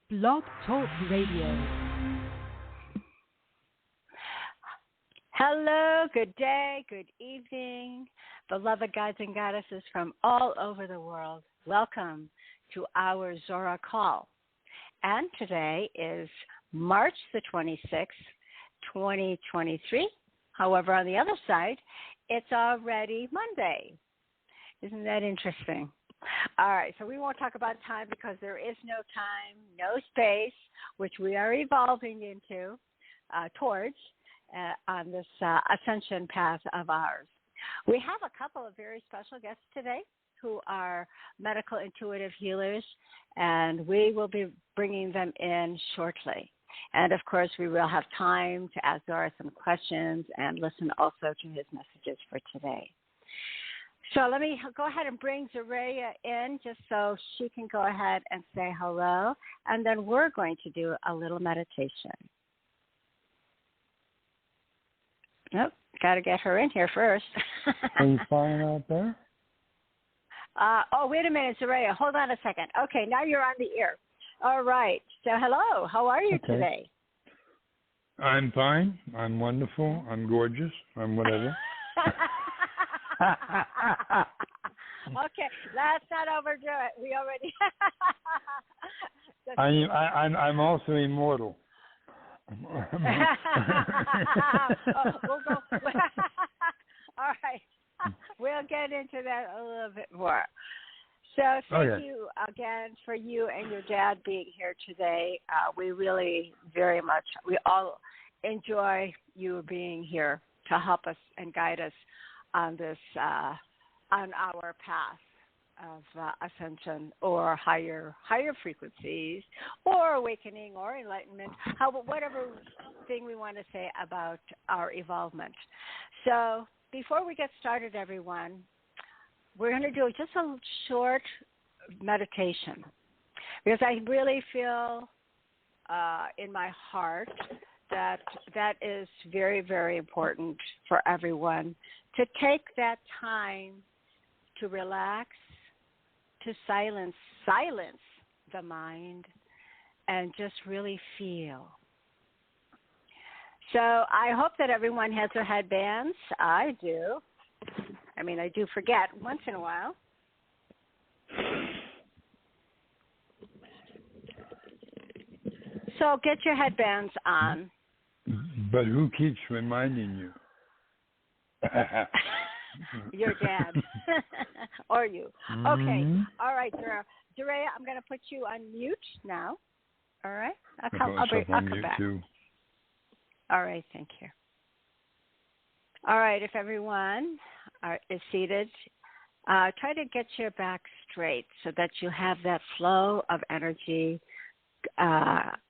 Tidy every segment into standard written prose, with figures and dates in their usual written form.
Blog Talk Radio. Hello, good day, good evening, beloved guides and goddesses from all over the world. Welcome to our Zorra call. And today is March the 26th, 2023. However, on the other side, it's already Monday. Isn't that interesting? All right, so we won't talk about time because there is no time, no space, which we are evolving into, towards on this ascension path of ours. We have a couple of very special guests today who are medical intuitive healers, and we will be bringing them in shortly. And, of course, we will have time to ask Zorra some questions and listen also to his messages for today. So let me go ahead and bring Zorra in just so she can go ahead and say hello, and then we're going to do a little meditation. Nope, got to get her in here first. Are you fine out there? Wait a minute, Zorra. Hold on a second. Okay, now you're on the air. All right. So hello. How are you today? I'm fine. I'm wonderful. I'm gorgeous. I'm whatever. Okay, let's not overdo it. We already. I'm also immortal. We'll go. All right, we'll get into that a little bit more. So thank you again for you and your dad being here today. We really very much, we all enjoy you being here to help us and guide us on this, on our path of ascension or higher frequencies or awakening or enlightenment, whatever thing we want to say about our evolvement. So before we get started, everyone, we're going to do just a short meditation because I really feel in my heart that is very, very important for everyone to take that time to relax, to silence the mind, and just really feel. So I hope that everyone has their headbands. I do. I mean, I do forget once in a while. So get your headbands on. But who keeps reminding you? Your dad. Or you. Okay. All right, Zorra, I'm going to put you on mute now. All right? I'll come back. Too. All right, thank you. All right, if everyone is seated, try to get your back straight so that you have that flow of energy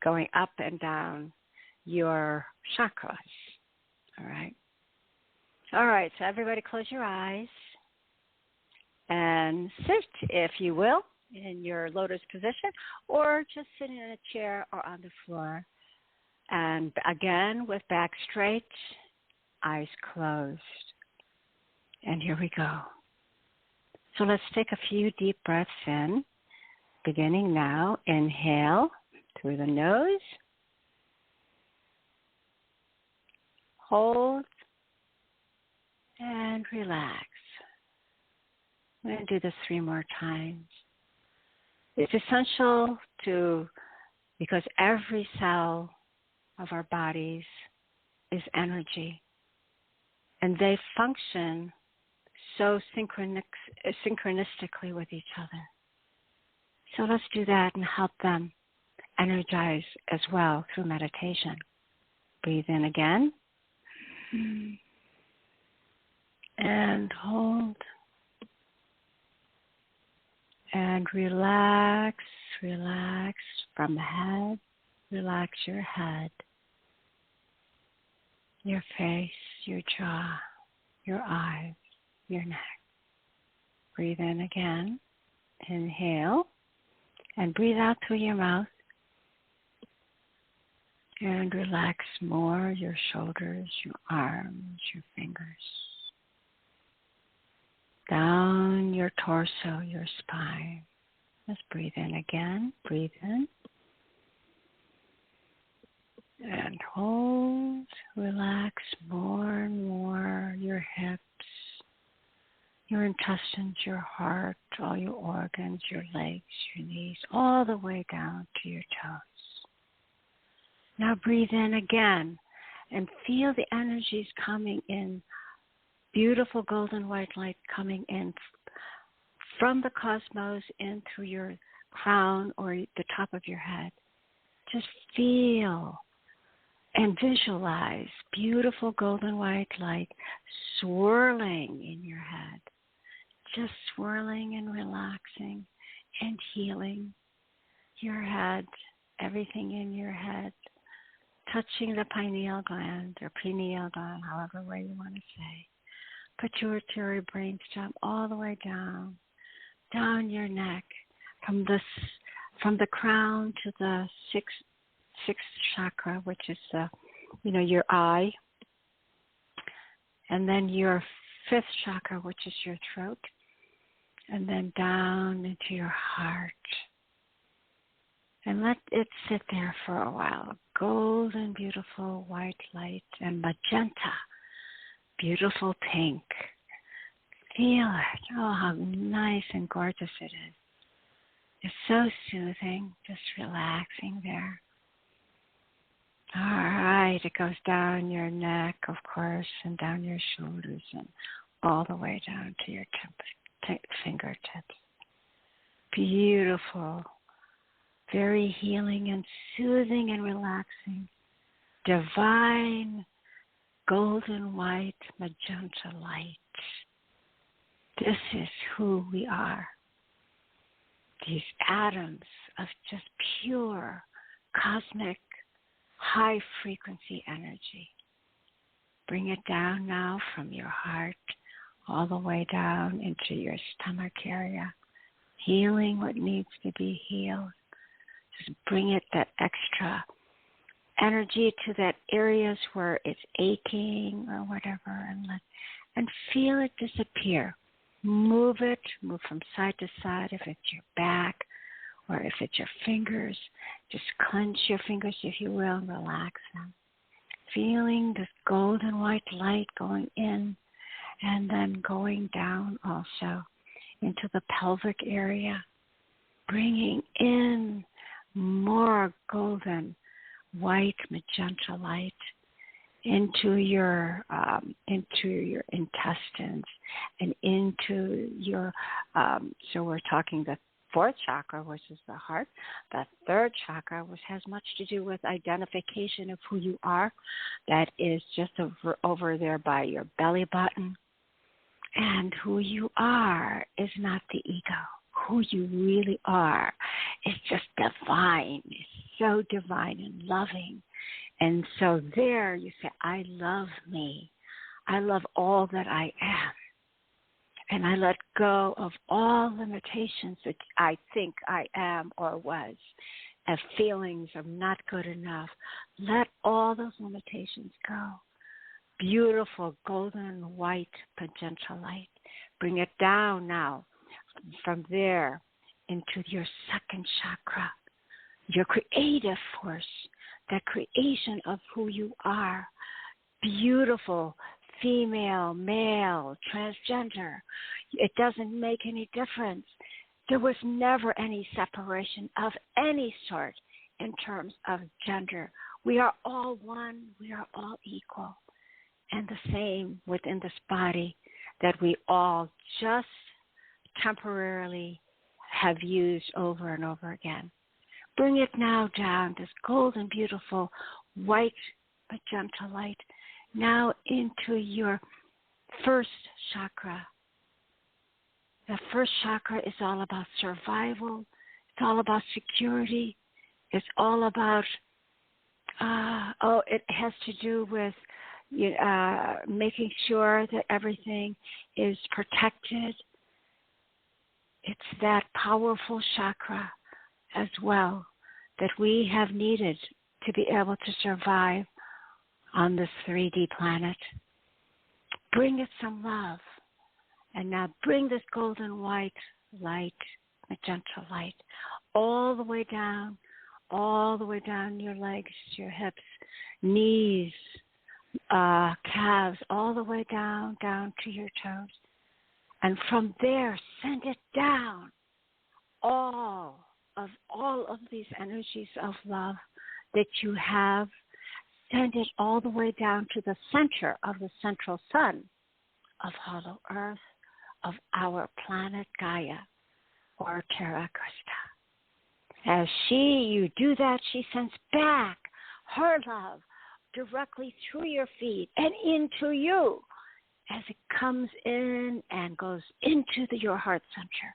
going up and down your chakras. All right. All right, so everybody close your eyes and sit, if you will, in your lotus position or just sitting in a chair or on the floor. And again, with back straight, eyes closed. And here we go. So let's take a few deep breaths in, beginning now. Inhale through the nose. Hold. And relax. I'm going to do this 3 more times. It's essential because every cell of our bodies is energy. And they function so synchronistically with each other. So let's do that and help them energize as well through meditation. Breathe in again. And hold. And relax from the head. Relax your head, your face, your jaw, your eyes, your neck. Breathe in again. Inhale. And breathe out through your mouth. And relax more your shoulders, your arms, your fingers. Down your torso, your spine. Let's breathe in again. Breathe in. And hold, relax more and more your hips, your intestines, your heart, all your organs, your legs, your knees, all the way down to your toes. Now breathe in again and feel the energies coming in, beautiful golden white light coming in from the cosmos in through your crown or the top of your head. Just feel and visualize beautiful golden white light swirling in your head, just swirling and relaxing and healing your head, everything in your head, touching the pineal gland or pineal gland, however way you want to say, pituitary brainstem, all the way down your neck, from the crown to the sixth chakra, which is your eye, and then your fifth chakra, which is your throat, and then down into your heart. And let it sit there for a while. Golden, beautiful white light and magenta, beautiful pink. Feel it. Oh, how nice and gorgeous it is. It's so soothing, just relaxing there. All right, it goes down your neck, of course, and down your shoulders and all the way down to your fingertips. Beautiful, very healing and soothing and relaxing. Divine, golden white, magenta light. This is who we are. These atoms of just pure, cosmic, high-frequency energy. Bring it down now from your heart all the way down into your stomach area, healing what needs to be healed. Just bring it, that extra energy, to that areas where it's aching or whatever, and feel it disappear. Move from side to side if it's your back or if it's your fingers. Just clench your fingers, if you will, and relax them. Feeling this golden white light going in and then going down also into the pelvic area, bringing in more golden white magenta light into your intestines and into your so we're talking the fourth chakra, which is the heart. The third chakra, which has much to do with identification of who you are, that is just over there by your belly button. And who you are is not the ego. Who you really are is just divine. It's so divine and loving. And so there you say, I love me. I love all that I am. And I let go of all limitations that I think I am or was, of feelings of not good enough. Let all those limitations go. Beautiful golden white magenta light. Bring it down now from there into your second chakra, your creative force, that creation of who you are. Beautiful, female, male, transgender. It doesn't make any difference. There was never any separation of any sort in terms of gender. We are all one. We are all equal. And the same within this body that we all just temporarily have used over and over again. Bring it now down, this golden, beautiful, white magenta light, now into your first chakra. The first chakra is all about survival. It's all about security. It's all about, it has to do with making sure that everything is protected. It's that powerful chakra as well that we have needed to be able to survive on this 3D planet. Bring it some love. And now bring this golden white light, magenta light, all the way down, all the way down your legs, your hips, knees, calves, all the way down to your toes. And from there, send it down. All of these energies of love that you have, send it all the way down to the center of the central sun of Hollow Earth, of our planet Gaia, or Terra Christa. As you do that, she sends back her love directly through your feet and into you as it comes in and goes into your heart center.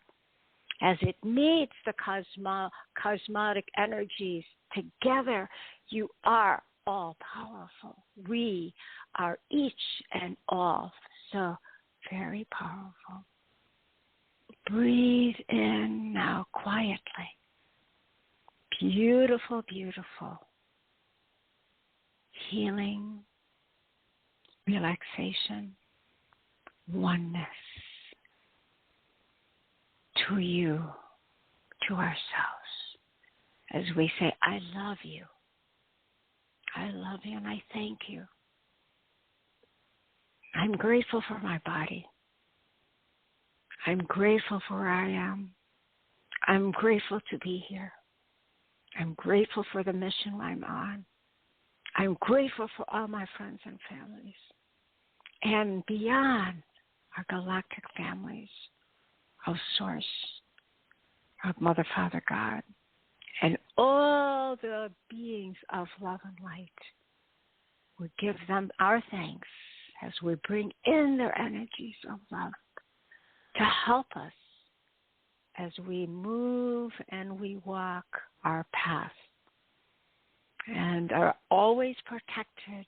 As it meets the cosmotic energies together, you are all powerful. We are each and all so very powerful. Breathe in now quietly. Beautiful, beautiful. Healing, relaxation, oneness to you, to ourselves, as we say, I love you. I love you and I thank you. I'm grateful for my body. I'm grateful for where I am. I'm grateful to be here. I'm grateful for the mission I'm on. I'm grateful for all my friends and families. And beyond our galactic families of Source, of Mother, Father, God, and all the beings of love and light. We give them our thanks as we bring in their energies of love to help us as we move and we walk our path and are always protected,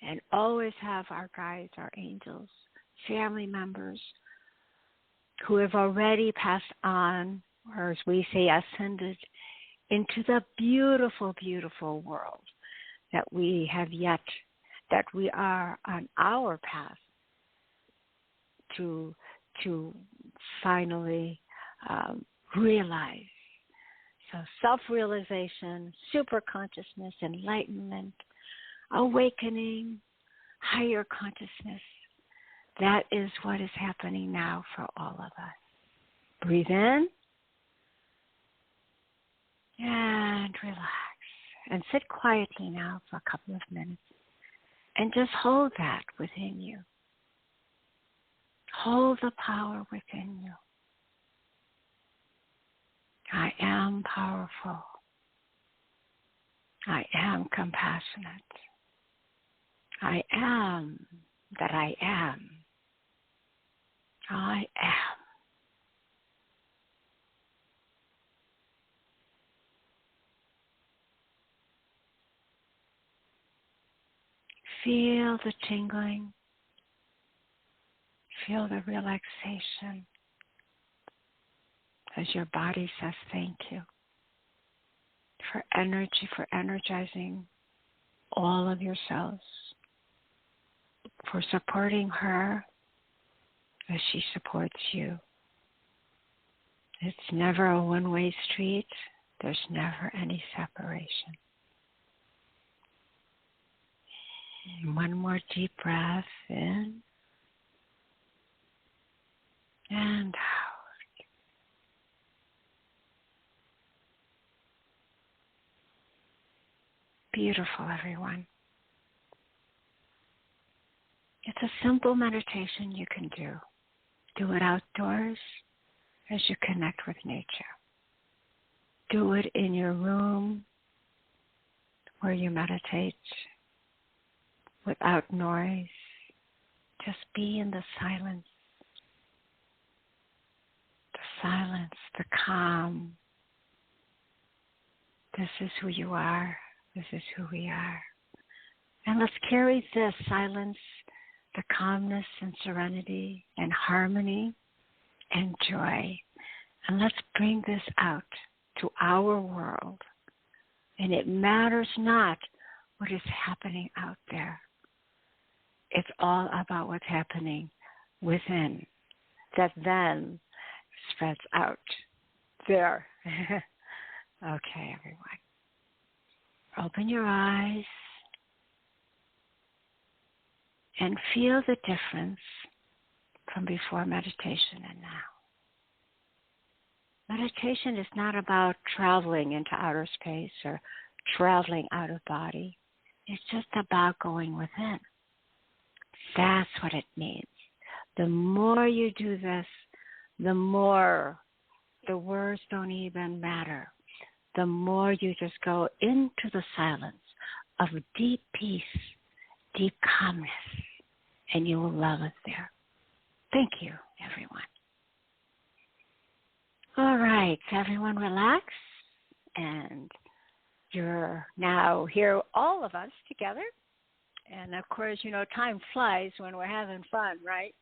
and always have our guides, our angels, family members who have already passed on, or as we say, ascended into the beautiful, beautiful world that we have yet, that we are on our path to finally realize. So self-realization, super consciousness, enlightenment, awakening, higher consciousness. That is what is happening now for all of us. Breathe in and relax. And sit quietly now for a couple of minutes. And just hold that within you. Hold the power within you. I am powerful. I am compassionate. I am that I am. I am. Feel the tingling. Feel the relaxation as your body says thank you for energy, for energizing all of your cells, for supporting her as she supports you. It's never a one-way street. There's never any separation. One more deep breath in and out. Beautiful, everyone. It's a simple meditation you can do. Do it outdoors as you connect with nature. Do it in your room where you meditate without noise. Just be in the silence. The silence, the calm. This is who you are. This is who we are. And let's carry this silence, the calmness and serenity and harmony and joy. And let's bring this out to our world. And it matters not what is happening out there. It's all about what's happening within that then spreads out there Okay, everyone. Open your eyes and feel the difference from before meditation and now. Meditation is not about traveling into outer space or traveling out of body. It's just about going within. That's what it means. The more you do this, the more the words don't even matter. The more you just go into the silence of deep peace, deep calmness, and you will love it there. Thank you, everyone. All right, so everyone relax, and you're now here, all of us together. And, of course, you know, time flies when we're having fun, right?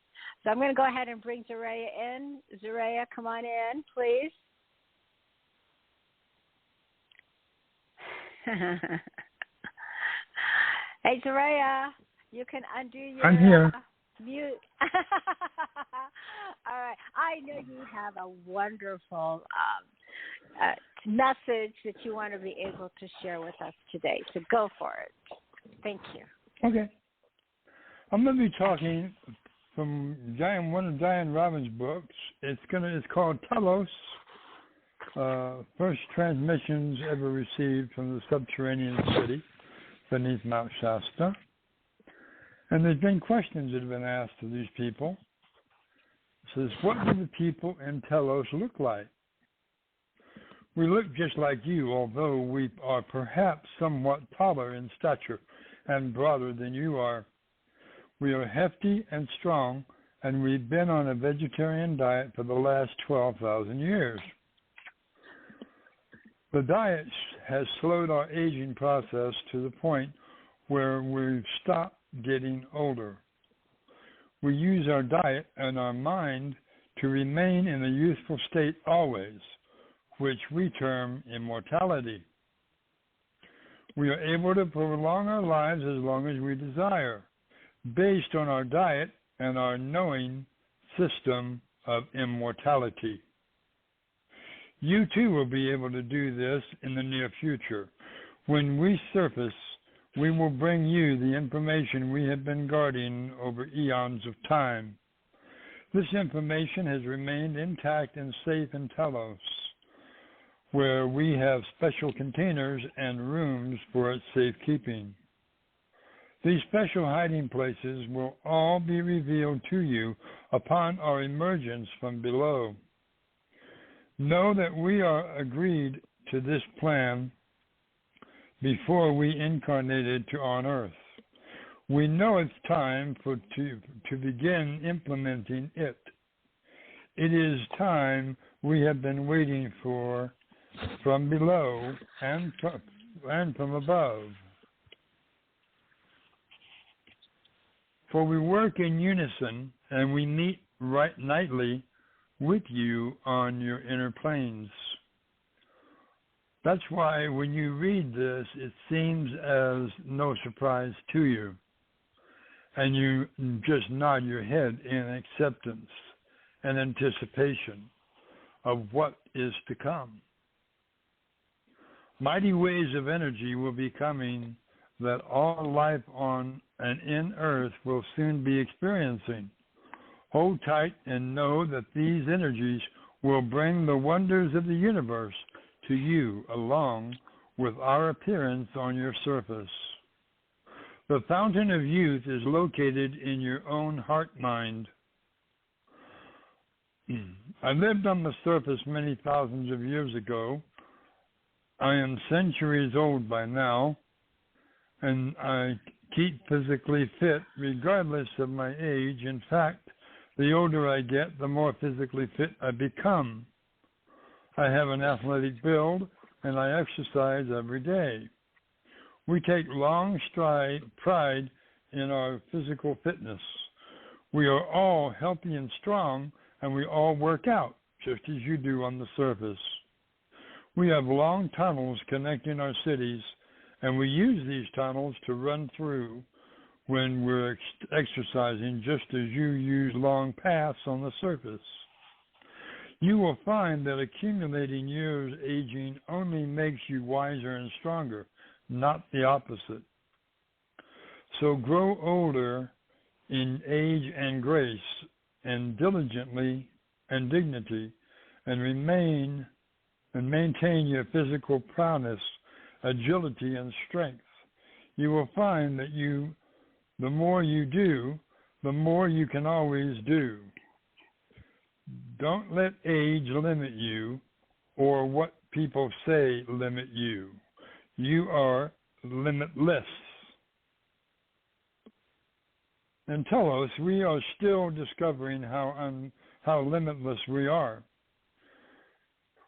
So I'm going to go ahead and bring Zorra in. Zorra, come on in, please. Hey, Zorra, you can undo your I'm here. Mute. All right. I know you have a wonderful message that you want to be able to share with us today. So go for it. Thank you. Okay. I'm going to be talking from one of Diane Robbins' books. It's called Telos, first transmissions ever received from the subterranean city beneath Mount Shasta. And there's been questions that have been asked of these people. It says, what do the people in Telos look like? We look just like you, although we are perhaps somewhat taller in stature and broader than you are. We are hefty and strong, and we've been on a vegetarian diet for the last 12,000 years. The diet has slowed our aging process to the point where we've stopped getting older. We use our diet and our mind to remain in a youthful state always, which we term immortality. We are able to prolong our lives as long as we desire, based on our diet and our knowing system of immortality. You too will be able to do this in the near future. When we surface, we will bring you the information we have been guarding over eons of time. This information has remained intact and safe in Telos, where we have special containers and rooms for its safekeeping. These special hiding places will all be revealed to you upon our emergence from below. Know that we are agreed to this plan before we incarnated on Earth. We know it's time to begin implementing it. It is time we have been waiting for from below and from above. For we work in unison and we meet nightly with you on your inner planes. That's why when you read this, it seems as no surprise to you, and you just nod your head in acceptance and anticipation of what is to come. Mighty waves of energy will be coming that all life on and in Earth will soon be experiencing. Hold tight and know that these energies will bring the wonders of the universe to you along with our appearance on your surface. The fountain of youth is located in your own heart-mind. I lived on the surface many thousands of years ago. I am centuries old by now, and I keep physically fit regardless of my age. In fact, the older I get, the more physically fit I become. I have an athletic build, and I exercise every day. We take long pride in our physical fitness. We are all healthy and strong, and we all work out, just as you do on the surface. We have long tunnels connecting our cities, and we use these tunnels to run through when we're exercising, just as you use long paths on the surface. You will find that accumulating years aging only makes you wiser and stronger, not the opposite. So grow older in age and grace, and diligently and dignity, and maintain your physical prowess, agility, and strength. You will find that the more you do, the more you can always do. Don't let age limit you, or what people say limit you. You are limitless. And tell us, we are still discovering how limitless we are.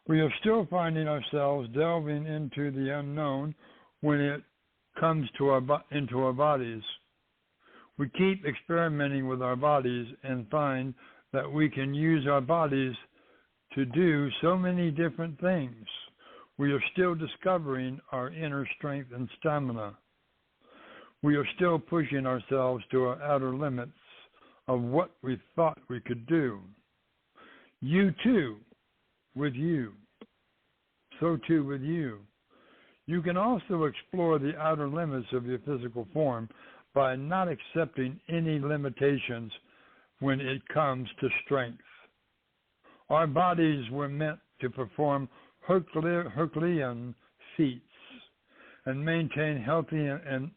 We are still finding ourselves delving into the unknown when it comes to into our bodies. We keep experimenting with our bodies and find that we can use our bodies to do so many different things. We are still discovering our inner strength and stamina. We are still pushing ourselves to our outer limits of what we thought we could do. You too, with you. So too with you. You can also explore the outer limits of your physical form by not accepting any limitations when it comes to strength. Our bodies were meant to perform Herculean feats and maintain health and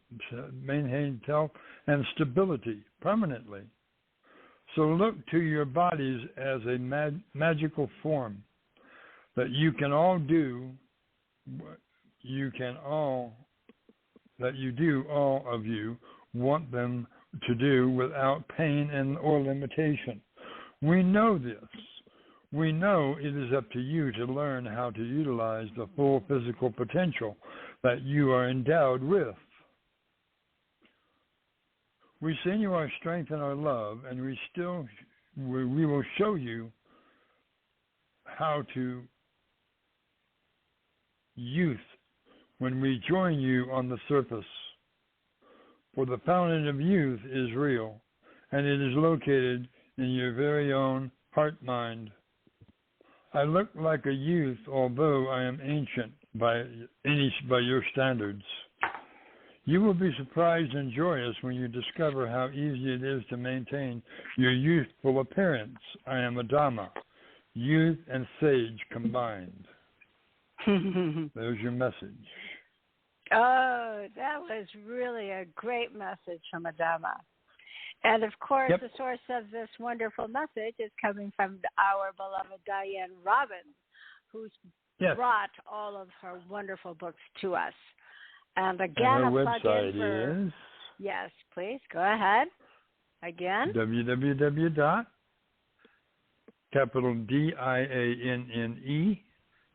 stability permanently. So look to your bodies as a magical form that you can all do. All of you want them to do without pain or limitation. We know this. We know it is up to you to learn how to utilize the full physical potential that you are endowed with. We send you our strength and our love, and we will show you how to youth when we join you on the surface. For the fountain of youth is real, and it is located in your very own heart-mind. I look like a youth, although I am ancient by your standards. You will be surprised and joyous when you discover how easy it is to maintain your youthful appearance. I am a Dhamma, youth and sage combined. There's your message. Oh, that was really a great message from a Dhamma. And, of course, The source of this wonderful message is coming from our beloved Diane Robbins, who's brought all of her wonderful books to us. And, again, her website is... Yes, please, go ahead. Again. www. Capital DIANNE,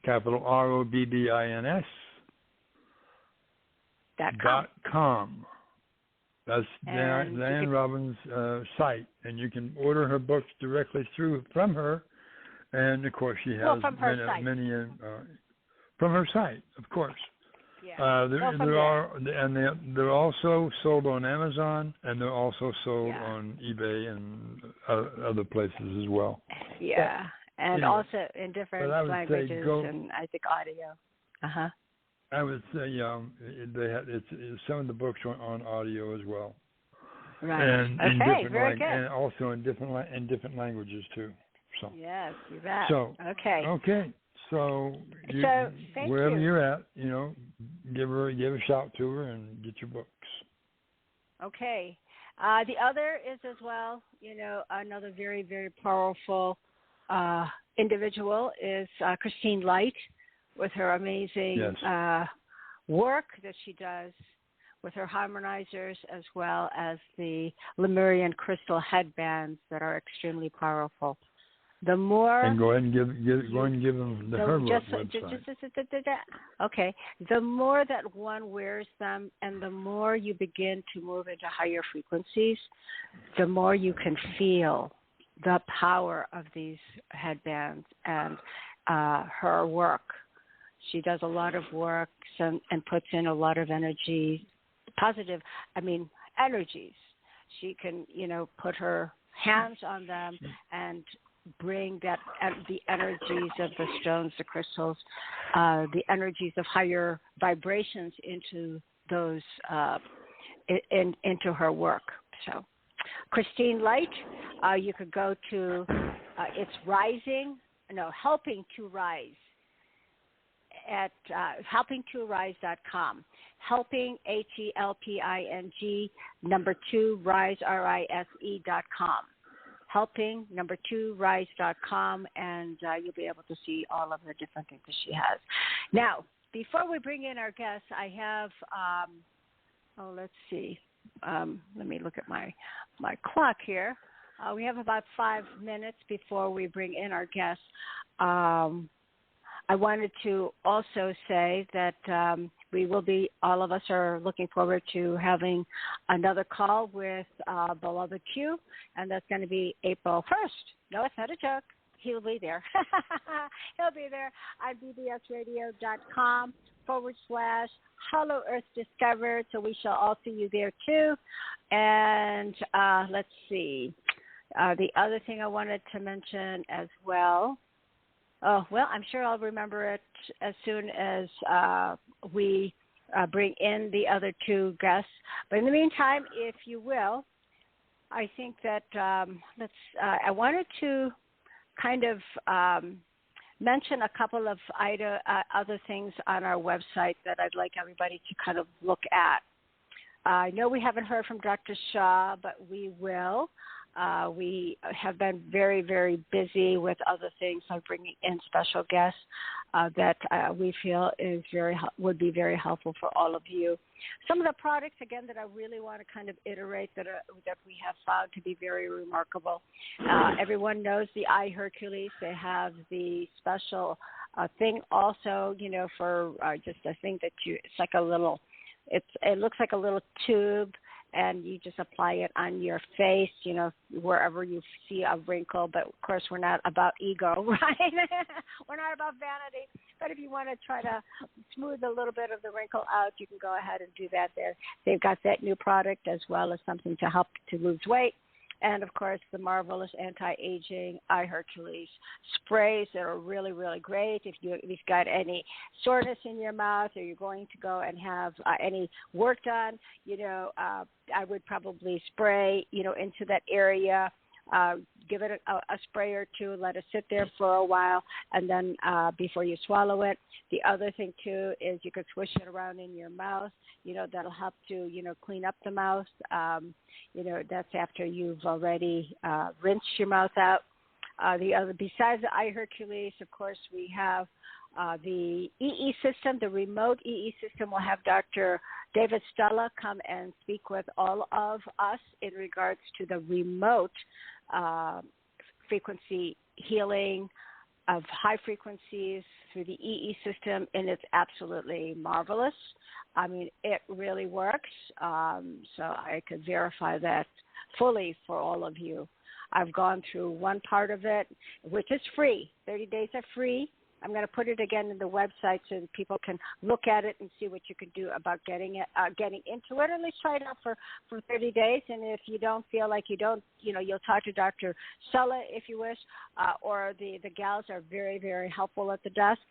capital ROBBINS, .com. That's Diane Robbins' site, and you can order her books directly from her. And of course, she has many from her site, of course. Yeah. They're also sold on Amazon, and they're also sold on eBay and other places as well. Yeah, and also in different languages and I think audio. I would say, some of the books are on audio as well, right? And and also in different languages too. So yes, you bet. So so wherever you're at, give a shout to her and get your books. Okay. The other is as well, another very, very powerful individual is Christine Light, with her amazing work that she does with her harmonizers, as well as the Lemurian crystal headbands that are extremely powerful. The more and go ahead and give them her website. Okay. The more that one wears them, and the more you begin to move into higher frequencies, the more you can feel the power of these headbands and her work. She does a lot of work and puts in a lot of energies. She can, put her hands on them and bring the energies of the stones, the crystals, the energies of higher vibrations into those into her work. So, Christine Light, you could go to it's helping to rise at helpingtorise.com. Helping HELPING #2 RISE.com. Helping #2 rise.com, and you'll be able to see all of the different things that she has. Now, before we bring in our guests, I have let's see. Let me look at my clock here. We have about 5 minutes before we bring in our guests. I wanted to also say that all of us are looking forward to having another call with Beloved Q, and that's going to be April 1st. No, it's not a joke. He'll be there. He'll be there on bbsradio.com/Hollow Earth Discovered. So we shall all see you there too. And let's see. The other thing I wanted to mention as well. Oh, well, I'm sure I'll remember it as soon as we bring in the other two guests. But in the meantime, if you will, I think that I wanted to kind of mention a couple of other things on our website that I'd like everybody to kind of look at. I know we haven't heard from Dr. Shaw, but we will. We have been very, very busy with other things, like bringing in special guests that we feel would be very helpful for all of you. Some of the products, again, that I really want to kind of iterate that we have found to be very remarkable. Everyone knows the iHercules. They have the special thing also, for just a thing that it's like a little, it looks like a little tube, and you just apply it on your face, wherever you see a wrinkle. But, of course, we're not about ego, right? We're not about vanity. But if you want to try to smooth a little bit of the wrinkle out, you can go ahead and do that there. They've got that new product as well as something to help to lose weight. And, of course, the marvelous anti-aging iHercules sprays that are really, really great. If you've got any soreness in your mouth, or you're going to go and have any work done, I would probably spray, into that area. Give it a spray or two, let it sit there for a while, and then before you swallow it. The other thing, too, is you could swish it around in your mouth. That'll help to, clean up the mouth. That's after you've already rinsed your mouth out. Besides the iHercules, of course, we have the EE system, the remote EE system. We'll have Dr. David Stella come and speak with all of us in regards to the remote frequency healing of high frequencies through the EE system, and it's absolutely marvelous. I mean, it really works, so I could verify that fully for all of you. I've gone through one part of it, which is free. 30 days are free. I'm going to put it again in the website so that people can look at it and see what you can do about getting into it. At least try it out for 30 days. And if you don't feel like you'll talk to Dr. Stella if you wish, or the gals are very, very helpful at the desk,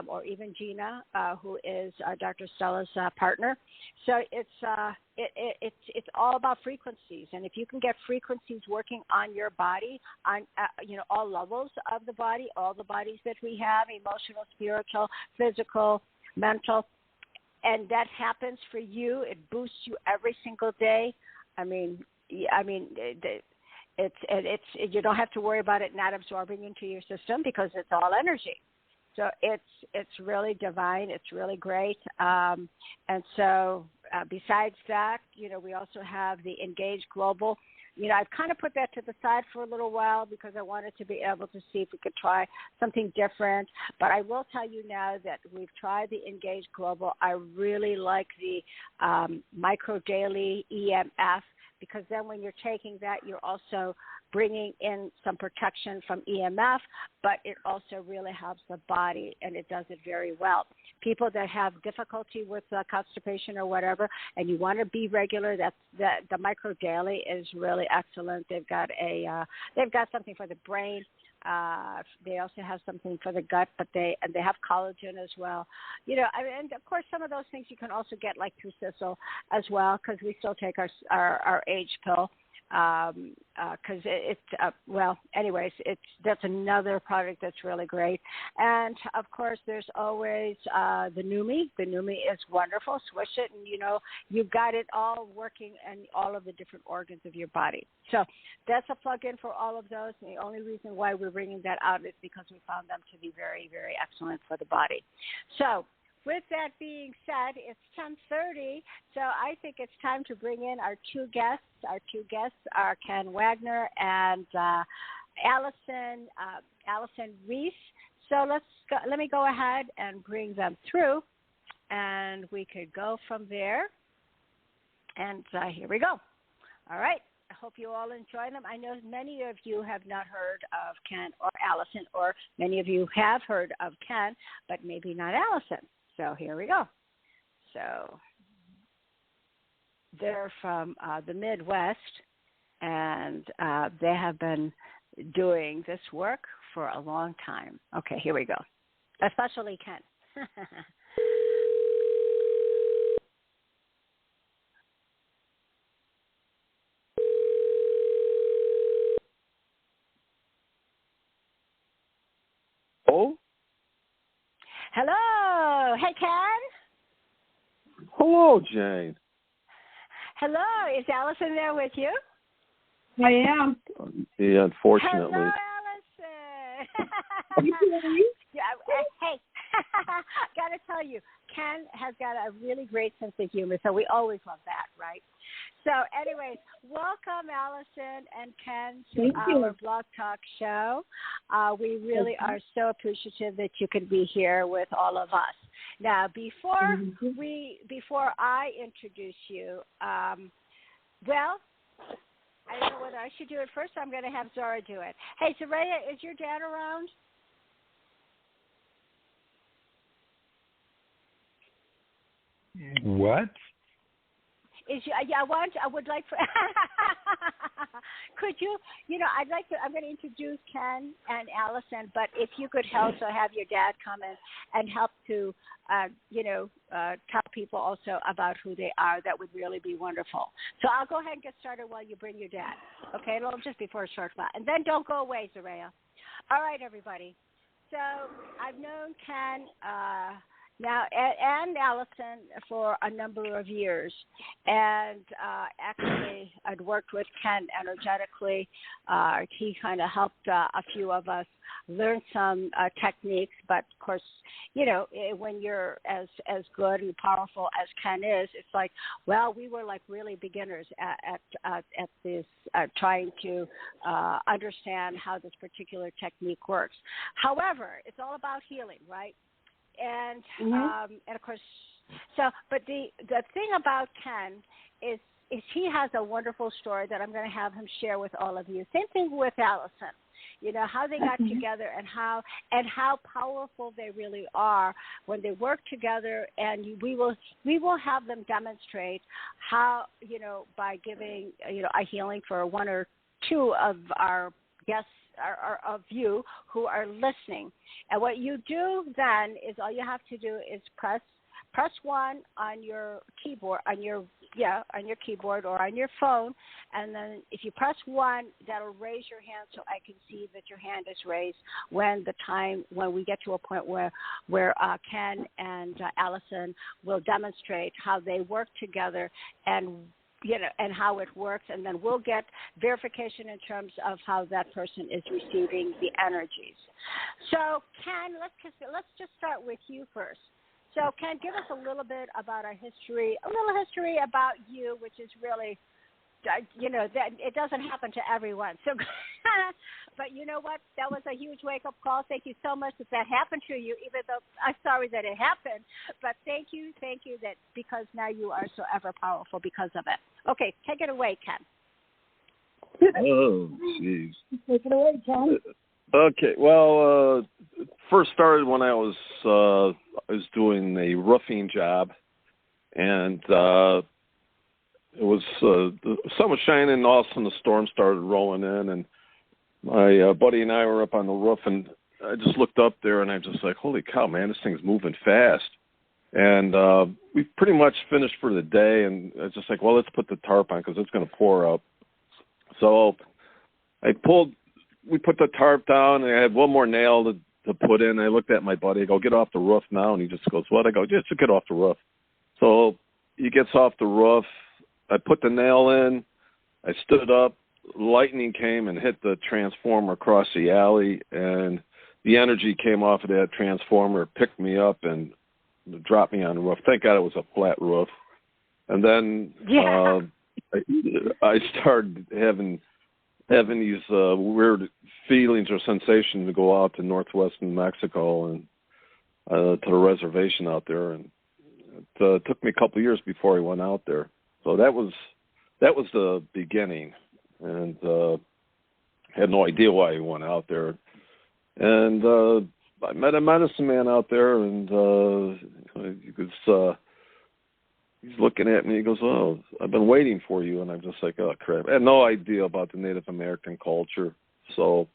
or even Gina, who is Dr. Stella's partner. So it's all about frequencies, and if you can get frequencies working on your body, on all levels of the body, all the bodies that we have, emotional, spiritual, physical, mental, and that happens for you, it boosts you every single day. It's you don't have to worry about it not absorbing into your system because it's all energy. So it's really divine. It's really great. And so besides that, we also have the Engage Global. I've kind of put that to the side for a little while because I wanted to be able to see if we could try something different. But I will tell you now that we've tried the Engage Global. I really like the Micro Daily EMF, because then when you're taking that, you're also bringing in some protection from EMF, but it also really helps the body, and it does it very well. People that have difficulty with constipation or whatever, and you want to be regular, the Micro Daily is really excellent. They've got something for the brain, They also have something for the gut, but they have collagen as well. You know, and of course, some of those things you can also get like through Sissel as well, because we still take our age pill. Because anyways, that's another product that's really great. And of course, there's always the Numi. The Numi is wonderful. Swish it, and you know you've got it all working in all of the different organs of your body. So that's a plug-in for all of those. And the only reason why we're bringing that out is because we found them to be very, very excellent for the body. So with that being said, it's 10:30, so I think it's time to bring in our two guests. Our two guests are Ken Wagner and Alison Reese. So let me go ahead and bring them through, and we could go from there. And here we go. All right. I hope you all enjoy them. I know many of you have not heard of Ken or Alison, or many of you have heard of Ken, but maybe not Alison. So here we go. So they're from the Midwest, and they have been doing this work for a long time. Okay, here we go. Especially Ken. Oh? Hello. Hey, Ken. Hello, Jane. Hello. Is Alison there with you? I am. Yeah, unfortunately. Hello, Alison. Yeah, hey, got to tell you, Ken has got a really great sense of humor, so we always love that, right? So anyways, welcome, Alison and Ken, to our Blog Talk show. We really are so appreciative that you could be here with all of us. Now, before I introduce you, well, I don't know whether I should do it first, or I'm going to have Zorra do it. Hey, Zorra, is your dad around? What? I would like for, could you, I'm going to introduce Ken and Alison, but if you could also have your dad come in and help to, tell people also about who they are, that would really be wonderful. So I'll go ahead and get started while you bring your dad. Okay, it'll just be for a short while. And then don't go away, Zorra. All right, everybody. So I've known Ken, now, and Alison for a number of years, and actually I'd worked with Ken energetically. He kind of helped a few of us learn some techniques, but of course, when you're as good and powerful as Ken is, it's like, well, we were like really beginners at this, trying to understand how this particular technique works. However, it's all about healing, right? And and of course, but the thing about Ken is he has a wonderful story that I'm going to have him share with all of you. Same thing with Alison. How they got together and how powerful they really are when they work together. And we will have them demonstrate how, by giving a healing for one or two of our guests, or of you who are listening. And what you do then is all you have to do is press 1 on your keyboard, on your keyboard or on your phone, and then if you press 1, that'll raise your hand so I can see that your hand is raised when we get to a point where Ken and Alison will demonstrate how they work together and how it works, and then we'll get verification in terms of how that person is receiving the energies. So, Ken, let's just start with you first. So, Ken, give us a little bit about a little history about you, which is really, that it doesn't happen to everyone. So, but you know what? That was a huge wake-up call. Thank you so much that happened to you, even though I'm sorry that it happened. But thank you that because now you are so ever powerful because of it. Okay, take it away, Ken. Oh, jeez. Take it away, Ken. Okay, well, first started when I was doing a roofing job, and it was the sun was shining, and all of a sudden the storm started rolling in, and my buddy and I were up on the roof, and I just looked up there, and I'm just like, holy cow, man, this thing's moving fast. And we pretty much finished for the day, and I was just like, well, let's put the tarp on because it's going to pour up. So we put the tarp down, and I had one more nail to put in. I looked at my buddy. I go, get off the roof now. And he just goes, what? I go, just get off the roof. So he gets off the roof. I put the nail in. I stood up. Lightning came and hit the transformer across the alley, and the energy came off of that transformer, picked me up, and dropped me on the roof. Thank God it was a flat roof. And then I started having these weird feelings or sensations to go out to northwestern Mexico and to the reservation out there. And it took me a couple of years before I went out there. So that was the beginning. And had no idea why he went out there. And I met a medicine man out there, and he's looking at me. He goes, oh, I've been waiting for you. And I'm just like, oh, crap. I had no idea about the Native American culture. So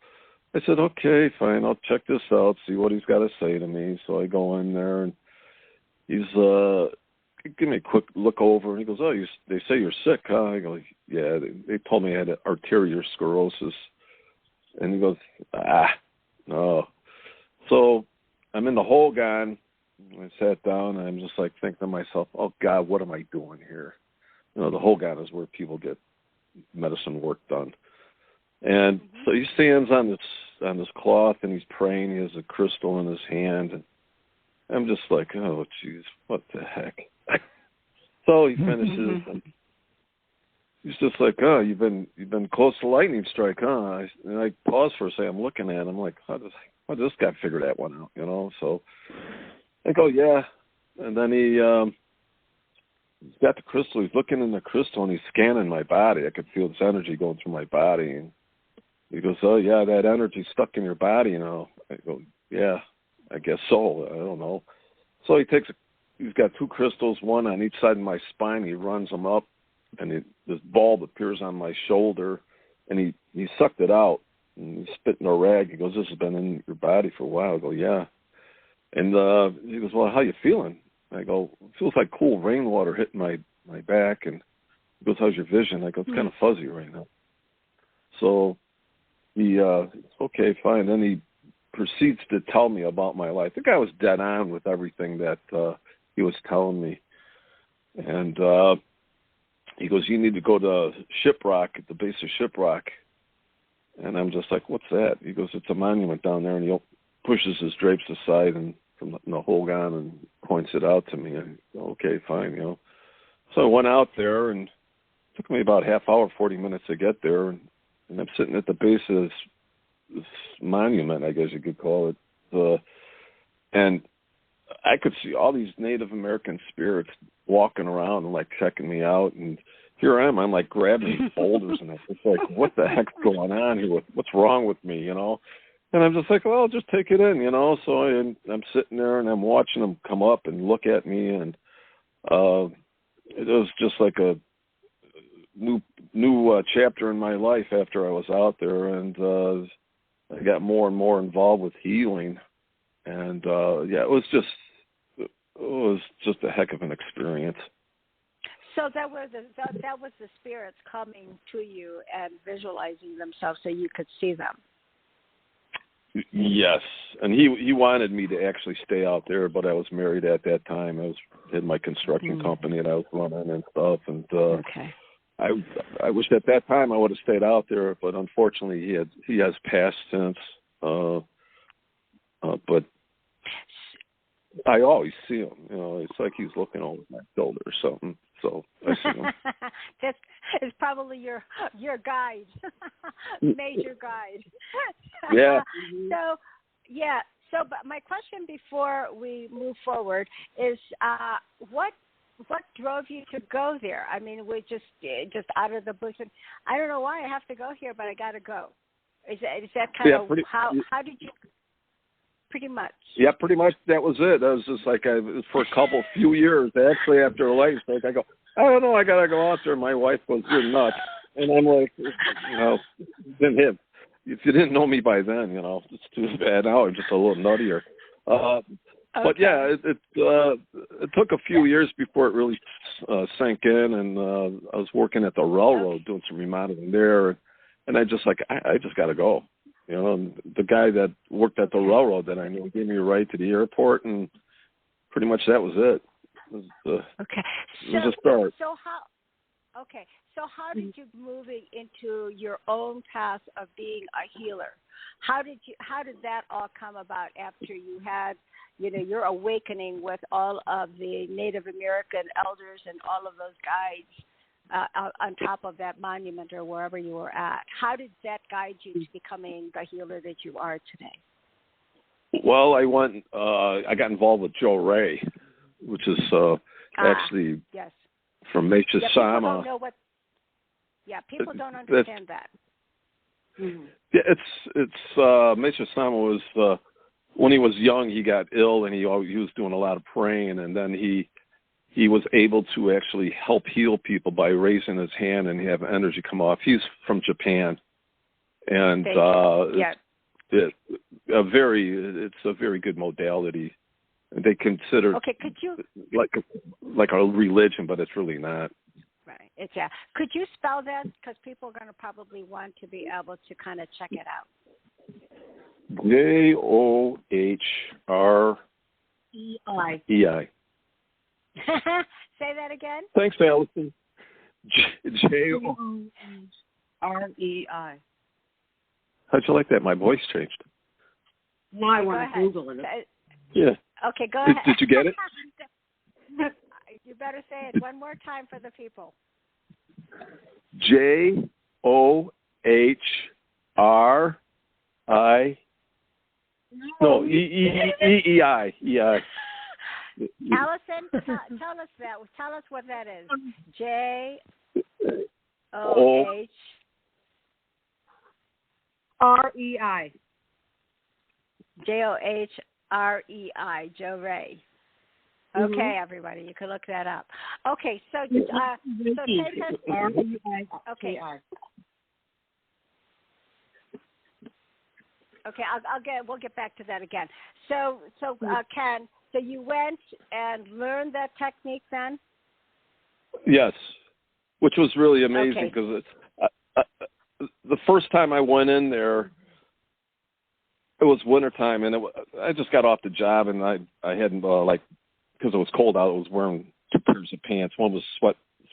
I said, okay, fine, I'll check this out, see what he's got to say to me. So I go in there, and he's give me a quick look over, and he goes, oh, they say you're sick, huh? I go, yeah, they told me I had arteriosclerosis. And he goes, no. So I'm in the Hogan. I sat down, and I'm just like thinking to myself, oh, God, what am I doing here? You know, the Hogan is where people get medicine work done. And so he stands on this cloth, and he's praying. He has a crystal in his hand. And I'm just like, oh, geez, what the heck? So he finishes, and he's just like, oh, you've been close to lightning strike, huh? And I pause for a second. I'm looking at him. I'm like, how does this guy figure that one out, you know? So I go, yeah. And then he's got the crystal. He's looking in the crystal, and he's scanning my body. I could feel this energy going through my body. And he goes, oh, yeah, that energy's stuck in your body, you know. I go, yeah, I guess so. I don't know. So he's got two crystals, one on each side of my spine. He runs them up, and this bulb appears on my shoulder, and he sucked it out, and he spit in a rag. He goes, this has been in your body for a while. I go, yeah. And he goes, well, how you feeling? I go, it feels like cool rainwater hitting my back. And he goes, how's your vision? I go, it's kind of fuzzy right now. So he, okay, fine. Then he proceeds to tell me about my life. The guy was dead on with everything that he was telling me. And he goes, you need to go to Shiprock, at the base of Shiprock. And I'm just like, what's that? He goes, it's a monument down there. And he pushes his drapes aside and from the Hogan and points it out to me. I go, okay, fine, you know. So I went out there, and it took me about half hour, 40 minutes to get there. And I'm sitting at the base of this monument, I guess you could call it. And I could see all these Native American spirits walking around and like checking me out. And here I am, I'm like grabbing these boulders, and it's like, what the heck's going on here? What's wrong with me, you know? And I'm just like, well, I'll just take it in, you know? So I'm sitting there, and I'm watching them come up and look at me. And it was just like a new chapter in my life after I was out there. And I got more and more involved with healing. And yeah, it was just a heck of an experience. So that was the spirits coming to you and visualizing themselves so you could see them. Yes, and he wanted me to actually stay out there, but I was married at that time. I had my construction company that I was running and stuff, and okay. I wish at that time I would have stayed out there, but unfortunately he has passed since. But I always see him. You know, it's like he's looking over my shoulder or something. So I see him. That is probably your guide, major guide. Yeah. So, but my question before we move forward is, what drove you to go there? I mean, we just out of the blue. I don't know why I have to go here, but I got to go. Is that kind of how did you? Pretty much. Yeah, pretty much. That was it. That was just like for a few years. Actually, after a light strike, I go, I don't know, I gotta go out there. My wife goes, you're nuts, and I'm like, no, then him. if you didn't know me by then, you know, it's too bad now. I'm just a little nuttier. But yeah, it took a few years before it really sank in, and I was working at the railroad doing some remodeling there, and I just I just got to go. You know, and the guy that worked at the railroad that I knew gave me a ride to the airport, and pretty much that was it. It was a start. So how did you move into your own path of being a healer? How did that all come about after you had, you know, your awakening with all of the Native American elders and all of those guides on top of that monument or wherever you were at? How did that guide you to becoming the healer that you are today? Well, I got involved with Joe Ray, which is actually from Mesa Sama. People don't understand that. Mm-hmm. Yeah, it's Mesa Sama was when he was young, he got ill, and he was doing a lot of praying, and then he was able to actually help heal people by raising his hand and have energy come off. He's from Japan, and it's a very good modality. They consider like a religion, but it's really not. Right. Could you spell that? Because people are going to probably want to be able to kind of check it out. Johrei. Say that again. Thanks, Alison. Johrei. How'd you like that? My voice changed. Now I want to Google it. Yeah. Okay, go ahead. Did you get it? You better say it one more time for the people. Johrei. No, EEI. Allison, tell us that. Tell us what that is. Johrei. Johrei. Johrei. Okay, everybody, you can look that up. Okay, so take us. Okay. Okay, we'll get back to that again. So Ken, so you went and learned that technique then? Yes, which was really amazing because the first time I went in there, it was wintertime, and I just got off the job, and I hadn't because it was cold out, I was wearing 2 pairs of pants. One was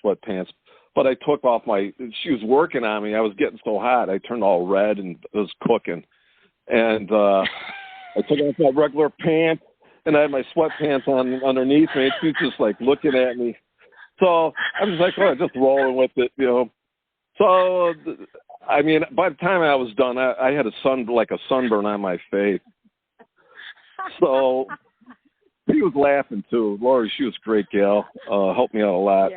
sweatpants, but I took off she was working on me. I was getting so hot, I turned all red and it was cooking. And I took off my regular pants, and I had my sweatpants on underneath me. And she was just like looking at me. So I was like, just rolling with it, you know. So, I mean, by the time I was done, I had a sunburn on my face. So he was laughing too. Lori, she was a great gal. Helped me out a lot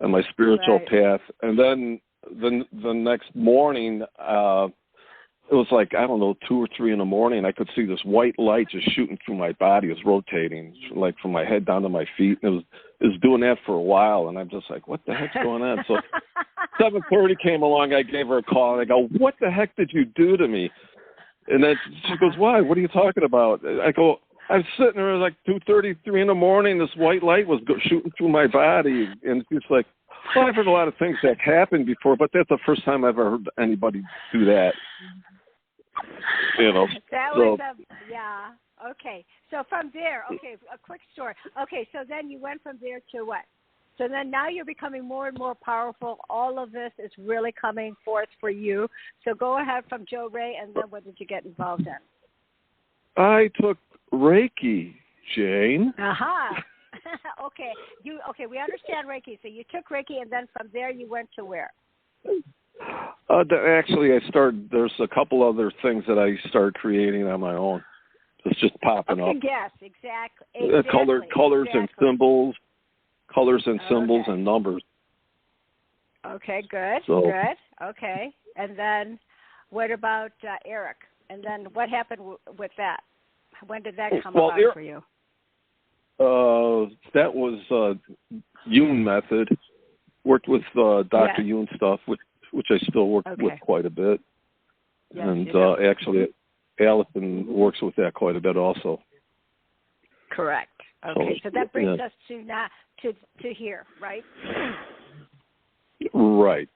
on my spiritual path. And then the next morning, it was like, I don't know, 2 or 3 in the morning. I could see this white light just shooting through my body. It was rotating, like from my head down to my feet. And it was doing that for a while. And I'm just like, what the heck's going on? So 7:30 came along. I gave her a call. And I go, what the heck did you do to me? And then she goes, why? What are you talking about? I go, I was sitting there like 2:30, 3 in the morning. This white light was shooting through my body. And she's like, well, I've heard a lot of things that happened before, but that's the first time I've ever heard anybody do that. You know. That was okay. So from there, a quick story. Okay, so then you went from there to what? So then now you're becoming more and more powerful. All of this is really coming forth for you. So go ahead from Johrei, and then what did you get involved in? I took Reiki, Jane. Aha. Okay. We understand Reiki. So you took Reiki, and then from there you went to where? Actually, there's a couple other things that I started creating on my own. It's just popping up. Yes, exactly. Colors and symbols. Colors and symbols and numbers. Okay, good. Okay. And then what about Eric? And then what happened with that? When did that come about for you? That was Yoon method. Worked with Dr. Yoon stuff, which I still work with quite a bit. Yes, and actually, Allison works with that quite a bit also. Correct. Okay, so that brings us to here, right? Right.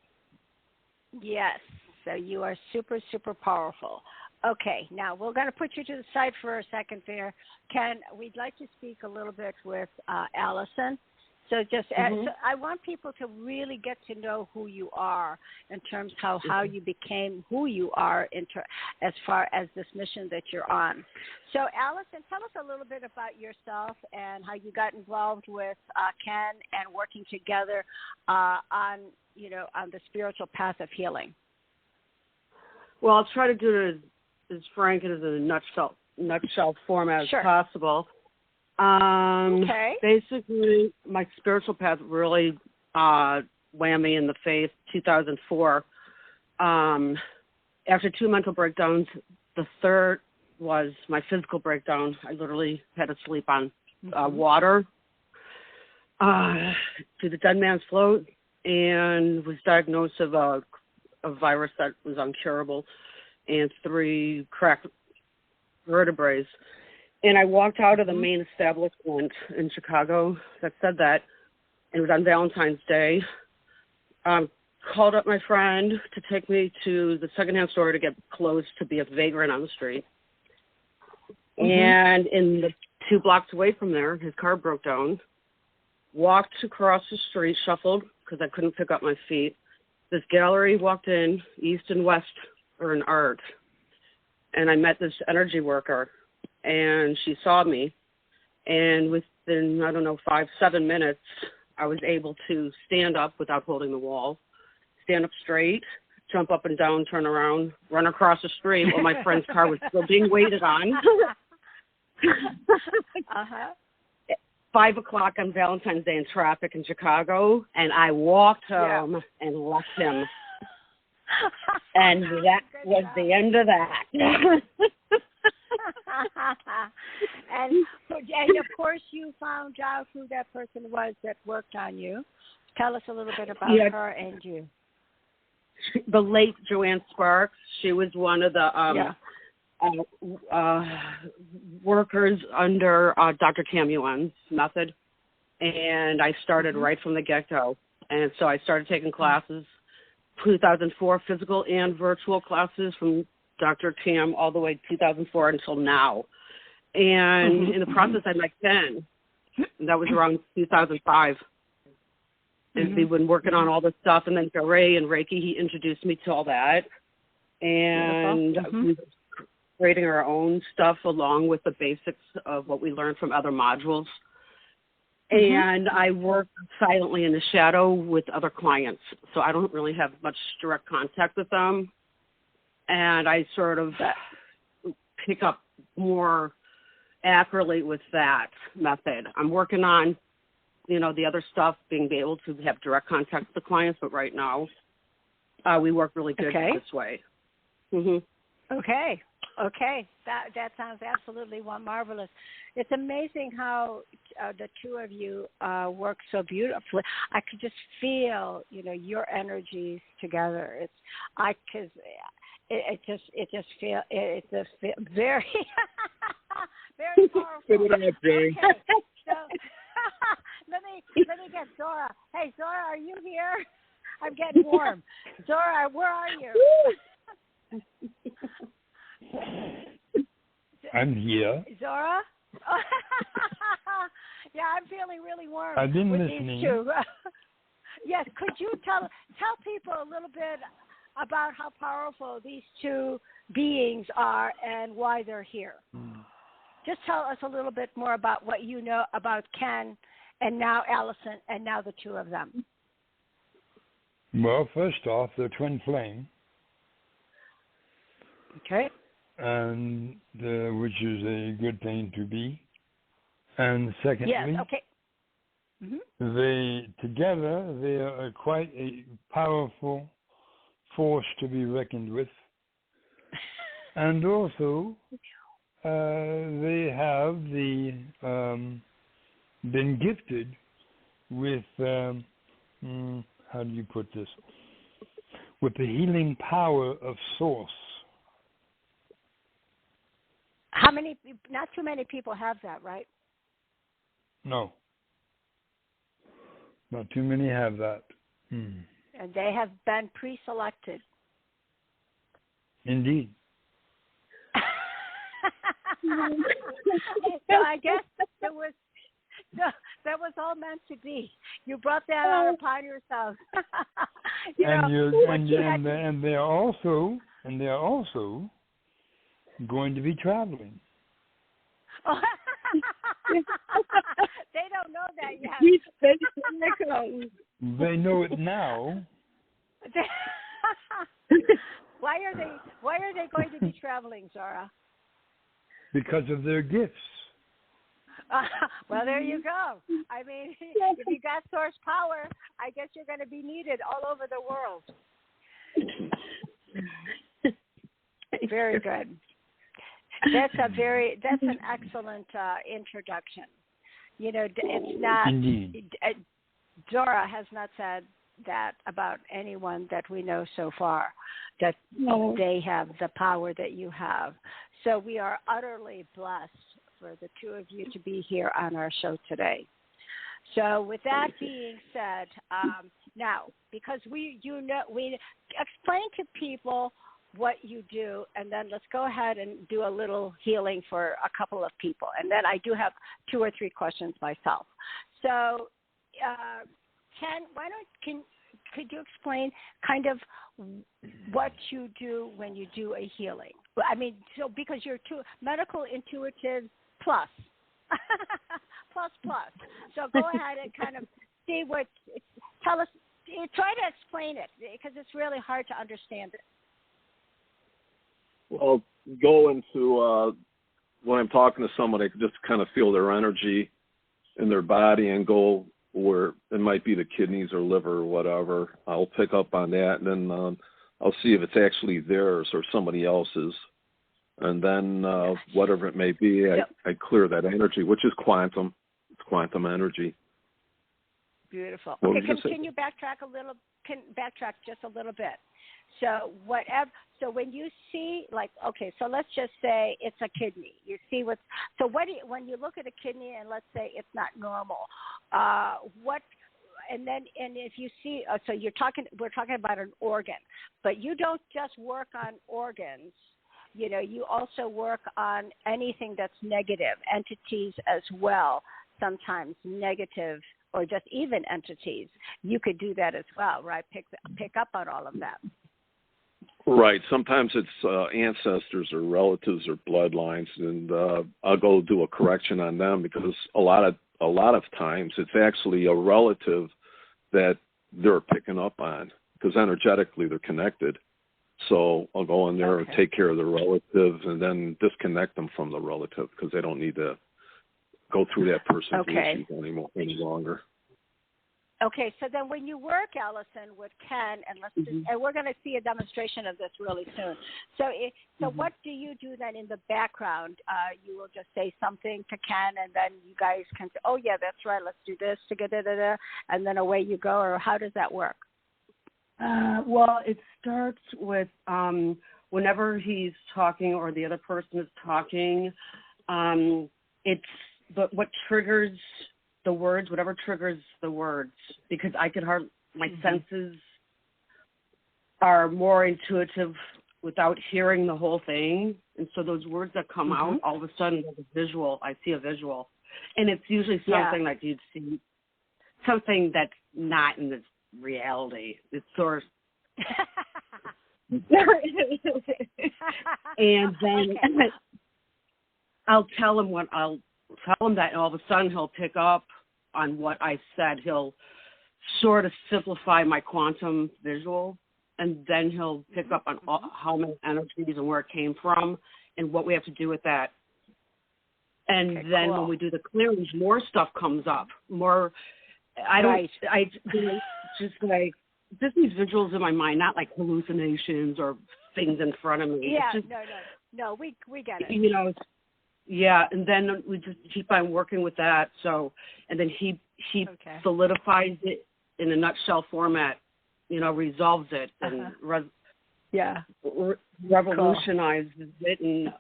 Yes. So you are super, super powerful. Okay, now we're going to put you to the side for a second there. Ken, we'd like to speak a little bit with Allison. So so I want people to really get to know who you are in terms of how you became who you are as far as this mission that you're on. So Allison, tell us a little bit about yourself and how you got involved with Ken and working together on the spiritual path of healing. Well, I'll try to do it as frank and as a nutshell format as possible. Basically, my spiritual path really whammed me in the face. 2004. After 2 mental breakdowns, the third was my physical breakdown. I literally had to sleep on water, do the dead man's float, and was diagnosed of a virus that was incurable and 3 cracked vertebrae. And I walked out of the main establishment in Chicago that said that. It was on Valentine's Day. Called up my friend to take me to the secondhand store to get clothes to be a vagrant on the street. And in the 2 blocks away from there, his car broke down. Walked across the street, shuffled, because I couldn't pick up my feet. This gallery walked in, East and West are in art. And I met this energy worker. And she saw me, and within, 5-7 minutes, I was able to stand up without holding the wall, stand up straight, jump up and down, turn around, run across the street while my friend's car was still being waited on. 5 o'clock on Valentine's Day in traffic in Chicago, and I walked home and left him. And that was the end of that. and of course you found out who that person was that worked on you. Tell us a little bit about her and you. The late Joanne Sparks. She was one of the workers under Dr. Tam Yuan's method, and I started right from the get-go. And so I started taking classes, 2004 physical and virtual classes from Dr. Tam all the way 2004 until now. And in the process, I met Ken. That was around 2005. And we've been working on all this stuff. And then Ray and Reiki, he introduced me to all that. And we were creating our own stuff along with the basics of what we learned from other modules. And I work silently in the shadow with other clients. So I don't really have much direct contact with them. And I sort of pick up more accurately with that method. I'm working on, the other stuff, being able to have direct contact with the clients, but right now we work really good this way. Okay. That sounds absolutely marvelous. It's amazing how the two of you work so beautifully. I could just feel, your energies together. It just feels very, very powerful. Okay, so let me get Zorra. Hey, Zorra, are you here? I'm getting warm. Zorra, where are you? I'm here. Zorra? Yeah, I'm feeling really warm. I've been with listening. These two. Yes, could you tell people a little bit about how powerful these two beings are and why they're here? Just tell us a little bit more about what you know about Ken and now Allison and now the two of them. Well, first off, they're twin flame. Okay. And which is a good thing to be. And secondly, they are quite a powerful force to be reckoned with. And also, they have been gifted with how do you put this? With the healing power of Source. Not too many people have that, right? No. Not too many have that. And they have been pre-selected. Indeed. So I guess that was all meant to be. You brought that out upon yourself. And they're also going to be traveling. They don't know that yet. They know it now. Why are they going to be traveling, Zorra? Because of their gifts. Well, there you go. I mean, if you got source power, I guess you're going to be needed all over the world. Very good. That's an excellent introduction. It's not. Indeed. Zorra has not said that about anyone that we know so far, that they have the power that you have. So we are utterly blessed for the two of you to be here on our show today. So with that being said, now, because we explain to people what you do, and then let's go ahead and do a little healing for a couple of people. And then I do have 2 or 3 questions myself. So, could you explain kind of what you do when you do a healing? I mean, so because you're medical intuitive plus. plus. So go ahead and kind of tell us, try to explain it, because it's really hard to understand it. Well, go into when I'm talking to someone, I can just kind of feel their energy in their body and go where it might be the kidneys or liver or whatever. I'll pick up on that, and then I'll see if it's actually theirs or somebody else's. And then whatever it may be, I clear that energy, which is quantum. It's quantum energy. Beautiful. Okay, can you backtrack just a little bit? So when you see, so let's just say it's a kidney. You see when you look at a kidney and let's say it's not normal, and if you see, so we're talking about an organ, but you don't just work on organs. You also work on anything that's negative, entities as well, sometimes negative, or just even entities. You could do that as well, right? Pick up on all of that. Right. Sometimes it's ancestors or relatives or bloodlines, and I'll go do a correction on them, because a lot of times it's actually a relative that they're picking up on, because energetically they're connected. So I'll go in there and take care of the relative, and then disconnect them from the relative, because they don't need to go through that person's issues any longer. Okay, so then when you work, Allison, with Ken, and we're going to see a demonstration of this really soon. So what do you do then in the background? You will just say something to Ken, and then you guys can say, oh, yeah, that's right, let's do this, and then away you go, or how does that work? Well, it starts with whenever he's talking or the other person is talking, but what triggers the words, whatever triggers the words, because I could my senses are more intuitive without hearing the whole thing. And so those words that come out, all of a sudden there's a visual. I see a visual. And it's usually something like you'd see, something that's not in this reality. It's sort of... And then I'll tell him that, and all of a sudden he'll pick up on what I said. He'll sort of simplify my quantum visual, and then he'll pick up on how many energies and where it came from and what we have to do with that. And then when we do the clearings, more stuff comes up. Just these visuals in my mind, not like hallucinations or things in front of me. Yeah, no, we get it. Yeah, and then we just keep on working with that. So, and then he solidifies it in a nutshell format, resolves it and revolutionizes it,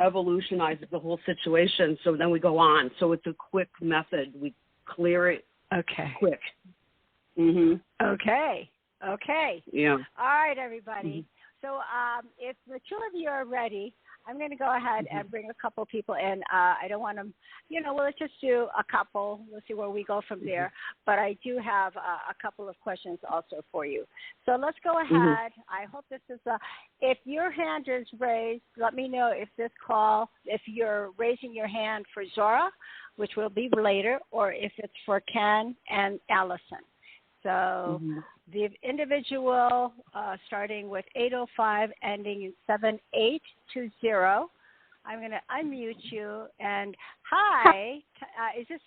evolutionizes the whole situation. So then we go on. So it's a quick method. We clear it quick. Mm-hmm. Okay. Yeah. All right, everybody. So if the two of you are ready, I'm going to go ahead and bring a couple people in. I don't want to, well, let's just do a couple. We'll see where we go from there. But I do have a couple of questions also for you. So let's go ahead. I hope this is if your hand is raised, let me know if you're raising your hand for Zorra, which will be later, or if it's for Ken and Allison. So the individual starting with 805 ending in 7820, I'm going to unmute you. And hi, is this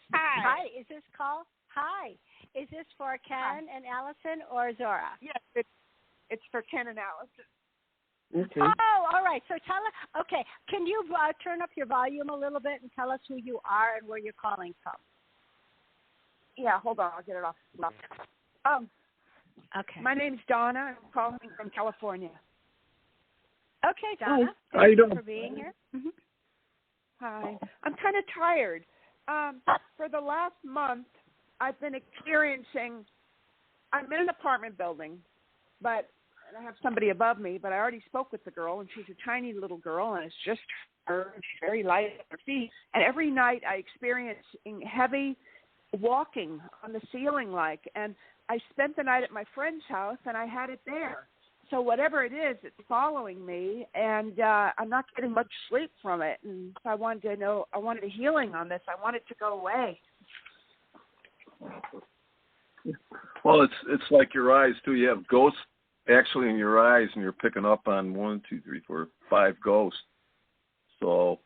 for Ken and Allison or Zorra? Yes, it's for Ken and Allison. Okay. Oh, all right. So can you turn up your volume a little bit and tell us who you are and where you're calling from? Yeah, hold on. I'll get it off. Okay. My name's Donna. I'm calling from California. Okay, Donna. How you doing? Thank you for being here. Hi. I'm kind of tired. For the last month, I've been experiencing, I'm in an apartment building, and I have somebody above me, but I already spoke with the girl, and she's a tiny little girl, and it's just her, and she's very light on her feet. And every night I experience heavy walking on the ceiling and I spent the night at my friend's house, and I had it there. So whatever it is, it's following me, and I'm not getting much sleep from it. And so I wanted a healing on this. I want it to go away. Well, it's like your eyes too. You have ghosts actually in your eyes, and you're picking up on 1, 2, 3, 4, 5 ghosts. So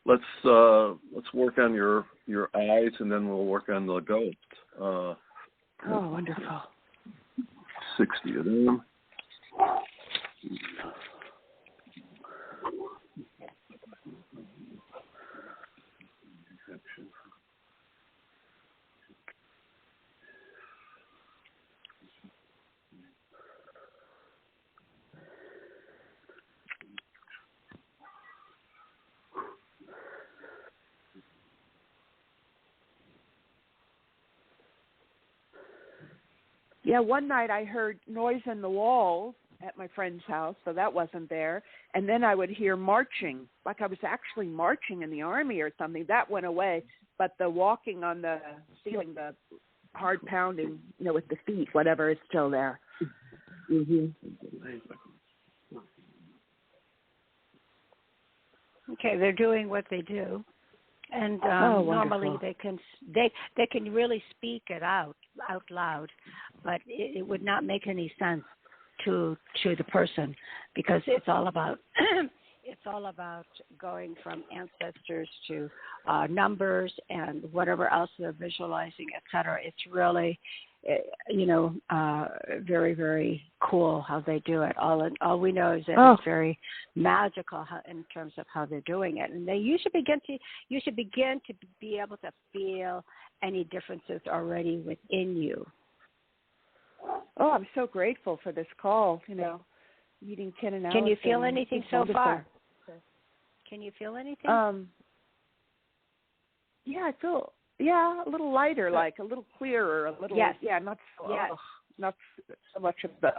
let's work on your eyes, and then we'll work on the ghosts. Oh, wonderful. 60 of them. Yeah, one night I heard noise in the walls at my friend's house, so that wasn't there. And then I would hear marching, like I was actually marching in the army or something. That went away. But the walking on the ceiling, the hard pounding, with the feet, whatever, is still there. Okay, they're doing what they do. And normally they can really speak it out loud, but it would not make any sense to the person, because it's all about going from ancestors to numbers and whatever else they're visualizing, etc. It's really very, very cool how they do it. All we know is that it's very magical in terms of how they're doing it. And you should begin to be able to feel any differences already within you. Oh, I'm so grateful for this call, meeting Ken and Allison. Can you feel anything so wonderful. far? Can you feel anything? Yeah, I feel a little lighter, like a little clearer, a little not so much of the.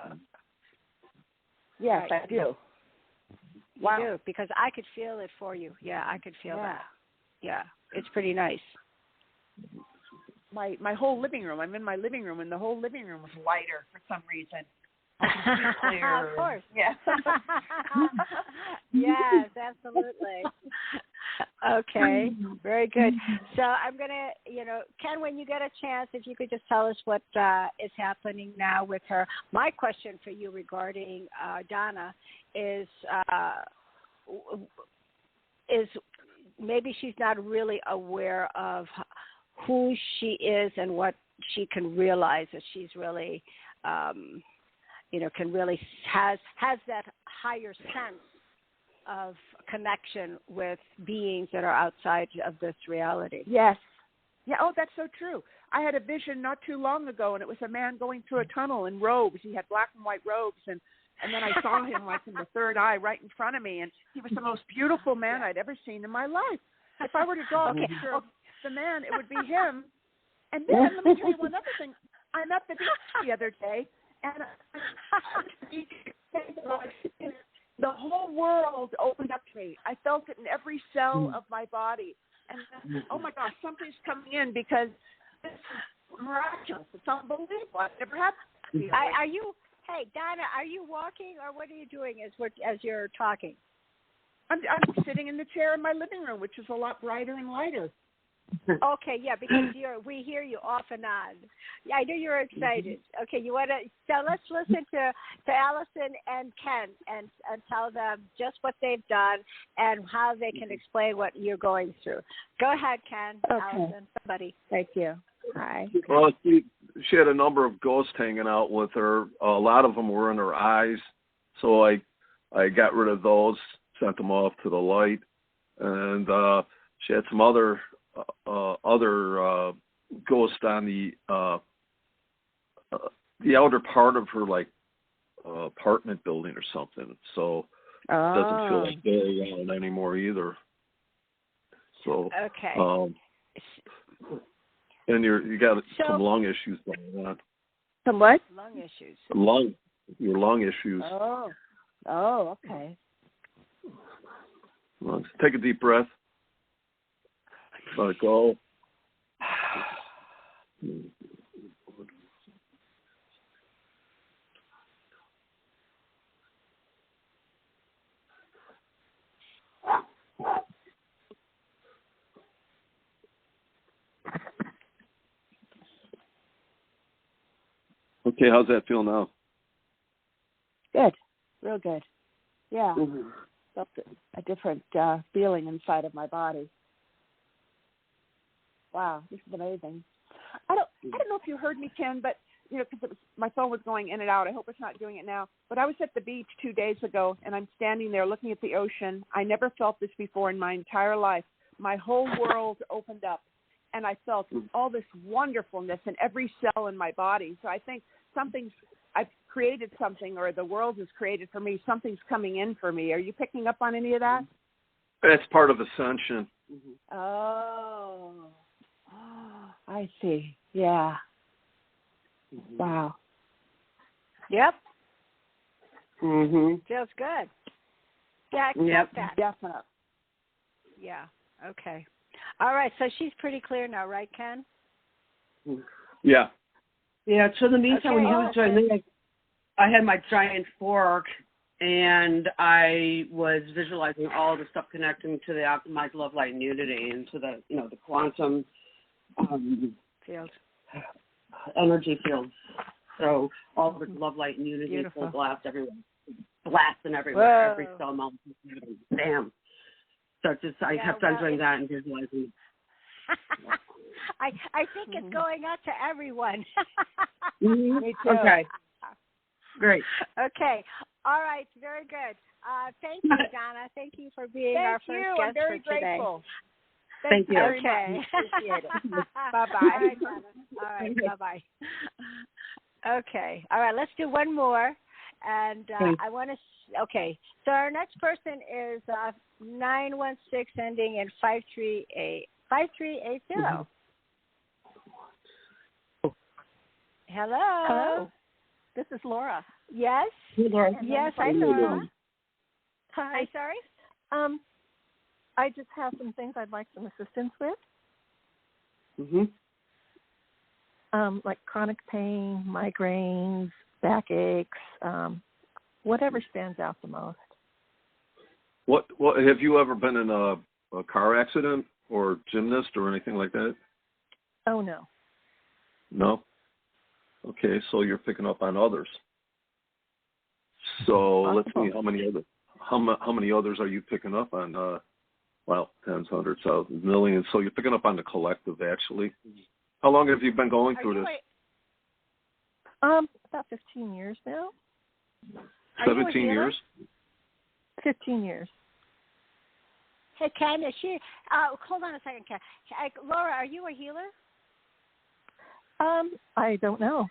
Yes, right. I do. Wow. You do, because I could feel it for you. Yeah, I could feel that. Yeah, it's pretty nice. My whole living room. I'm in my living room, and the whole living room was lighter for some reason. I can see clearer. Of course. Yeah. Yes, absolutely. Okay, very good. So I'm going to, Ken, when you get a chance, if you could just tell us what is happening now with her. My question for you regarding Donna is maybe she's not really aware of who she is and what she can realize that she's really, can really has that higher sense of connection with beings that are outside of this reality. Yes. Yeah. Oh, that's so true. I had a vision not too long ago, and it was a man going through a tunnel in robes. He had black and white robes and And then I saw him like in the third eye right in front of me, and he was the most beautiful man I'd ever seen in my life. If I were to draw a picture of the man, it would be him. And then let me tell you one other thing. I'm at the beach the other day, and the whole world opened up to me. I felt it in every cell of my body. And oh my gosh, something's coming in because this is miraculous. It's unbelievable. It never happened to me. Are you? Hey, Donna, are you walking or what are you doing as you're talking? I'm sitting in the chair in my living room, which is a lot brighter and lighter. Okay, yeah, because we hear you off and on. Yeah, I know you're excited. Okay, you want to? So let's listen to Allison and Ken and tell them just what they've done and how they can explain what you're going through. Go ahead, Ken. Okay. Allison, somebody. Thank you. Hi. Well, she had a number of ghosts hanging out with her. A lot of them were in her eyes, so I got rid of those, sent them off to the light, and she had some other ghosts on the outer part of her, like apartment building or something. So it doesn't feel like very around anymore either. So okay. And you got some lung issues going on. Some what? Lung issues. Your lung issues. Oh, okay. Lungs. Take a deep breath. Let it go. Okay, how's that feel now? Good. Real good. Yeah. Mm-hmm. Felt a different feeling inside of my body. Wow, this is amazing. I don't know if you heard me, Ken, but because my phone was going in and out. I hope it's not doing it now. But I was at the beach 2 days ago, and I'm standing there looking at the ocean. I never felt this before in my entire life. My whole world opened up, and I felt all this wonderfulness in every cell in my body. So I think I've created something, or the world has created for me. Something's coming in for me. Are you picking up on any of that? That's part of ascension. Mm-hmm. Oh, I see. Yeah. Mm-hmm. Wow. Yep. Mhm. Feels good. Yeah, I accept that. Definitely. Yeah. Okay. All right. So she's pretty clear now, right, Ken? Yeah. Yeah. So in the meantime, when he was doing okay. this, I had my giant fork, and I was visualizing all the stuff connecting to the optimized love, light, and unity, and to the the quantum field, energy fields. So all the love, light, and unity is full blast everywhere, blasting everywhere, Whoa. every cell molecule, bam. So I kept on doing that and visualizing. I think it's going out to everyone. Me too. Okay. Great. Okay. All right. Very good. Thank you, Donna. Thank you for being our first guest I'm very for today. grateful. Thank you. Okay. Appreciate it. Bye-bye. All right, Donna. All right. Bye-bye. Okay. All right. Let's do one more. And I want to. Okay. So our next person is 916 ending in 5380. 5380. Mm-hmm. Hello. Hello. This is Laura. Yes. Hey, Laura. Yes, hi, Laura. Hi. I'm sorry. I just have some things I'd like some assistance with. Like chronic pain, migraines, backaches, whatever stands out the most. What have you ever been in a car accident or gymnast or anything like that? Oh, no. No? Okay, so you're picking up on others. So let's see, how many others are you picking up on? Tens, hundreds, thousands, millions. So you're picking up on the collective, actually. How long have you been going through this? About 15 years now. 17 years? 15 years. Hey, Ken, is she? Hold on a second, Ken. Laura, are you a healer? I don't know.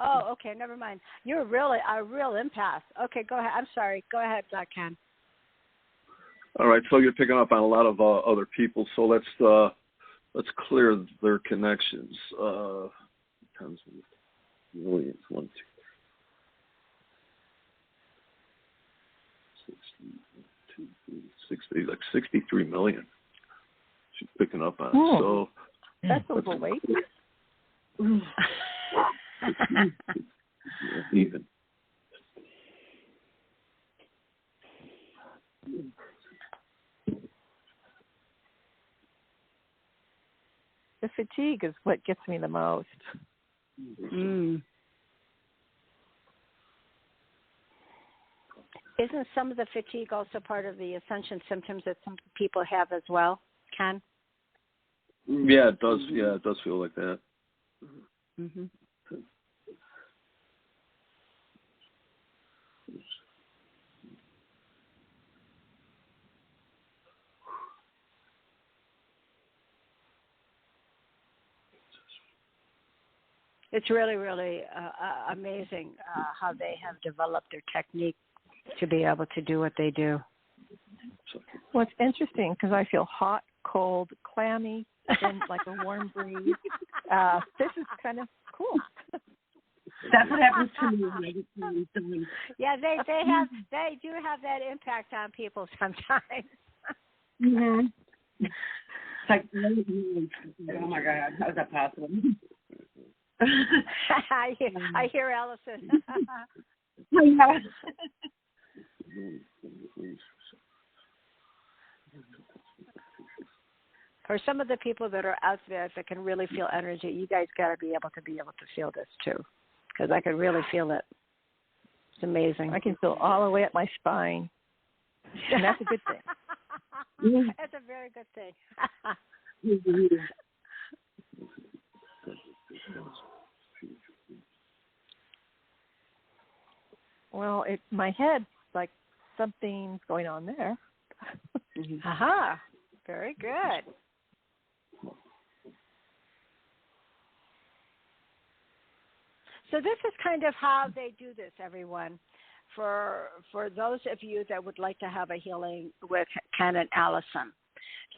Oh, okay, never mind. You're really a real empath. Okay, go ahead. I'm sorry. Go ahead, Ken. All right, so you're picking up on a lot of other people. So let's clear their connections. Tons of millions. 1, 2, 3, 60, like 63 million. She's picking up on. Oh, so that's overweight. Even. The fatigue is what gets me the most. Mm. Isn't some of the fatigue also part of the ascension symptoms that some people have as well, Ken? Yeah, it does. Yeah, it does feel like that. Mm-hmm. It's really, really amazing how they have developed their technique to be able to do what they do. Well, it's interesting because I feel hot, cold, clammy, then like a warm breeze. This is kind of cool. That's what happens to me when I get something. Yeah, they do have that impact on people sometimes. Mm-hmm. It's like, oh my God, how is that possible? I hear Allison. For some of the people that are out there that can really feel energy, you guys got to be able to feel this too, because I can really feel it. It's amazing. I can feel all the way up my spine, and that's a good thing. That's a very good thing. Well, my head, like something's going on there. Aha, very good. So this is kind of how they do this, everyone. For those of you that would like to have a healing with Ken and Allison.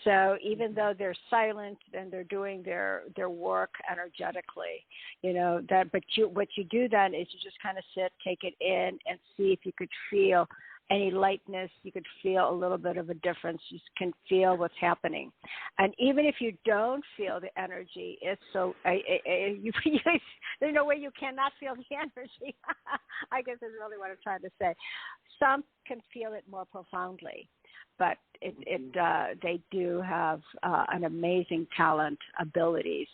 So even though they're silent and they're doing their work energetically, but what you do then is you just kind of sit, take it in, and see if you could feel any lightness. You could feel a little bit of a difference. You can feel what's happening. And even if you don't feel the energy, it's so there's no way you cannot feel the energy. I guess is really what I'm trying to say. Some can feel it more profoundly, but they do have an amazing talent, abilities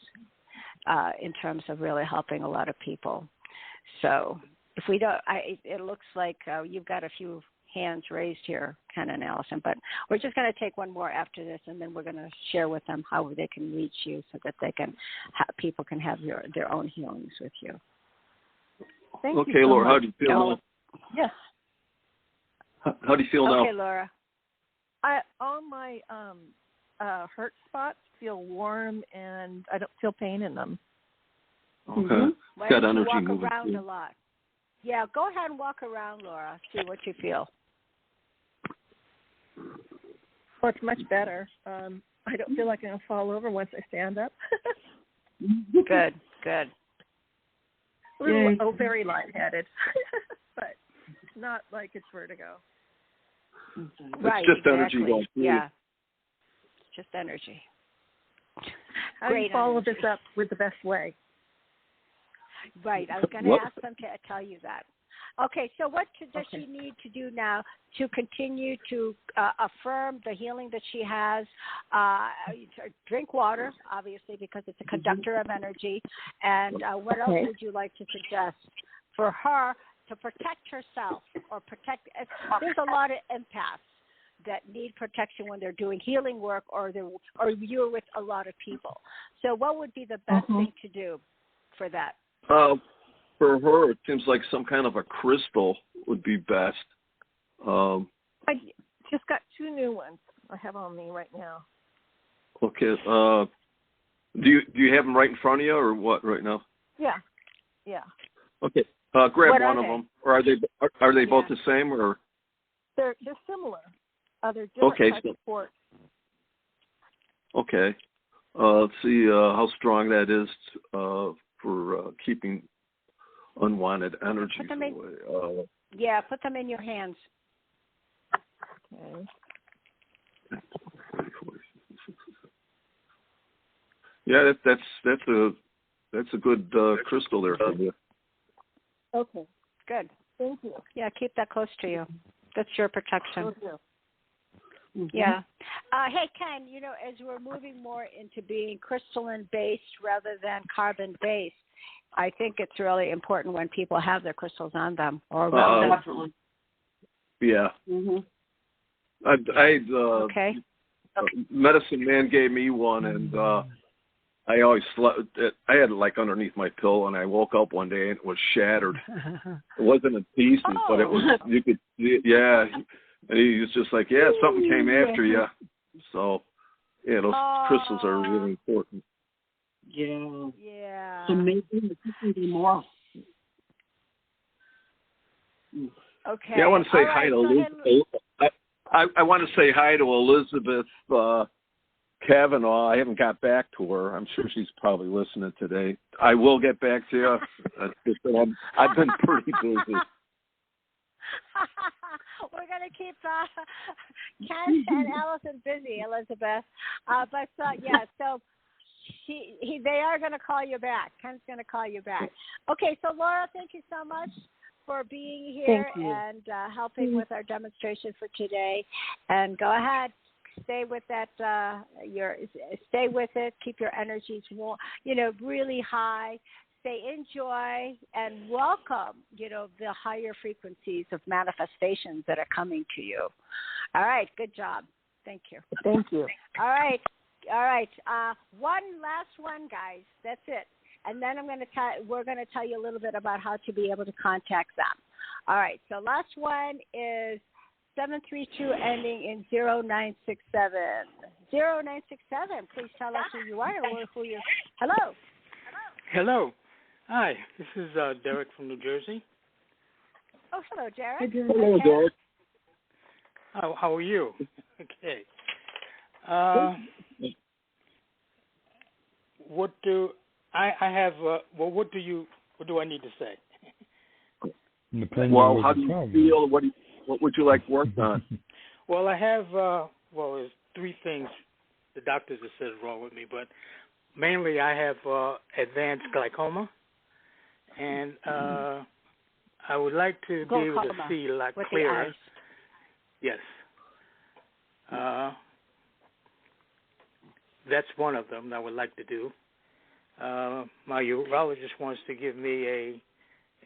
in terms of really helping a lot of people. So if we don't, it looks like you've got a few hands raised here, Ken and Allison, but we're just going to take one more after this, and then we're going to share with them how they can reach you so that they can people can have their own healings with you. Thank you okay, so Laura, much. how do you feel now? Yes. How do you feel now? Okay, Laura. All my hurt spots feel warm, and I don't feel pain in them. Okay. Why Got don't you energy walk moving around through. a lot? Yeah, go ahead and walk around, Laura. See what you feel. Well, it's much better. I don't feel like I'm going to fall over once I stand up. Good. Very lightheaded, but not like it's vertigo. Right, it's just exactly. energy going through. Yeah, it's just energy. How do you follow this up with the best way? Right, I was going to ask them to tell you that. Okay, so what does she need to do now to continue to affirm the healing that she has? Drink water, obviously, because it's a conductor of energy. And what else would you like to suggest for her to protect herself or protect? There's a lot of empaths that need protection when they're doing healing work or you're with a lot of people. So what would be the best thing to do for that? For her, it seems like some kind of a crystal would be best. I just got 2 new ones I have on me right now. Okay. Do you have them right in front of you or what right now? Yeah. Okay. Grab What one of them. Or are they both the same or? They're similar. They're different types of quartz. Okay. Let's see how strong that is for keeping unwanted energies away. Put them in your hands. Okay. Yeah, that's a good crystal there for you. Okay. Good. Thank you. Yeah, keep that close to you. That's your protection. Will do. Mm-hmm. Yeah. Hey, Ken, as we're moving more into being crystalline-based rather than carbon-based, I think it's really important when people have their crystals on them. Definitely. Yeah. Mm-hmm. Okay. Medicine Man gave me one, and I always slept. I had it like underneath my pillow, and I woke up one day and it was shattered. It wasn't in pieces, but it was. You could, yeah. And he was just like, yeah, something came after you. So, yeah, those crystals are really important. Yeah. Yeah. So maybe it could be more. Okay. Yeah, I want to say hi to Elizabeth. I want to say hi to Elizabeth Kavanaugh. I haven't got back to her. I'm sure she's probably listening today. I will get back to you. I've been pretty busy. We're going to keep Ken and Allison busy, Elizabeth. So they are going to call you back. Ken's going to call you back. Okay, so Laura, thank you so much for being here and helping with our demonstration for today. And go ahead, stay with that. Stay with it. Keep your energies warm, really high. Say enjoy and welcome, the higher frequencies of manifestations that are coming to you. All right, good job. Thank you. Thank you. All right. One last one, guys. That's it. And then we're going to tell you a little bit about how to be able to contact them. All right. So last one is 732 ending in 0967. 0967. Please tell us who you are or who you're. Hello. Hello. Hi. This is Derek from New Jersey. Oh, hello, Derek. Hello, Derek. How are you? Okay. What do I have? What do I need to say? Well, how do you feel? What would you like worked on? Well, I have. There's three things the doctors have said is wrong with me, but mainly I have advanced glaucoma, and I would like to be able to see a lot clearer. Yes. That's one of them that I would like to do. My urologist wants to give me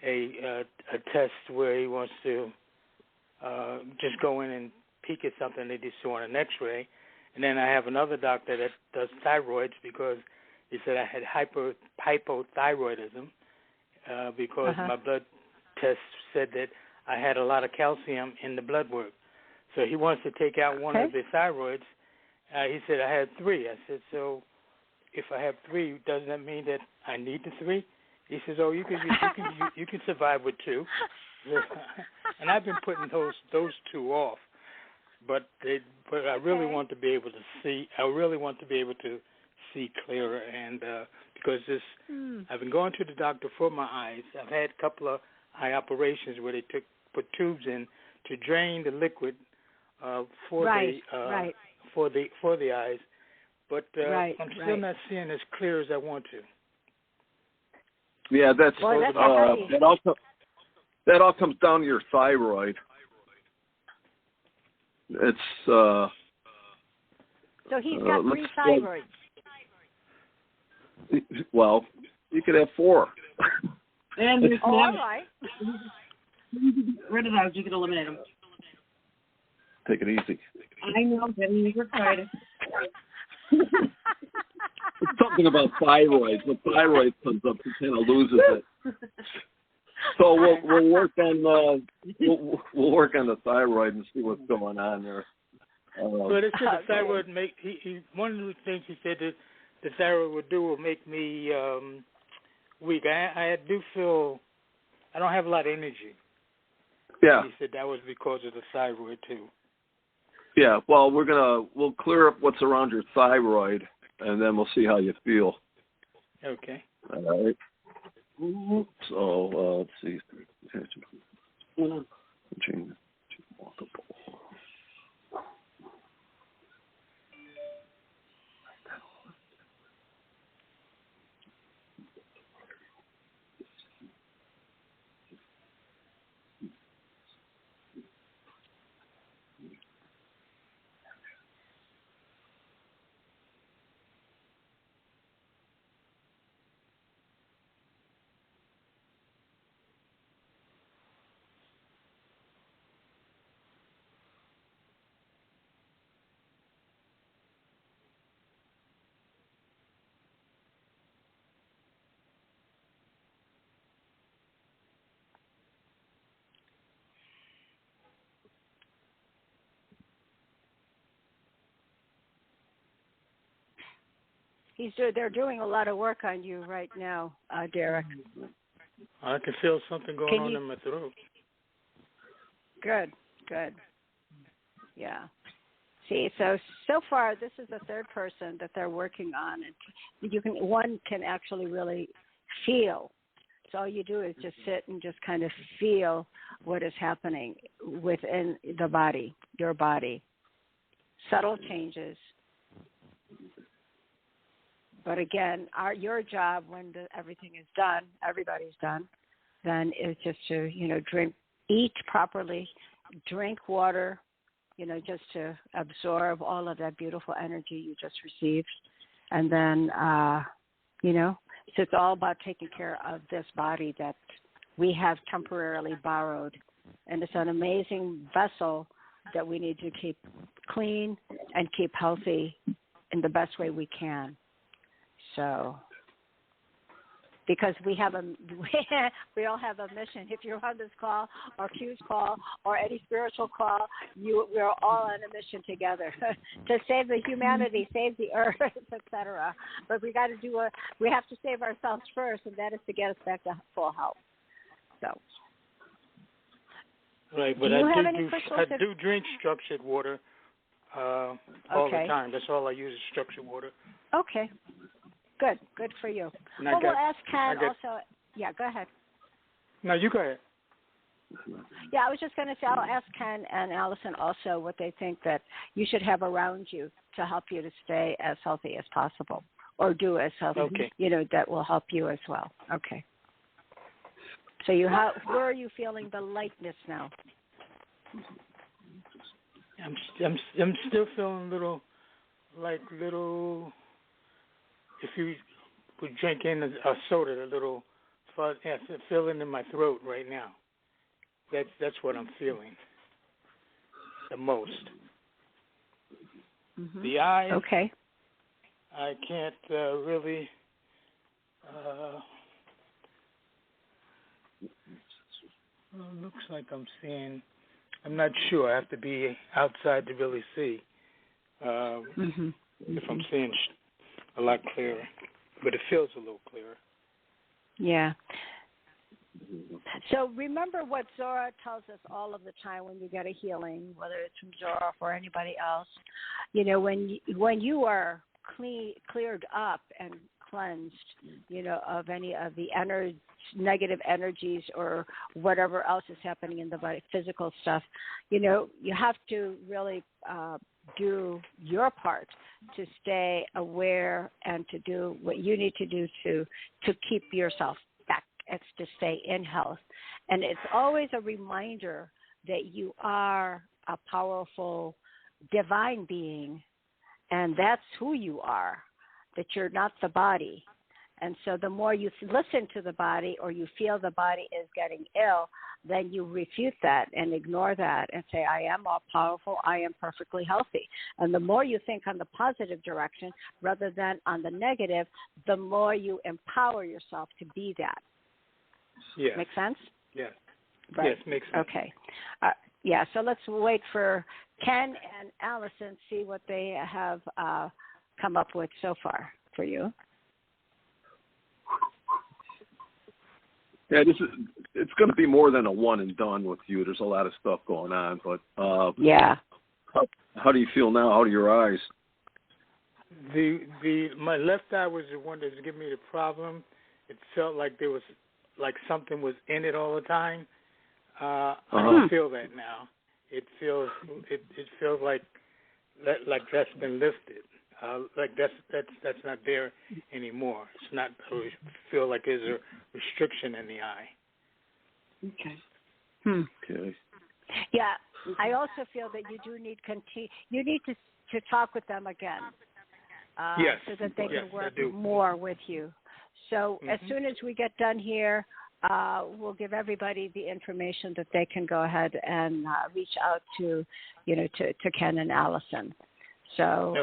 a test where he wants to just go in and peek at something they just saw on an X-ray. And then I have another doctor that does thyroids because he said I had hypothyroidism because my blood test said that I had a lot of calcium in the blood work. So he wants to take out one of the thyroids. He said I had 3. I said, so if I have 3, doesn't that mean that I need the 3? He says, oh, you can survive with 2. And I've been putting those 2 off, but I really want to be able to see. I really want to be able to see clearer, and because I've been going to the doctor for my eyes. I've had a couple of eye operations where they put tubes in to drain the liquid for the eyes, but I'm still not seeing as clear as I want to. Yeah, that all comes down to your thyroid. It's so he's got 3 thyroids. Well, you could have 4. And all right. Get rid of those. You can eliminate them. Take it easy. I know, getting excited. It's something about thyroid. When thyroid comes up, he kind of loses it. So we'll work on we'll work on the thyroid and see what's going on there. But it said the thyroid he one of the things he said that the thyroid will do will make me weak. I do feel I don't have a lot of energy. Yeah. He said that was because of the thyroid too. Yeah. Well, we'll clear up what's around your thyroid, and then we'll see how you feel. Okay. All right. So let's see. Change to multiple. They're doing a lot of work on you right now, Derek. I can feel something going on in my throat. Good. Yeah. See, so far this is the third person that they're working on, and one can actually really feel. So all you do is just sit and just kind of feel what is happening within the body, your body. Subtle changes. But again, your job when everything is done, everybody's done, then is just to, eat properly, drink water, just to absorb all of that beautiful energy you just received. And then, so it's all about taking care of this body that we have temporarily borrowed. And it's an amazing vessel that we need to keep clean and keep healthy in the best way we can. So, because we all have a mission. If you're on this call or Q's call or any spiritual call, we're all on a mission together to save the humanity, save the earth, etc. But we have to save ourselves first, and that is to get us back to full health. So. Right, but I do drink structured water all the time. That's all I use is structured water. Okay. Good for you. We'll ask Ken also. Yeah, go ahead. No, you go ahead. Yeah, I was just going to say I'll ask Ken and Allison also what they think that you should have around you to help you to stay as healthy as possible, or do as healthy, that will help you as well. Okay. So where are you feeling the lightness now? I'm still feeling little. If you would drink in a soda, a little feeling in my throat right now. That's what I'm feeling the most. Mm-hmm. The eyes. Okay. I can't really. Looks like I'm seeing. I'm not sure. I have to be outside to really see if I'm seeing a lot clearer, but it feels a little clearer. Yeah. So remember what Zorra tells us all of the time when you get a healing, whether it's from Zorra or anybody else. When you are cleared up and cleansed, of any of the negative energies or whatever else is happening in the body, physical stuff, you have to really do your part to stay aware and to do what you need to do to keep yourself back. It's to stay in health. And it's always a reminder that you are a powerful divine being, and that's who you are, that you're not the body. And so the more you listen to the body or you feel the body is getting ill, then you refute that and ignore that and say, I am all powerful, I am perfectly healthy. And the more you think on the positive direction rather than on the negative, the more you empower yourself to be that. Yes. Make sense? Yes. Right. Yes, makes sense. Okay. So let's wait for Ken and Allison, see what they have come up with so far for you. Yeah, it's going to be more than a one and done with you. There's a lot of stuff going on, but yeah. How do you feel now? How are your eyes? My left eye was the one that's giving me the problem. It felt like there was something was in it all the time. I don't feel that now. It feels like that's been lifted. Like that's not there anymore. It's not. I feel like there's a restriction in the eye. Okay. Okay. Yeah, I also feel that you do need You need to talk with them again. Yes. So that they can work I do. more with you. So as soon as we get done here, we'll give everybody the information that they can go ahead and reach out to, to Ken and Allison. So,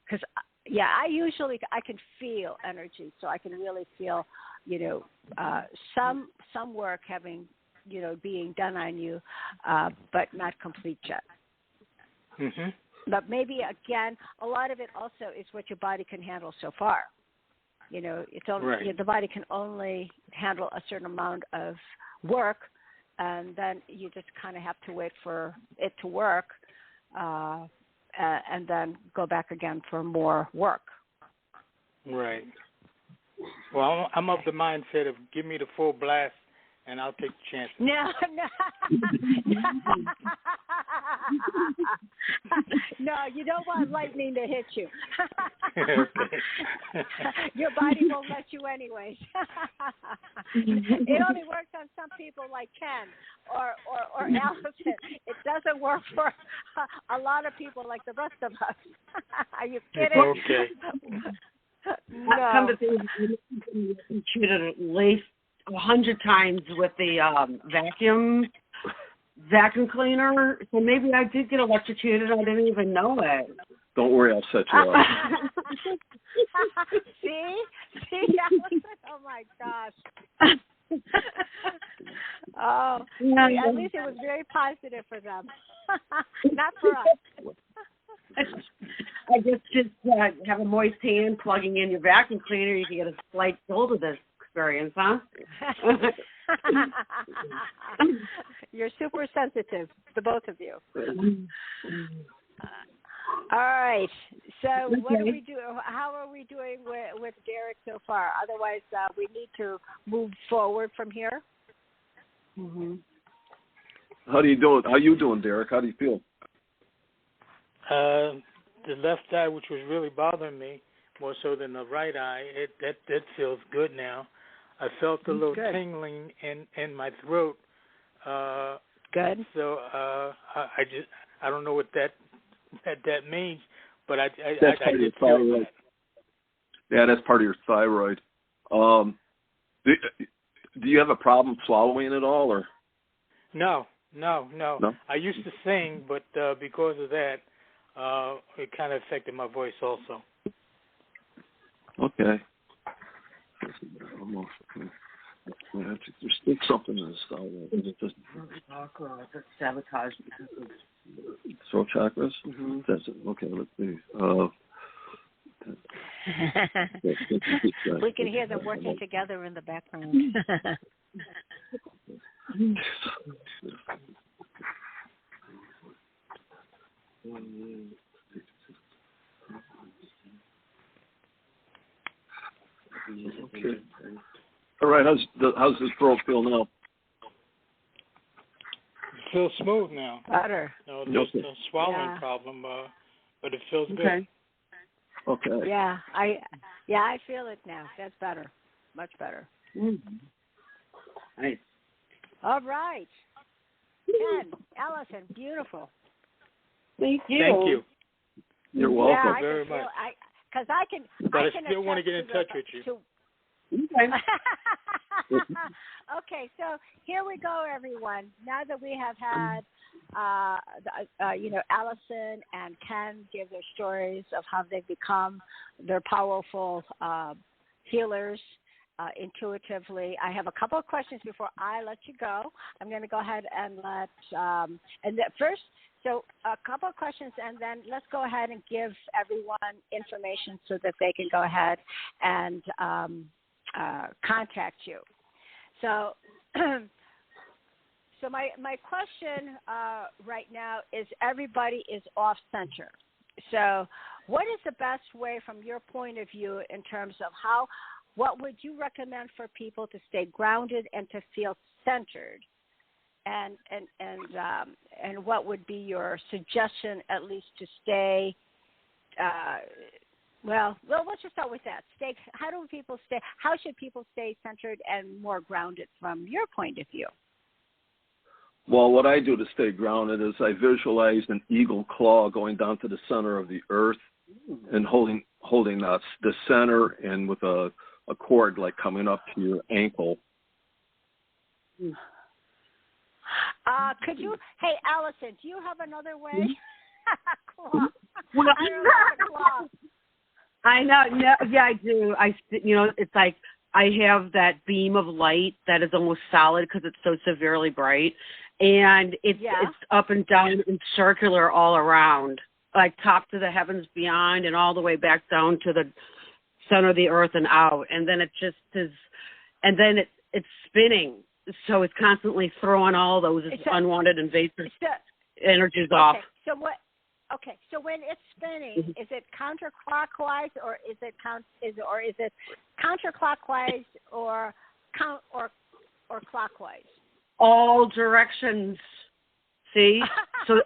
because I can feel energy, so I can really feel, some work having, being done on you, but not complete yet. Mm-hmm. But maybe again, a lot of it also is what your body can handle so far. It's only right. The body can only handle a certain amount of work, and then you just kind of have to wait for it to work, and then go back again for more work. Right. Well, I'm of the mindset of give me the full blast, and I'll take the chance. No. No, you don't want lightning to hit you. Your body won't let you anyways. It only works on some people like Ken or Allison. It doesn't work for a lot of people like the rest of us. Are you kidding? Okay. No. Come to think, you treated at least 100 times with the vacuum cleaner, so maybe I did get electrocuted. I didn't even know it. Don't worry, I'll set you up. See, Allison? Oh my gosh. Oh, at least it was very positive for them, not for us. I guess just have a moist hand plugging in your vacuum cleaner, you can get a slight jolt of this experience, huh? You're super sensitive, the both of you. All right. So what do we do? How are we doing with Derek so far? Otherwise, we need to move forward from here. Mm-hmm. How you doing, Derek? How do you feel? The left eye, which was really bothering me more so than the right eye, that feels good now. I felt a little tingling in my throat. Good. So I don't know what that means, but I did feel that. Yeah, that's part of your thyroid. Do you have a problem swallowing at all, or? No. I used to sing, but because of that, it kind of affected my voice also. Okay. There's still something in the thyroid. It doesn't sabotage throat chakras. Mm-hmm. That's it. Okay, let's see. We can hear them working together in the background. Okay. All right. How's this throat feel now? It feels smooth now. Better. No, there's no swallowing problem, but it feels good. Okay. Yeah, I feel it now. That's better. Much better. Mm-hmm. Nice. All right. Ken, Allison, beautiful. Thank you. Thank you. You're welcome. Yeah, very much. Because I can. But I still want to get in touch with you. Okay. Okay, so here we go, everyone. Now that we have had, Allison and Ken give their stories of how they've become their powerful healers intuitively. I have a couple of questions before I let you go. I'm going to go ahead and first. So a couple of questions, and then let's go ahead and give everyone information so that they can go ahead and contact you. So, so my question right now is everybody is off center. So, what is the best way from your point of view in terms of what would you recommend for people to stay grounded and to feel centered? And what would be your suggestion, at least, to stay? Well, let's just start with that. How should people stay centered and more grounded from your point of view? Well, what I do to stay grounded is I visualize an eagle claw going down to the center of the earth and holding the center and with a cord like coming up to your ankle. Could you? Hey, Allison, do you have another way? Claw. Well, I know. No, yeah, I do. It's like I have that beam of light that is almost solid because it's so severely bright, and it's up and down and circular all around, like top to the heavens beyond and all the way back down to the center of the earth and out, and then it just is, and then it's spinning, so it's constantly throwing all those unwanted invasive energies off. So what? Okay, so when it's spinning, is it counterclockwise or is it counterclockwise or clockwise? All directions. See, so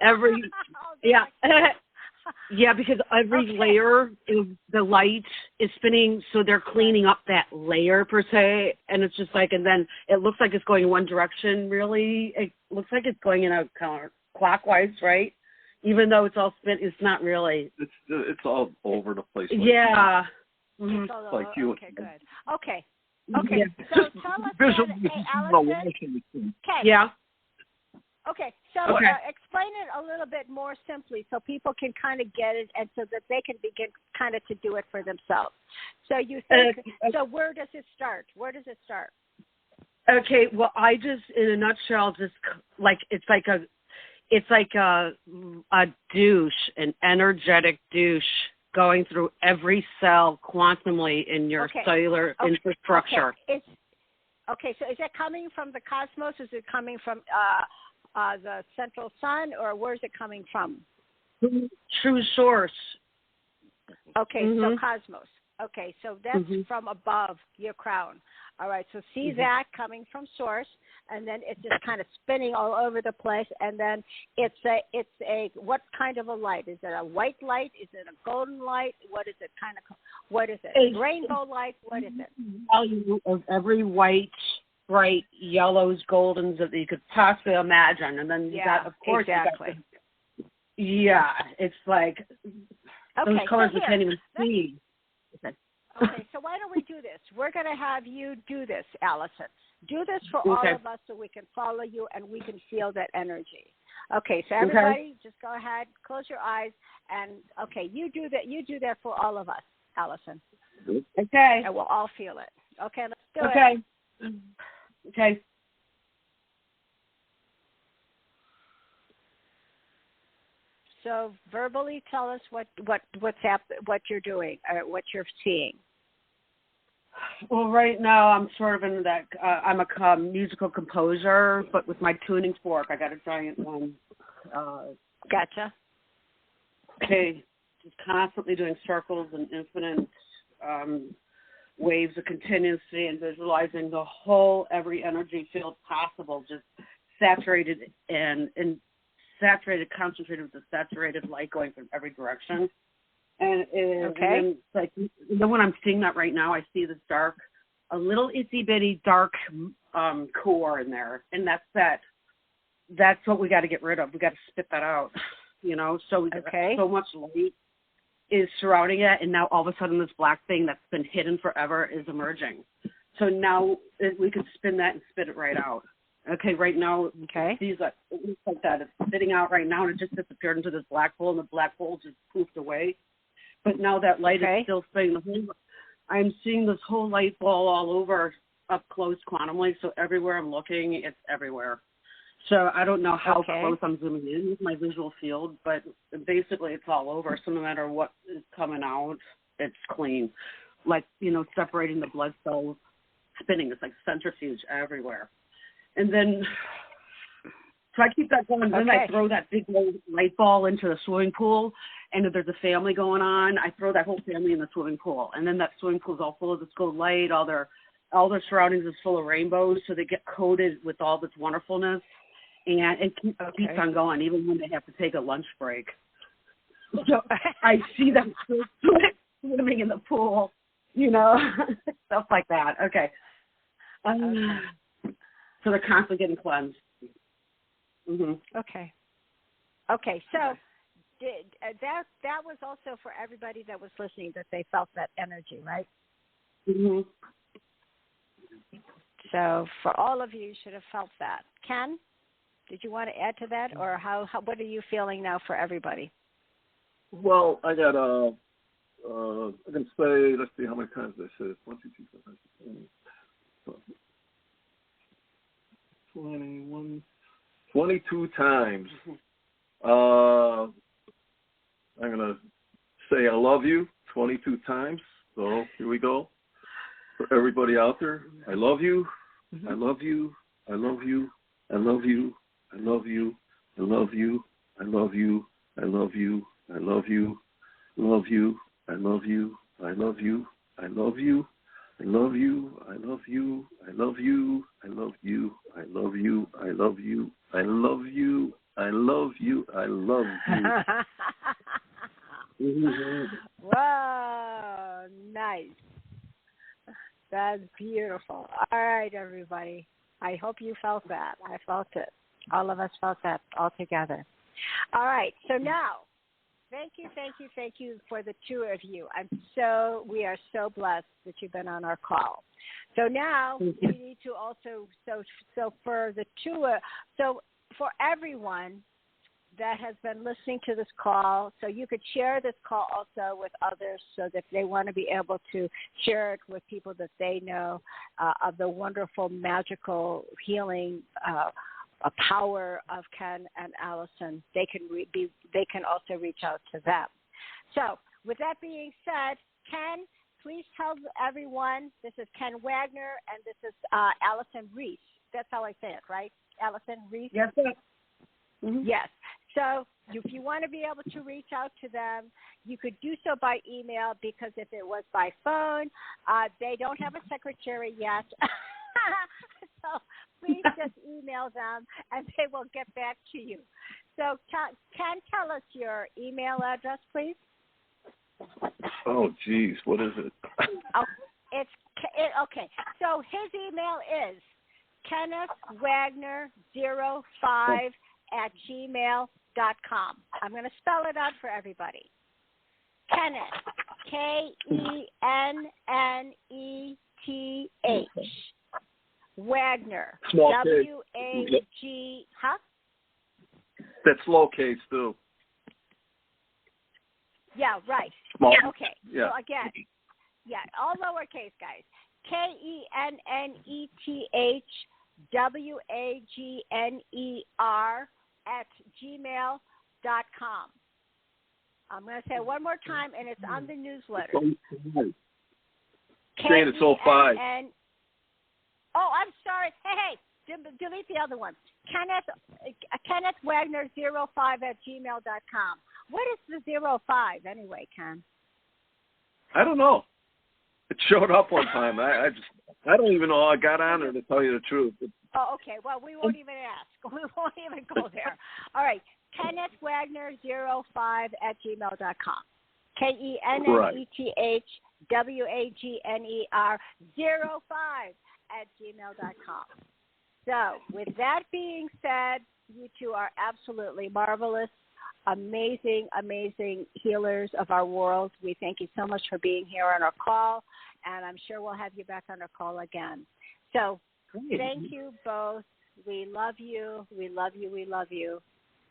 because every layer of the light is spinning, so they're cleaning up that layer per se, and it's just like, and then it looks like it's going in one direction. Really, it looks like it's going in a counterclockwise, right? Even though it's all spin, it's not really. It's all over the place. Yeah. Mm-hmm. Like you. Okay, good. Okay. Yeah. So tell us, hey, Allison. Okay. Yeah. Okay. So explain it a little bit more simply so people can kind of get it, and so that they can begin kind of to do it for themselves. So you think. So where does it start? Okay. Well, I just, in a nutshell, just like it's like a douche, an energetic douche going through every cell quantumly in your cellular infrastructure. Okay. So is that coming from the cosmos? Is it coming from the central sun, or where's it coming from? True source. Okay, so cosmos. Okay, so that's from above your crown. All right, so see that coming from source, and then it's just kind of spinning all over the place, and then it's a what kind of a light? Is it a white light? Is it a golden light? What is it? What is it? Rainbow light? What is it? Value of every white, bright yellows, goldens that you could possibly imagine, and then you got, of course, exactly. It's like those colors we can't even see. Okay, so why don't we do this? We're going to have you do this, Allison. Do this for all of us so we can follow you and we can feel that energy. Okay, so everybody just go ahead, close your eyes, and you do that. You do that for all of us, Allison. Okay. And we'll all feel it. Okay, let's do it. Okay. So verbally tell us what's what you're doing, or what you're seeing. Well, right now I'm sort of in that. I'm a musical composer, but with my tuning fork, I got a giant one. Gotcha. Okay, just constantly doing circles and infinite waves of continuously, and visualizing the whole every energy field possible, just saturated and saturated, concentrated with the saturated light going from every direction. And then, then when I'm seeing that right now, I see this dark, a little itsy bitty dark core in there, and that's what we got to get rid of. We got to spit that out, So so much light is surrounding it, and now all of a sudden this black thing that's been hidden forever is emerging. So now we can spin that and spit it right out. Okay, right now, it looks like that. It's spitting out right now, and it just disappeared into this black hole, and the black hole just poofed away. But now that light is still spinning. I'm seeing this whole light ball all over, up close quantumly, so everywhere I'm looking, it's everywhere. So I don't know how close I'm zooming in with my visual field, but basically it's all over. So no matter what is coming out, it's clean. Like, separating the blood cells spinning. It's like centrifuge everywhere. And then, so I keep that going. Then I throw that big light ball into the swimming pool. And if there's a family going on, I throw that whole family in the swimming pool. And then that swimming pool is all full of this gold light. All their surroundings is full of rainbows. So they get coated with all this wonderfulness. And it keeps on going, even when they have to take a lunch break. So I see them swimming in the pool, stuff like that. Okay. So they're constantly getting cleansed. Mm-hmm. Okay. So that was also for everybody that was listening, that they felt that energy, right? Mm-hmm. So for all of you should have felt that. Ken, did you want to add to that, or how what are you feeling now for everybody? Well, I got I can say, let's see how many times I said it. 1, 2, 3, 4, 5, 6, 22 times. I'm gonna say I love you 22 times. So here we go. For everybody out there, I love you. I love you. I love you. I love you. I love you. I love you. I love you. I love you. I love you. Love you. I love you. I love you. I love you. I love you. I love you. I love you. I love you. I love you. I love you. I love you. I love you. I love you. Whoa, nice. That's beautiful. All right, everybody. I hope you felt that. I felt it. All of us felt that all together. All right. So now, thank you for the two of you. We are so blessed that you've been on our call. So now we need to also, for the two, for everyone that has been listening to this call, so you could share this call also with others, so that they want to be able to share it with people that they know of the wonderful, magical healing power of Ken and Allison. They can also reach out to them. So with that being said, Ken, please tell everyone, this is Ken Wagner, and this is Allison Reese. That's how I say it, right? Allison Reese? Yes, sir. Mm-hmm. Yes. So if you want to be able to reach out to them, you could do so by email, because if it was by phone, they don't have a secretary yet. So please just email them, and they will get back to you. So Ken, tell us your email address, please. Oh, geez, what is it? Okay. So his email is KennethWagner05@gmail.com. I'm going to spell it out for everybody. Kenneth, KENNETH, Wagner, WAG, huh? That's lowercase too. Yeah, right. Small. Okay. Yeah. So again, all lowercase, guys. KENNETHWAGNER@gmail.com. I'm going to say it one more time, and it's on the newsletter. Saying it's 05. Oh, I'm sorry. Hey, delete the other one. Kenneth Wagner 05@gmail.com. What is the 05 anyway, Ken? I don't know. It showed up one time. I don't even know how I got on there, to tell you the truth. Oh, okay. Well, we won't even ask. We won't even go there. All right. Kenneth Wagner 05@gmail.com. KENNETHWAGNER 05@gmail.com. So, with that being said, you two are absolutely marvelous, amazing, amazing healers of our world. We thank you so much for being here on our call, and I'm sure we'll have you back on our call again. So, thank you both. We love you. We love you. We love you.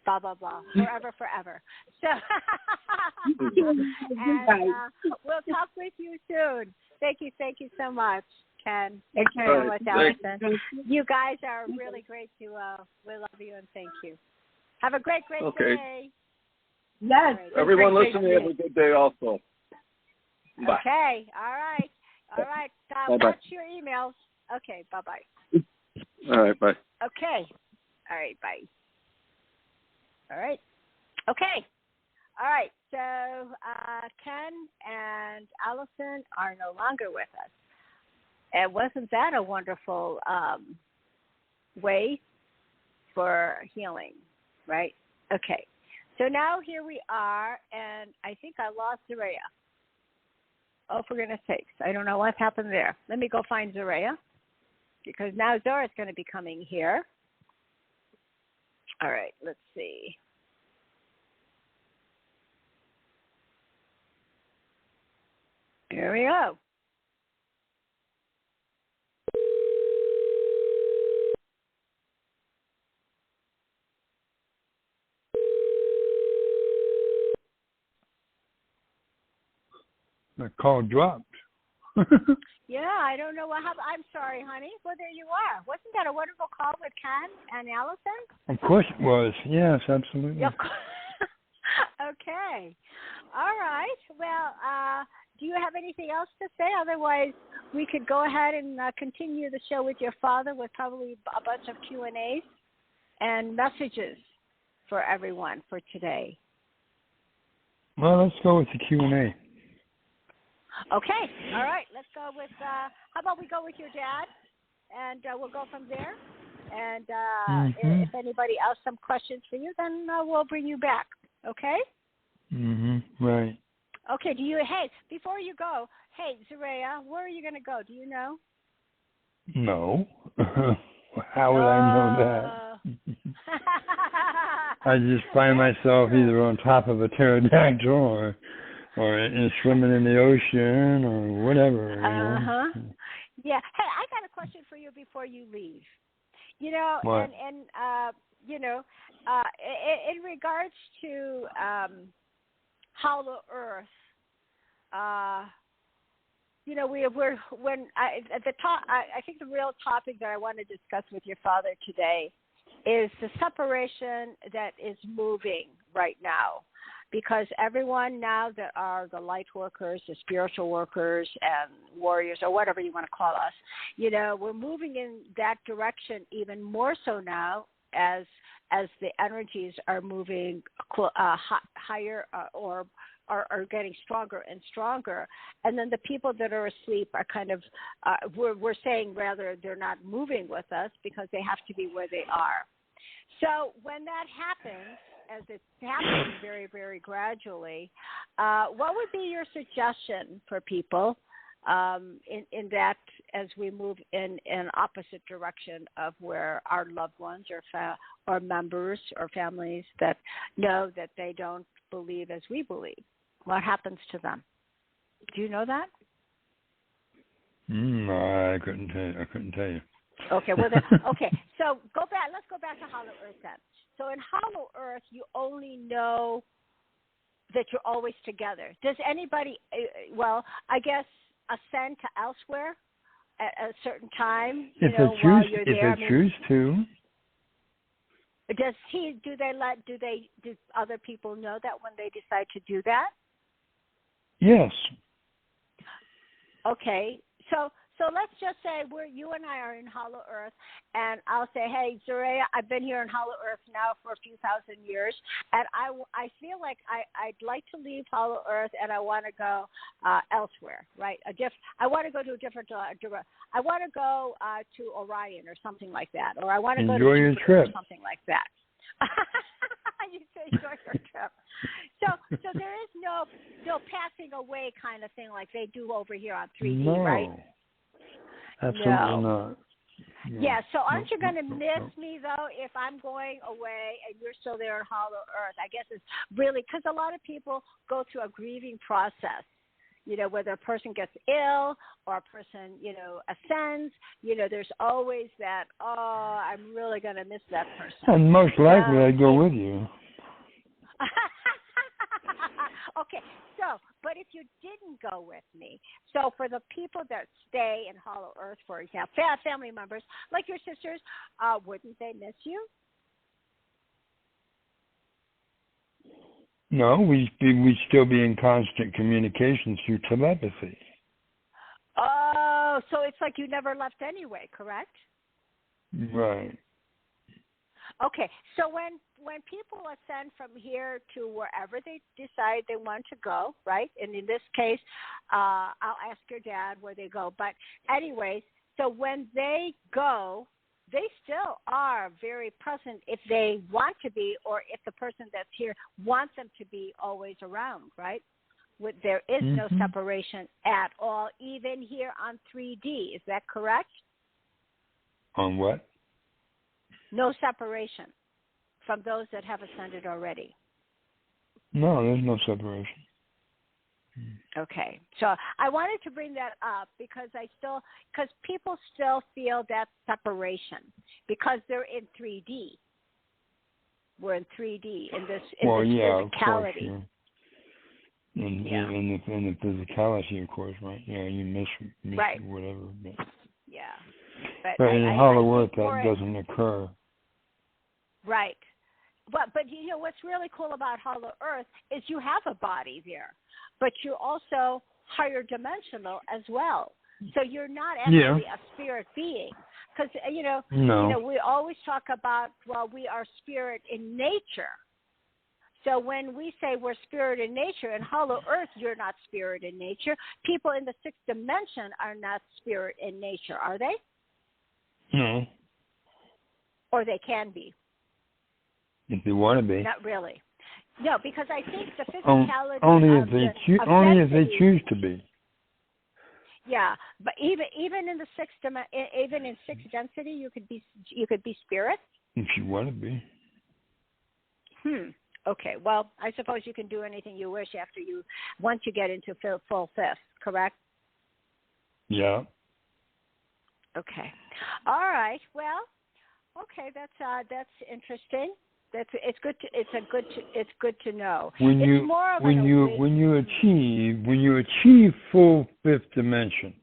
Blah, blah, blah. Forever, forever. So, and we'll talk with you soon. Thank you so much, Ken. Thank you so much, Allison. You guys are really great to, we love you and thank you. Have a great day. Yes. Everyone listening, have a good day also. Bye. Okay. All right. Watch your emails. Okay, bye-bye. All right, bye. Okay. All right, bye. All right. Okay. All right. So Ken and Allison are no longer with us. And wasn't that a wonderful way for healing, right? Okay. So now here we are, and I think I lost Zorra. Oh, for goodness sakes. I don't know what happened there. Let me go find Zorra, because now Zorra's going to be coming here. All right, let's see. Here we go. The call dropped. Yeah, I don't know what happened. I'm sorry, honey. Well, there you are. Wasn't that a wonderful call with Ken and Allison? Of course it was. Yes, absolutely. Yep. Okay. All right. Well, do you have anything else to say? Otherwise, we could go ahead and continue the show with your father with probably a bunch of Q&As and messages for everyone for today. Well, let's go with the Q&A. Okay. All right. Let's go with, how about we go with your dad, and we'll go from there. And if anybody else some questions for you, then we'll bring you back. Okay? Right. Okay. Hey, before you go, hey, Zorra, where are you going to go? Do you know? No. How would I know that? I just find myself either on top of a pterodactyl or swimming in the ocean or whatever. Yeah. Hey, I got a question for you before you leave. You know, what? and you know, in regards to Hollow Earth, you know, I think the real topic that I want to discuss with your father today is the separation that is moving right now. Because everyone now that are the light workers, the spiritual workers, and warriors, or whatever you want to call us, you know, we're moving in that direction even more so now as the energies are moving higher or are getting stronger and stronger. And then the people that are asleep are kind of, we're saying rather they're not moving with us because they have to be where they are. So when that happens, as it's happening very, very gradually, what would be your suggestion for people in that as we move in an opposite direction of where our loved ones or members or families that know that they don't believe as we believe? What happens to them? Do you know that? I couldn't tell you. Okay, well then, okay. So let's go back to Hollow Earth then. So in Hollow Earth, you only know that you're always together. Does anybody, I guess, ascend to elsewhere at a certain time? If they choose to. Do other people know that when they decide to do that? Yes. Okay, so let's just say you and I are in Hollow Earth, and I'll say, hey, Zorra, I've been here in Hollow Earth now for a few thousand years, and I feel like I'd like to leave Hollow Earth, and I want to go elsewhere, right? I want to go to a different direction. I want to go to Orion or something like that, or I want to go to Jupiter or something like that. You say enjoy your trip. So there is no passing away kind of thing like they do over here on 3D, right? Absolutely not. No. Yeah, so aren't you going to miss me, though, if I'm going away and you're still there in Hollow Earth? I guess it's really because a lot of people go through a grieving process, you know, whether a person gets ill or a person, you know, ascends. You know, there's always that, I'm really going to miss that person. And most likely I'd go with you. Okay, but if you didn't go with me, so for the people that stay in Hollow Earth, for example, family members, like your sisters, wouldn't they miss you? No, we'd still be in constant communication through telepathy. Oh, so it's like you never left anyway, correct? Right. Okay, so when people ascend from here to wherever they decide they want to go, right? And in this case, I'll ask your dad where they go. But anyways, so when they go, they still are very present if they want to be, or if the person that's here wants them to be always around, right? There is no separation at all, even here on 3D. Is that correct? On what? No separation from those that have ascended already. No, there's no separation. Okay, so I wanted to bring that up because people still feel that separation because they're in 3D. We're in 3D in this physicality. Of course, yeah. In the physicality, of course, right? Yeah, you miss right. whatever. But. Yeah, but in Hollow Earth, that doesn't occur. Right. But you know what's really cool about Hollow Earth is you have a body there, but you're also higher dimensional as well. So you're not actually a spirit being, because we always talk about we are spirit in nature. So when we say we're spirit in nature, in Hollow Earth, you're not spirit in nature. People in the sixth dimension are not spirit in nature, are they? No. Or they can be. If they want to be. Not really. No, because I think the physicality only if they choose to be. Yeah, but even in the even in sixth density, you could be spirit. If you want to be. Okay. Well, I suppose you can do anything you wish once you get into full fifth, correct? Yeah. Okay. All right. Well, okay. That's interesting. It's good to know. When you achieve full fifth dimension,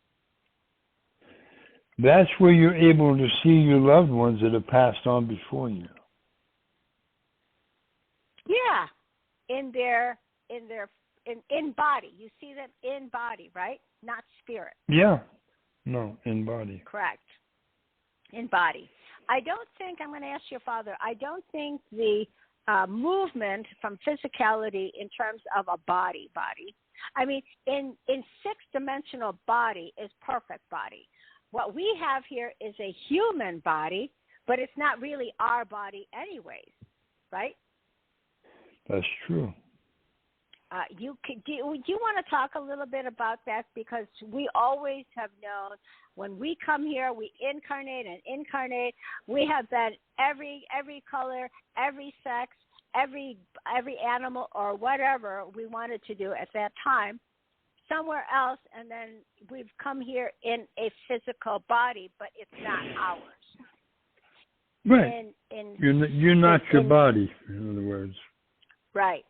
that's where you're able to see your loved ones that have passed on before you. Yeah, in body. You see them in body, right? Not spirit. Yeah. No, in body. Correct. In body. I don't think, I'm going to ask your father, I don't think the movement from physicality in terms of a body. I mean, in six-dimensional body is perfect body. What we have here is a human body, but it's not really our body anyways, right? That's true. Do you want to talk a little bit about that? Because we always have known when we come here, we incarnate. We have been every color, every sex, every animal or whatever we wanted to do at that time, somewhere else, and then we've come here in a physical body, but it's not ours. Right. You're not your body, in other words. Right.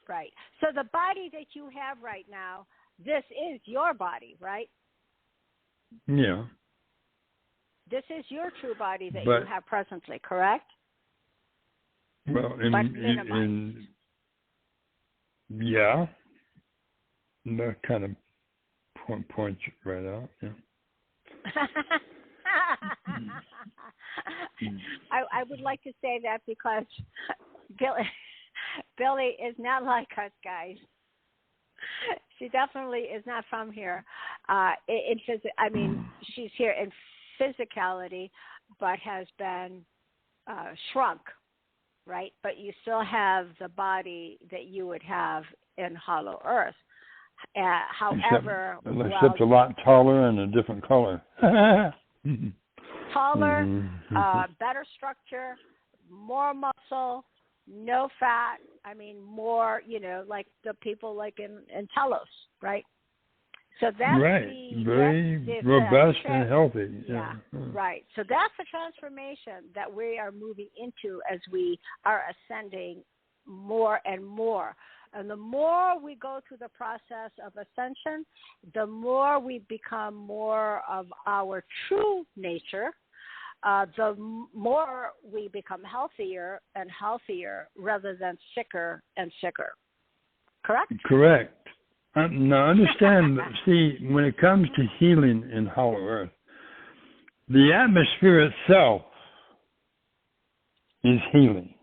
Right. So the body that you have right now, this is your body, right? Yeah. This is your true body that you have presently, correct? Well, yeah. That kind of points right out, yeah. I would like to say that because Billy is not like us guys. She definitely is not from here. She's here in physicality, but has been shrunk, right? But you still have the body that you would have in Hollow Earth. However, except a lot taller and a different color. Taller, better structure, more muscle, no fat. I mean, more, like the people like in Telos, right? So that's very robust and healthy. Yeah, right. So that's the transformation that we are moving into as we are ascending more and more. And the more we go through the process of ascension, the more we become more of our true nature, the more we become healthier and healthier rather than sicker and sicker. Correct? Correct. Now understand, see, when it comes to healing in Hollow Earth, the atmosphere itself is healing.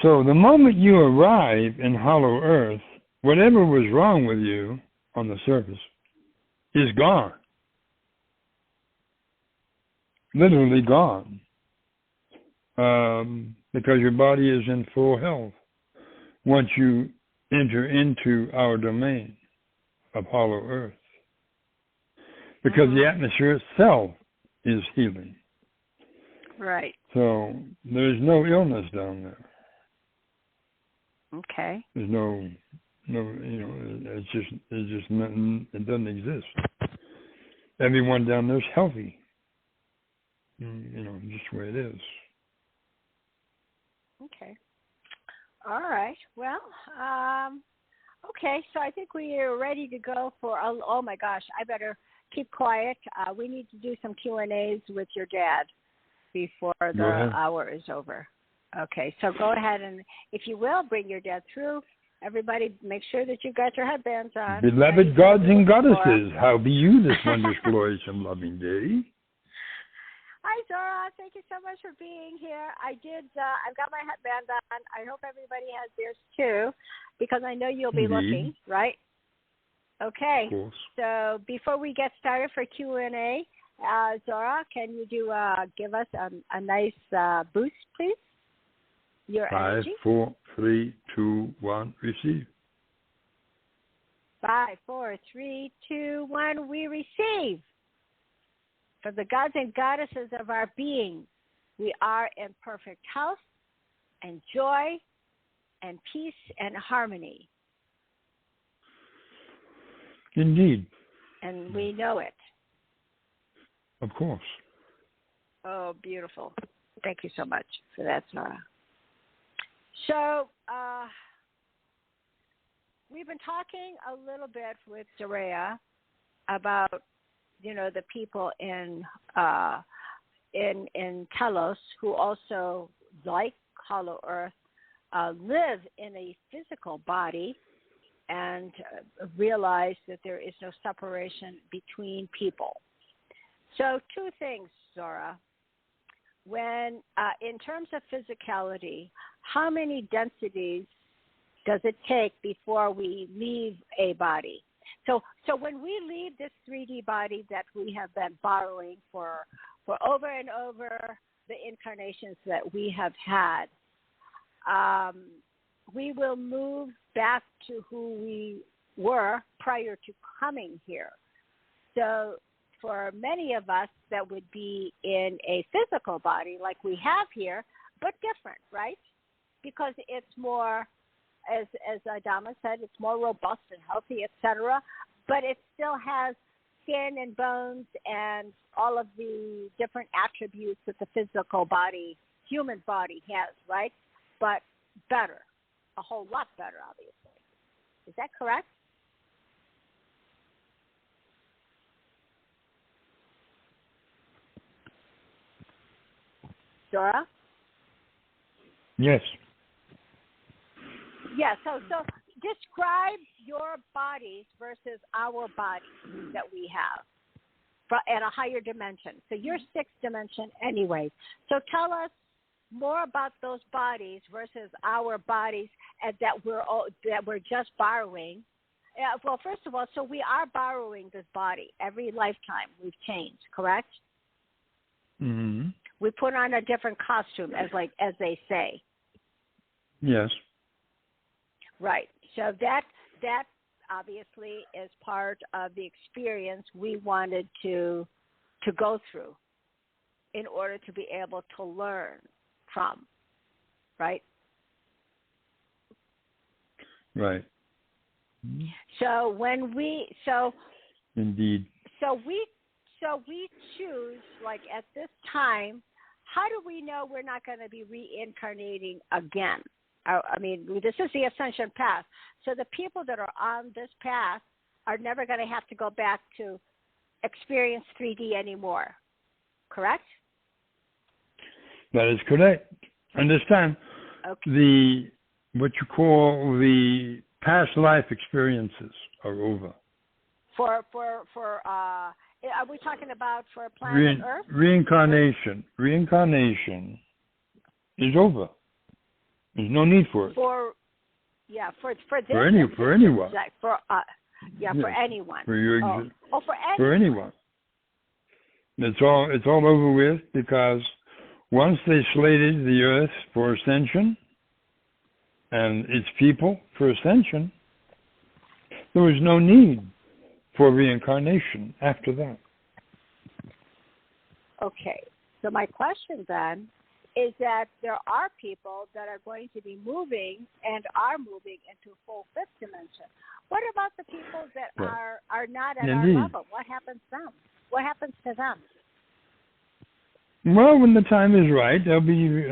So the moment you arrive in Hollow Earth, whatever was wrong with you on the surface is gone. Literally gone. Because your body is in full health once you enter into our domain of Hollow Earth. Because the atmosphere itself is healing. Right. So there's no illness down there. Okay. There's no, it's just nothing, it doesn't exist. Everyone down there's healthy. Just the way it is. Okay. All right. Well, okay. So I think we are ready to go for. Oh my gosh! I better keep quiet. We need to do some Q&As with your dad before the hour is over. Okay. So go ahead and, if you will, bring your dad through. Everybody, make sure that you got your headbands on. Beloved gods and goddesses, how be you this wondrous, glorious, and loving day? Hi, Zorra. Thank you so much for being here. I've got my headband on. I hope everybody has theirs too, because I know you'll be looking, right? Okay. Of course. So before we get started for Q&A, Zorra, can you give us a nice boost, please? Your 5, energy. 4, 3, 2, 1, receive. 5, 4, 3, 2, 1, we receive. For the gods and goddesses of our being, we are in perfect health and joy and peace and harmony. Indeed. And we know it. Of course. Oh, beautiful. Thank you so much for that, Zorra. So, we've been talking a little bit with Zorra about the people in Telos who also, like Hollow Earth, live in a physical body and realize that there is no separation between people. So 2 things, Zorra. When, in terms of physicality, how many densities does it take before we leave a body? So when we leave this 3D body that we have been borrowing for over and over the incarnations that we have had, we will move back to who we were prior to coming here. So for many of us, that would be in a physical body like we have here, but different, right? Because it's more, as Adama said, it's more robust and healthy, etc. But it still has skin and bones and all of the different attributes that the physical body, human body has, right? But better, a whole lot better, obviously. Is that correct? Zorra? Yes. Yeah, so describe your bodies versus our bodies that we have at a higher dimension. So you're 6th dimension anyway. So tell us more about those bodies versus our bodies that we're just borrowing. Well, first of all, so we are borrowing this body every lifetime. We've changed, correct? Mm-hmm. We put on a different costume, as they say. Yes. Right. So that obviously is part of the experience we wanted to go through in order to be able to learn from. Right? Right. So Indeed. So we choose, like at this time, how do we know we're not going to be reincarnating again? I mean, this is the ascension path. So the people that are on this path are never going to have to go back to experience 3D anymore. Correct? That is correct. Understand, okay. What you call the past life experiences are over. Are we talking about for planet Earth? Reincarnation is over. There's no need for it. For this. For anyone. For anyone. For your for anyone. For anyone. It's all over with, because once they slated the Earth for ascension and its people for ascension, there was no need for reincarnation after that. Okay. So my question then is that there are people that are going to be moving and are moving into full fifth dimension. What about the people that are not at our level? What happens to them? What happens to them? Well, when the time is right, they'll be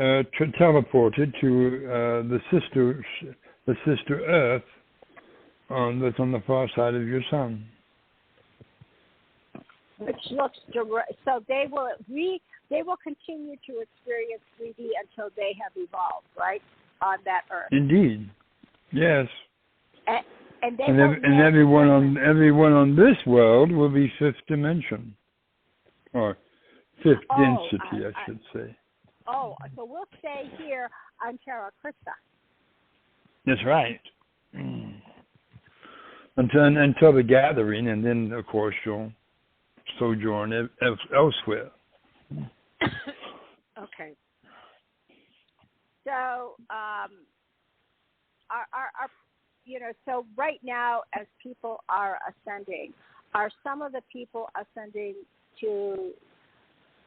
teleported to the sister Earth that's on the far side of your sun. Which looks so they will continue to experience 3D until they have evolved, right, on that Earth. Indeed, yes. And everyone on this world will be fifth dimension, or fifth density, I should say. So we'll stay here on Terra Crista. That's right. Until the gathering, and then of course you'll sojourn elsewhere. Okay. So, so right now, as people are ascending, are some of the people ascending to,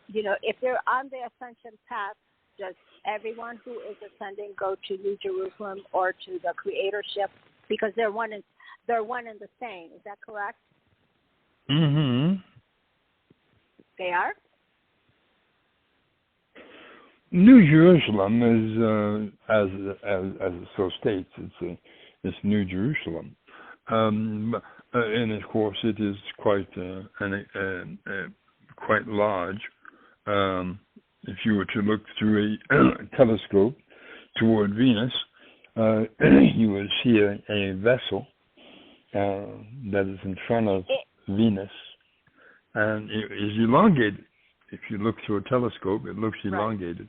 if they're on the ascension path, does everyone who is ascending go to New Jerusalem or to the Creatorship? Because they're one and the same. Is that correct? Mm-hmm. They are? New Jerusalem is, as it so states, it's New Jerusalem, and of course it is quite quite large. If you were to look through a telescope toward Venus, you would see a vessel that is in front of Venus, and it is elongated. If you look through a telescope, it looks elongated.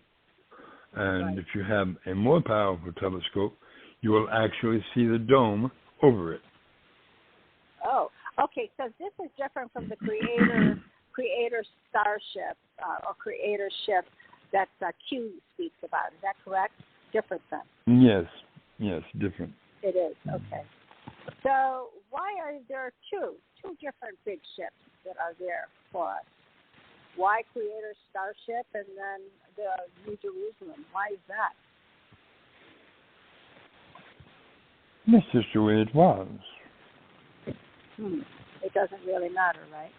And if you have a more powerful telescope, you will actually see the dome over it. Oh, okay. So this is different from the Creator Starship or Creator Ship that Q speaks about. Is that correct? Different then? Yes, different. It is. Okay. So why are there two different big ships that are there for us? Why Creator Starship and then the New Jerusalem? Why is that? That's just the way it was. It doesn't really matter, right?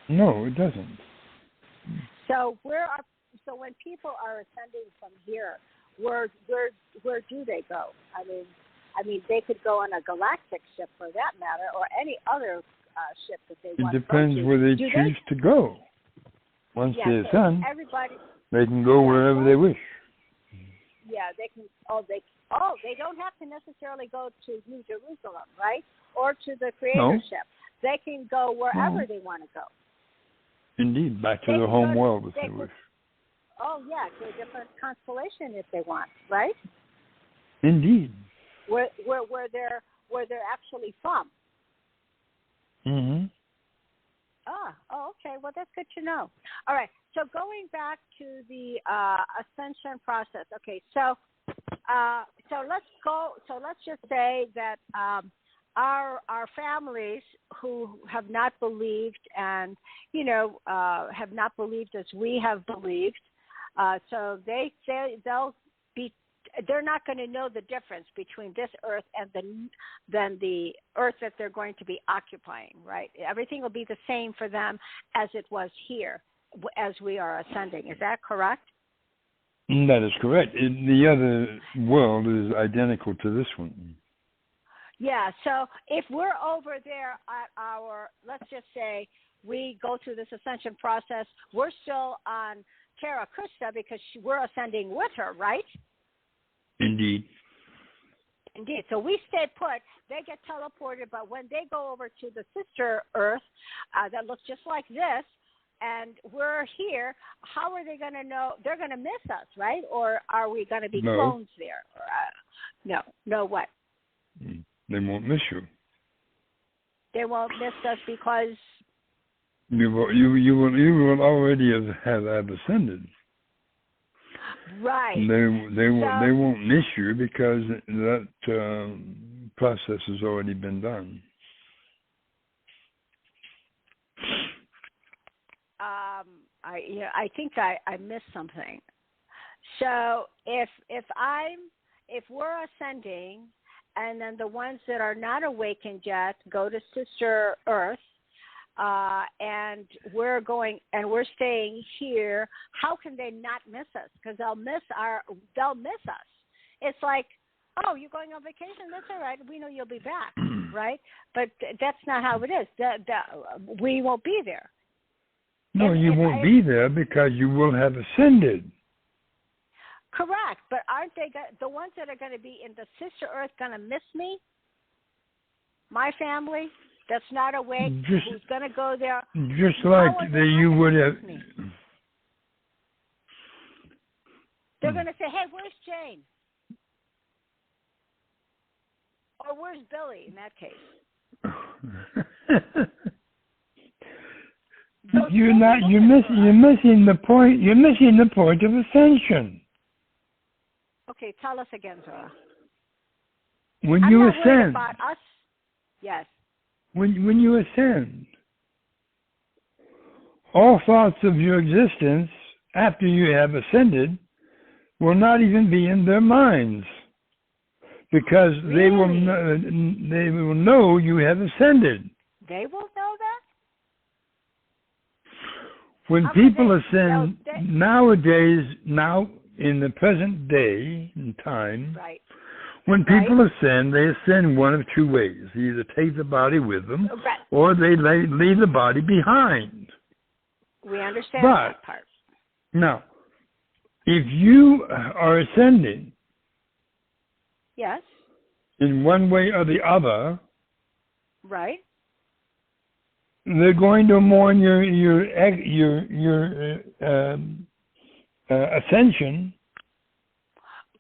No, it doesn't. So when people are ascending from here, where do they go? I mean, they could go on a galactic ship for that matter, or any other ship that they want to go to. It depends where they choose to go. Once they ascend, they can go wherever they wish. Yeah, they can. They don't have to necessarily go to New Jerusalem, right? Or to the Creator Ship. They can go wherever they want to go. Indeed, back to their home world if they wish. Oh yeah, to a different constellation if they want, right? Indeed. Where they're actually from. Mm-hmm. Oh, okay. Well, that's good to know. All right. So going back to the ascension process. Okay. So let's go. So let's just say that our families who have not believed and have not believed as we have believed. So they're not going to know the difference between this earth and then the earth that they're going to be occupying, right? Everything will be the same for them as it was here as we are ascending. Is that correct? That is correct. The other world is identical to this one. Yeah, so if we're over there at let's just say we go through this ascension process, we're still on Terra Crista because we're ascending with her, right? Indeed. Indeed. So we stay put. They get teleported, but when they go over to the sister Earth that looks just like this, and we're here, how are they going to know? They're going to miss us, right? Or are we going to be clones there? No. No what? They won't miss you. They won't miss us because you will already have ascended. Right. They won't miss you because that process has already been done. I think I missed something. So if we're ascending, and then the ones that are not awakened yet go to Sister Earth, and we're staying here, how can they not miss us? Because they'll miss us. It's like, oh, you're going on vacation? That's all right. We know you'll be back, right? But that's not how it is. We won't be there. No, you won't be there because you will have ascended. Correct, but aren't they the ones that are going to be in the Sister Earth going to miss me? My family that's not awake, who's going to go there? Just like you would have. They're going to say, "Hey, where's Jane?" Or "Where's Billy?" In that case. You're missing the point. You're missing the point of ascension. Okay, tell us again, Zorra. When you ascend, about us. Yes. When you ascend, all thoughts of your existence after you have ascended will not even be in their minds, because they will know you have ascended. They will know that. When people ascend nowadays, in the present day and time, right. When people ascend, they ascend one of two ways. They either take the body with them, or they leave the body behind. We understand that part. Now, if you are ascending, yes, in one way or the other, right, they're going to mourn your ascension.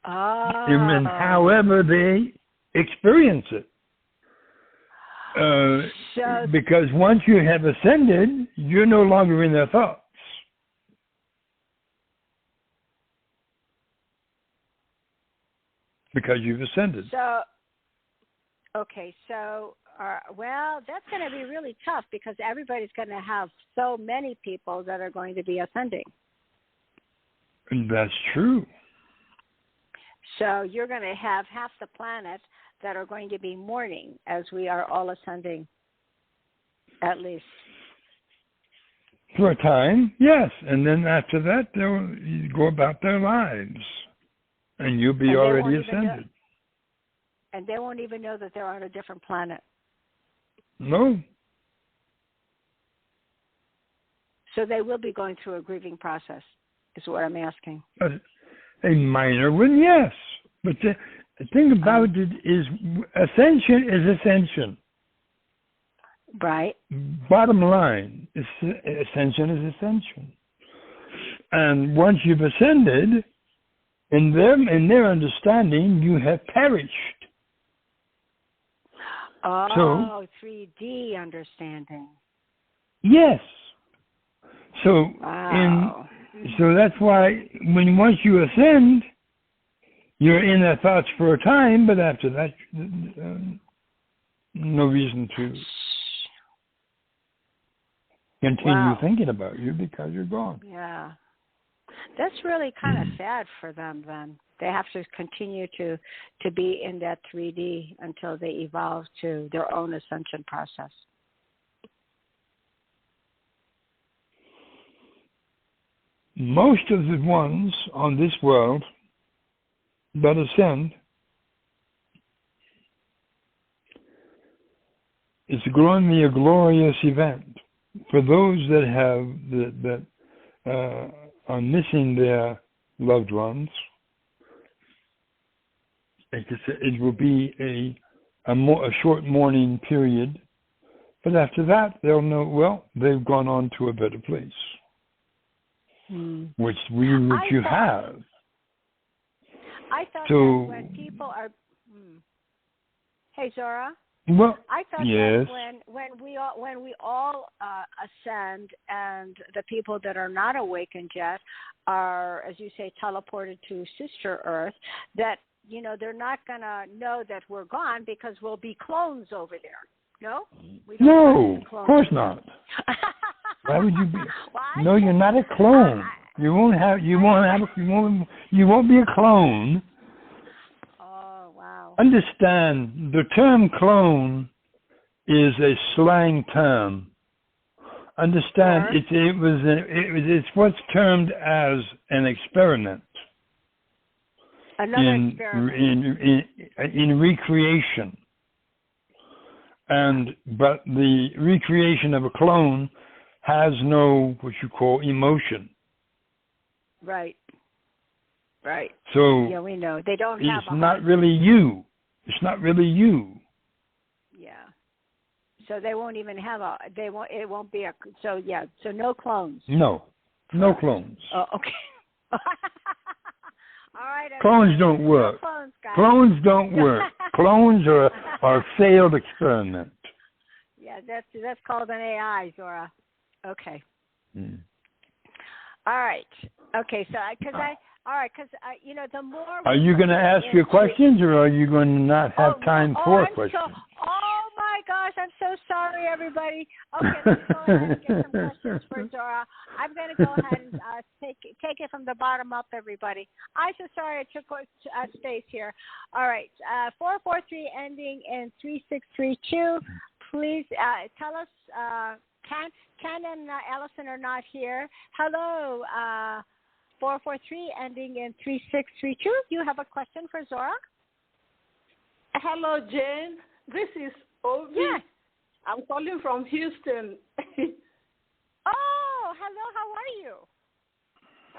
And however they experience it. Because once you have ascended, you're no longer in their thoughts. Because you've ascended. Well, that's going to be really tough because everybody's going to have so many people that are going to be ascending. And that's true. So you're going to have half the planet that are going to be mourning as we are all ascending, at least. For a time, yes. And then after that, they'll go about their lives. And you'll be already ascended. And they won't even know that they're on a different planet. No. So they will be going through a grieving process, is what I'm asking. A minor one, yes. But the thing about it is ascension is ascension. Right. Bottom line, ascension is ascension. And once you've ascended, in their understanding, you have perished. Oh, 3D understanding. Yes. So So that's why once you ascend, you're in their thoughts for a time, but after that, no reason to continue thinking about you because you're gone. Yeah. That's really kind of sad for them then. They have to continue to be in that 3D until they evolve to their own ascension process. Most of the ones on this world that ascend is going to be a glorious event for those that are missing their loved ones. it will be a short mourning period, but after that they'll know, well, they've gone on to a better place, which you have. I thought that when people are, hey Zorra. Well, I thought yes. that when we all ascend, and the people that are not awakened yet are, as you say, teleported to Sister Earth, that they're not gonna know that we're gone because we'll be clones over there. No, no, of course not. Why would you be? No, you're not a clone. You won't be a clone. Oh, wow. Understand, the term clone is a slang term. Understand, it's what's termed as an experiment. Another experiment. In recreation. But the recreation of a clone has no, what you call, emotion. Right. Right. So yeah, we know they don't have. It's not really you. It's not really you. Yeah. So they won't even have a. They won't. It won't be a. So yeah. So no clones. No clones. Oh, okay. All right. Clones don't work. No clones, guys. Clones don't work. Clones are a failed experiment. Yeah, that's called an AI, Zorra. Okay. All right. Okay. So because the more. Are you going to ask your questions, or are you going to not have time for questions? Oh my gosh! I'm so sorry, everybody. Okay, let's go ahead and get some questions for Zorra. I'm going to go ahead and take it from the bottom up, everybody. I'm so sorry I took space here. All right, 443 ending in 3632. Please tell us. Ken and Allison are not here. Hello, 443 ending in 3632. You have a question for Zorra? Hello, Jane. This is Ovi. Yeah. I'm calling from Houston. Oh, hello. How are you?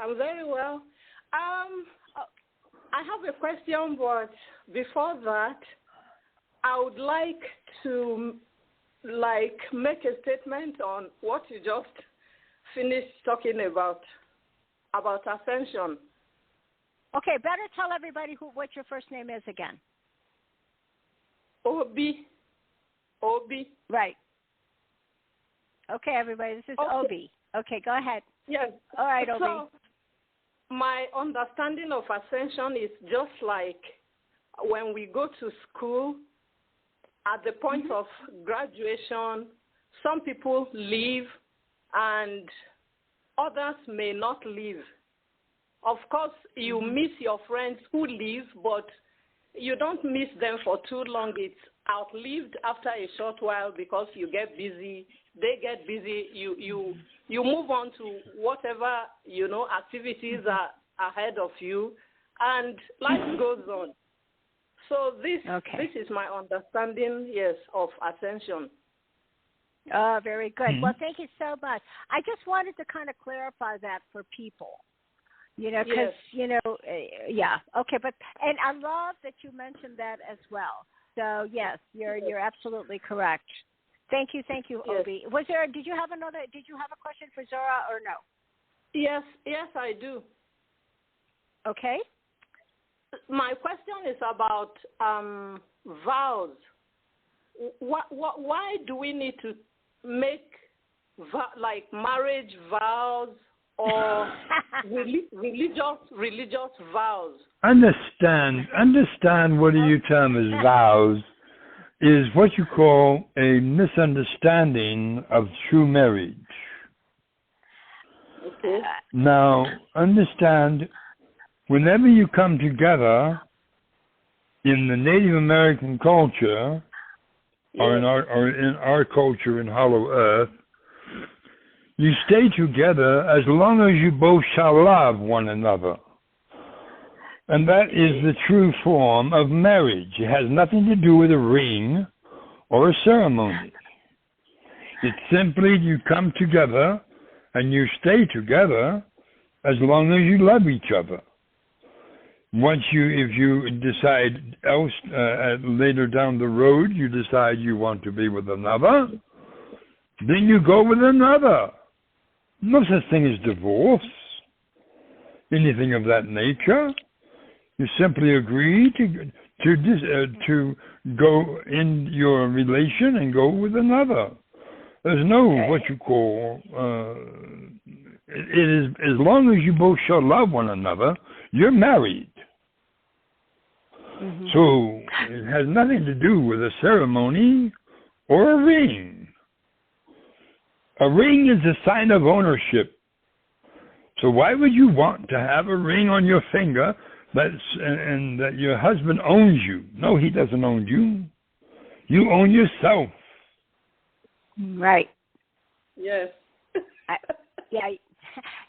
I'm very well. I have a question, but before that, I would like to make a statement on what you just finished talking about ascension. Okay, better tell everybody what your first name is again. Obi. Right. Okay, everybody, this is Obi. Okay, go ahead. Yes. All right, Obi. So, my understanding of ascension is just like when we go to school, at the point of graduation, some people leave and others may not leave. Of course, you miss your friends who leave, but you don't miss them for too long. It's outlived after a short while because you get busy, they get busy, you move on to whatever, activities are ahead of you, and life goes on. So this is my understanding, yes, of ascension. Oh, very good. Well, thank you so much. I just wanted to kind of clarify that for people, because, yeah. Okay, and I love that you mentioned that as well. So, yes, you're absolutely correct. Thank you, Obi. Yes. Did you have a question for Zorra or no? Yes, I do. Okay. My question is about vows. Why do we need to make marriage vows or religious vows? Understand what you term as vows is what you call a misunderstanding of true marriage. Okay. Now, understand, whenever you come together in the Native American culture, or in our culture in Hollow Earth, you stay together as long as you both shall love one another. And that is the true form of marriage. It has nothing to do with a ring or a ceremony. It's simply you come together and you stay together as long as you love each other. Once if you decide else later down the road, you decide you want to be with another, then you go with another. No such thing as divorce, anything of that nature. You simply agree to go in your relation and go with another. There's no what you call. It is as long as you both shall love one another, you're married. Mm-hmm. So it has nothing to do with a ceremony or a ring. A ring is a sign of ownership. So why would you want to have a ring on your finger and that your husband owns you? No, he doesn't own you. You own yourself. Right. Yes. Yeah.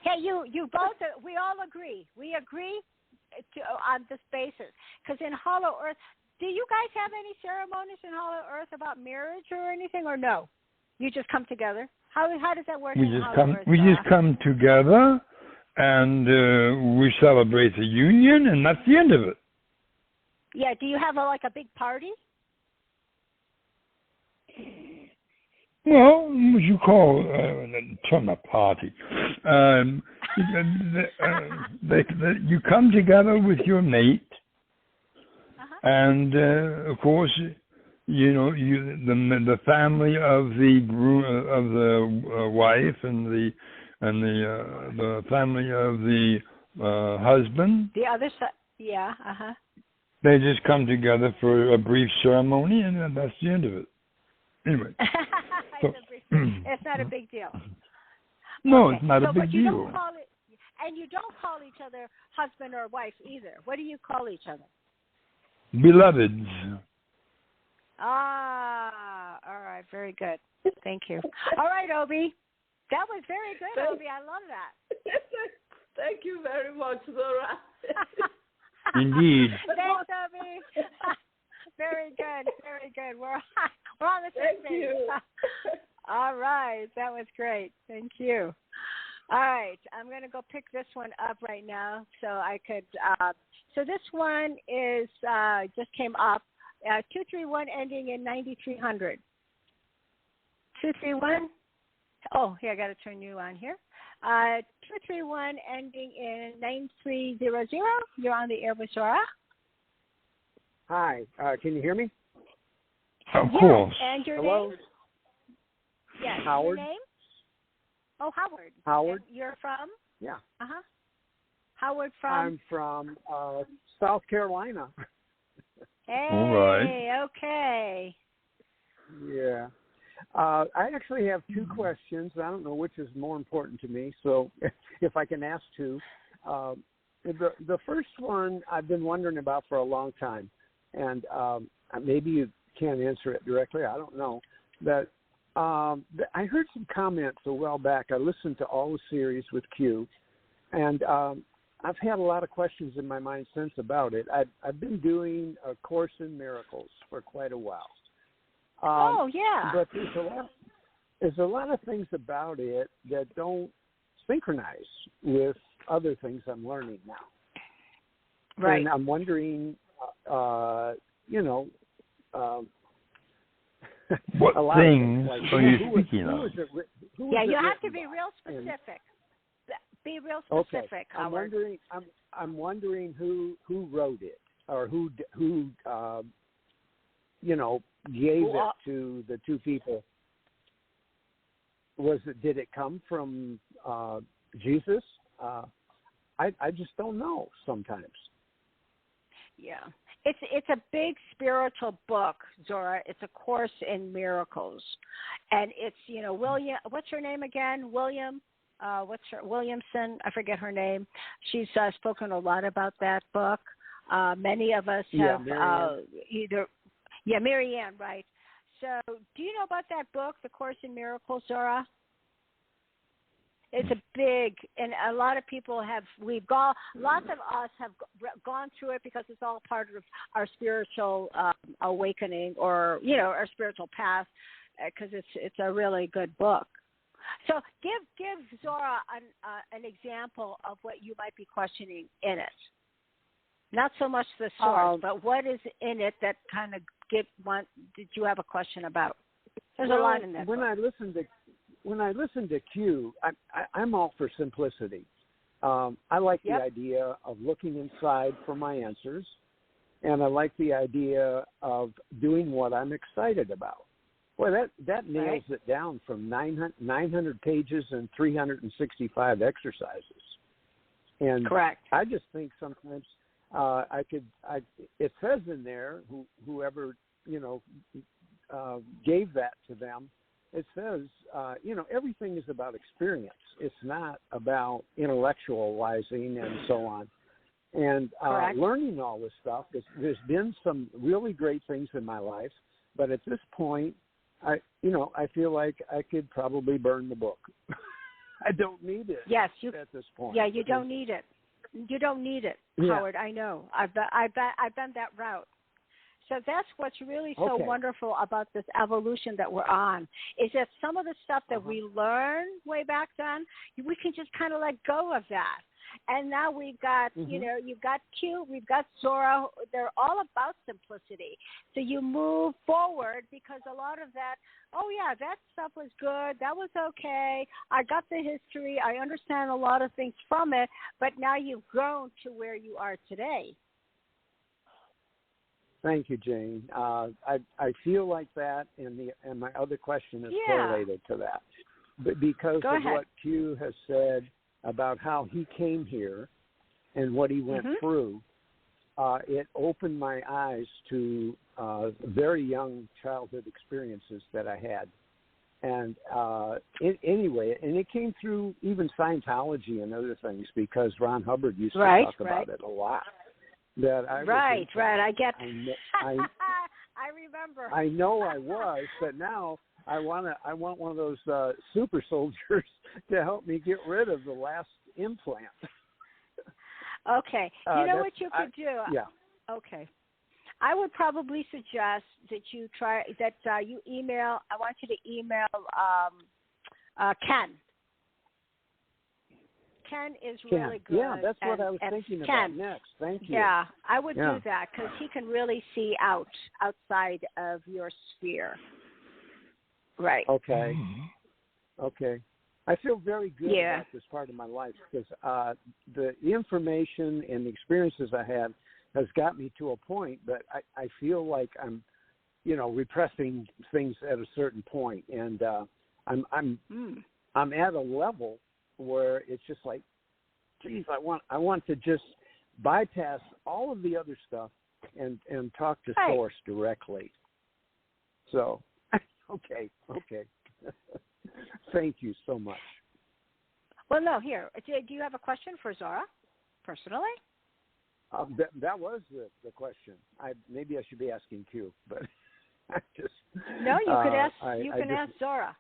Hey, you both. We all agree. We agree on this basis. Because in Hollow Earth, do you guys have any ceremonies in Hollow Earth about marriage or anything, or no? You just come together. How does that work? We just come together, and we celebrate the union, and that's the end of it. Yeah. Do you have a big party? Well, what you call a party. You come together with your mate, and of course, the family of the wife and the family of the husband. The other side, yeah, They just come together for a brief ceremony, and that's the end of it. Anyway, it's not a big deal. No, it's not a big deal. You don't call each other husband or wife either. What do you call each other? Beloveds. Ah, all right, very good. Thank you. All right, Obi. That was very good, Obi. I love that. Thank you very much, Zorra. Indeed. Thanks, Obi. Very good, very good. We're on the same page. You. All right, that was great. Thank you. All right, I'm going to go pick this one up right now so I could. So this one is just came up. 231 ending in 9300. 231. Oh, here I got to turn you on here. 231 ending in 9300. You're on the air with Zorra. Hi. Can you hear me? Of course. And your Hello? name? Yes. Howard. Your name? Oh, Howard. Howard. And you're from? Yeah. Howard from? I'm from South Carolina. Hey. All right. Okay. Yeah. I actually have two questions. I don't know which is more important to me, so if I can ask two. The first one I've been wondering about for a long time, and maybe you can't answer it directly. I don't know. But I heard some comments a while back. I listened to all the series with Q, and I've had a lot of questions in my mind since about it. I've been doing a Course in Miracles for quite a while. Oh, yeah. But there's a lot of things about it that don't synchronize with other things I'm learning now. Right. And I'm wondering, what a lot things of things, are you speaking of? Yeah, you have to be real specific. Be real specific, okay. Howard. I'm wondering who wrote it, or who gave it to the two people. Did it come from Jesus? I just don't know sometimes. Yeah. It's a big spiritual book, Zorra. It's a Course in Miracles. And it's, William, what's her name again? Williamson, I forget her name. She's spoken a lot about that book. Many of us have Marianne, right. So do you know about that book, The Course in Miracles, Zorra? It's a big, and a lot of people lots of us have gone through it because it's all part of our spiritual awakening, or, our spiritual path, because it's a really good book. So give Zorra an example of what you might be questioning in it. Not so much the source, but what is in it that kind of did you have a question about? There's a lot in that. When I listen to Q, I'm all for simplicity. I like the idea of looking inside for my answers, and I like the idea of doing what I'm excited about. Well, that nails it down from 900 pages and 365 exercises. And correct. I just think sometimes it says in there, whoever, gave that to them, it says, everything is about experience. It's not about intellectualizing and so on. And learning all this stuff, there's been some really great things in my life, but at this point, I feel like I could probably burn the book. I don't need it. Yes, at this point. Yeah, you don't need it. You don't need it, Howard. I know. I've done that route. So that's what's really so wonderful about this evolution that we're on, is that some of the stuff that we learned way back then, we can just kind of let go of that. And now we've got, you've got Q, we've got Zorra. They're all about simplicity. So you move forward because a lot of that, that stuff was good. That was okay. I got the history. I understand a lot of things from it. But now you've grown to where you are today. Thank you, Jane. I feel like that, and my other question is correlated to that. But because of what Q has said about how he came here and what he went through, it opened my eyes to very young childhood experiences that I had. And anyway, and it came through even Scientology and other things, because Ron Hubbard used to talk about it a lot. That I I get. I remember. I know I was, but now I want one of those super soldiers to help me get rid of the last implant. Okay, you know what you could do? Yeah. Okay, I would probably suggest that you try that you email. I want you to email Ken. Ken is really good. Yeah, that's what I was thinking about next. Thank you. Yeah, I would do that, because he can really see outside of your sphere. Right. Okay. Okay. I feel very good about this part of my life, because the information and the experiences I had has got me to a point that I feel like I'm, repressing things at a certain point, and I'm at a level where it's just like, geez, I want to just bypass all of the other stuff and talk to Source directly. So, okay. Thank you so much. Well, no, here, do you have a question for Zorra, personally? That was the question. Maybe I should be asking Q, but I just... No, you could ask. Ask Zorra.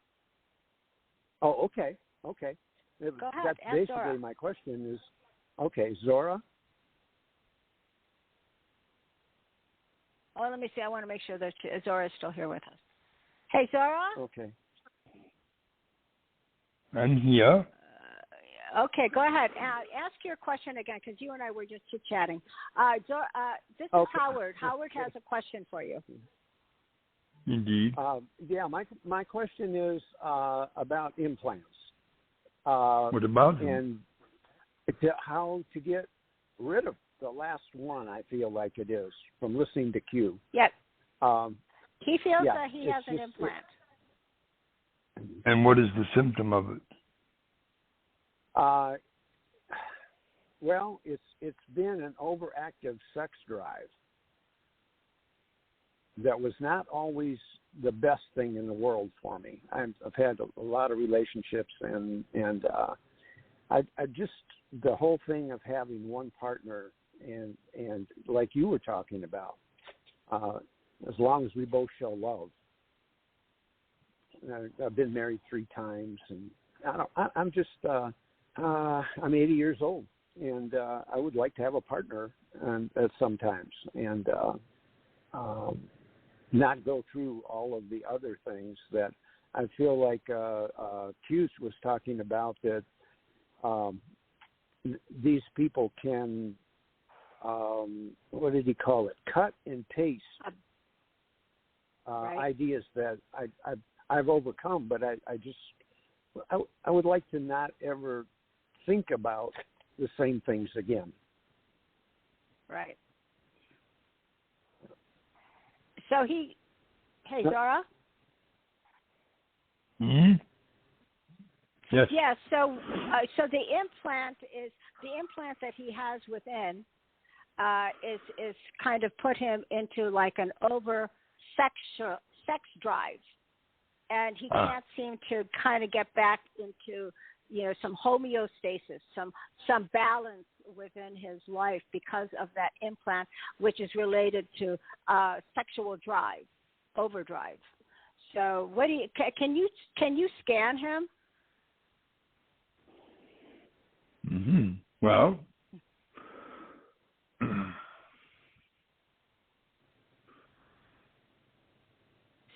Oh, okay. Go ahead. That's ask basically Zorra. My question is, okay, Zorra? Oh, let me see. I want to make sure that Zorra is still here with us. Hey, Zorra? Okay. I'm here. Okay, go ahead. Ask your question again, because you and I were just chit-chatting. This is Howard. Howard has a question for you. Indeed. My question is about implants. What about them? And how to get rid of the last one, I feel like it is, from listening to Q. Yep. He feels that he has an implant. And what is the symptom of it? Well, it's been an overactive sex drive that was not always the best thing in the world for me. I've had a lot of relationships, and I just, the whole thing of having one partner and like you were talking about, as long as we both show love. I've been married 3 times, and I'm just I'm 80 years old, and I would like to have a partner at sometimes, and not go through all of the other things that I feel like Hughes was talking about, that these people can what did he call it? Cut and paste right. ideas that I've overcome, but I would like to not ever think about the same things again. Right. So hey, Zorra? Hmm? Yes. Yeah, so the implant that he has within is kind of put him into like an over sex drive, and he can't seem to kind of get back into some homeostasis, some balance within his life because of that implant, which is related to sexual drive, overdrive. So what do you can you scan him? Mm-hmm. Well,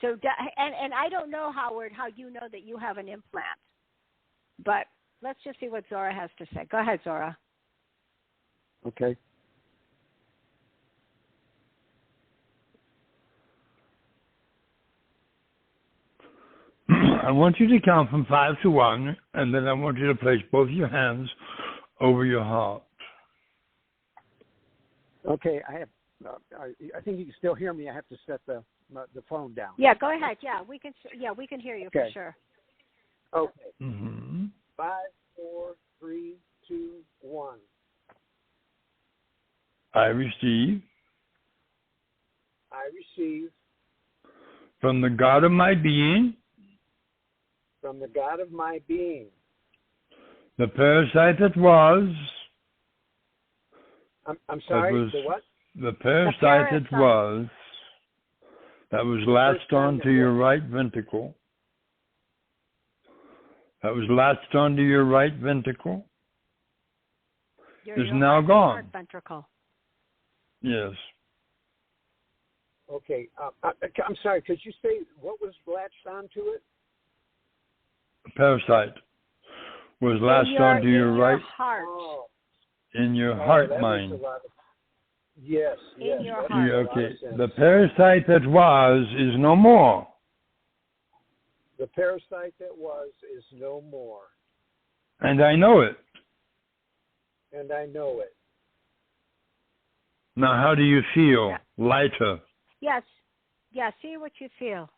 so and I don't know, Howard, how you know that you have an implant, but let's just see what Zorra has to say. Go ahead, Zorra. Okay. I want you to count from 5 to 1, and then I want you to place both your hands over your heart. Okay, I think you can still hear me. I have to set the phone down. Yeah, go ahead. Yeah, we can hear you for sure. Okay. Mm-hmm. 5, 4, 3, 2, 1. I receive from the God of my being, the parasite that was. I'm sorry, the what? The parasite that was, that was latched onto your right ventricle. That was latched onto your right ventricle. Is now gone. Heart ventricle. Yes. Okay. I'm sorry. Could you say what was latched onto it? Parasite was latched onto your right heart. Oh. In your heart mind. Yes. In your heart. Okay. The parasite that was is no more. The parasite that was is no more. And I know it. Now, how do you feel? Yeah. Lighter? Yes. Yeah, see what you feel.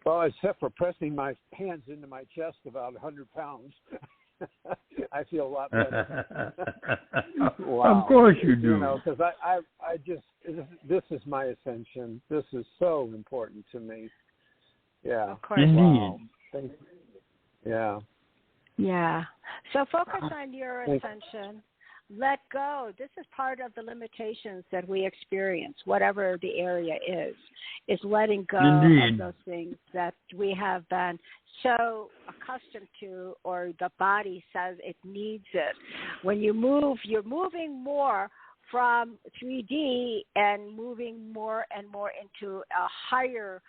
Well, except for pressing my hands into my chest about 100 pounds, I feel a lot better. Wow. Of course you do. Because I just, this is my ascension. This is so important to me. Yeah. Of course. Indeed. Wow. Thank you. Yeah. Yeah. So focus on your ascension. Let go. This is part of the limitations that we experience, whatever the area is letting go of those things that we have been so accustomed to, or the body says it needs it. When you move, you're moving more from 3D and moving more and more into a higher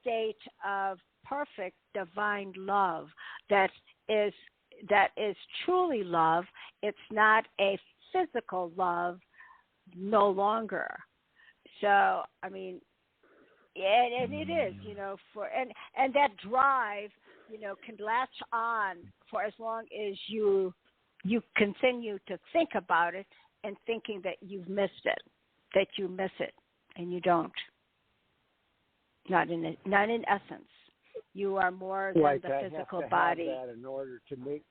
state of perfect divine love that is truly love. It's not a physical love no longer. So, I mean, and it is, and that drive, can latch on for as long as you continue to think about it and thinking that you've missed it, that you miss it, and you don't. Not in essence. You are more than the physical body. I have to have that in order to make.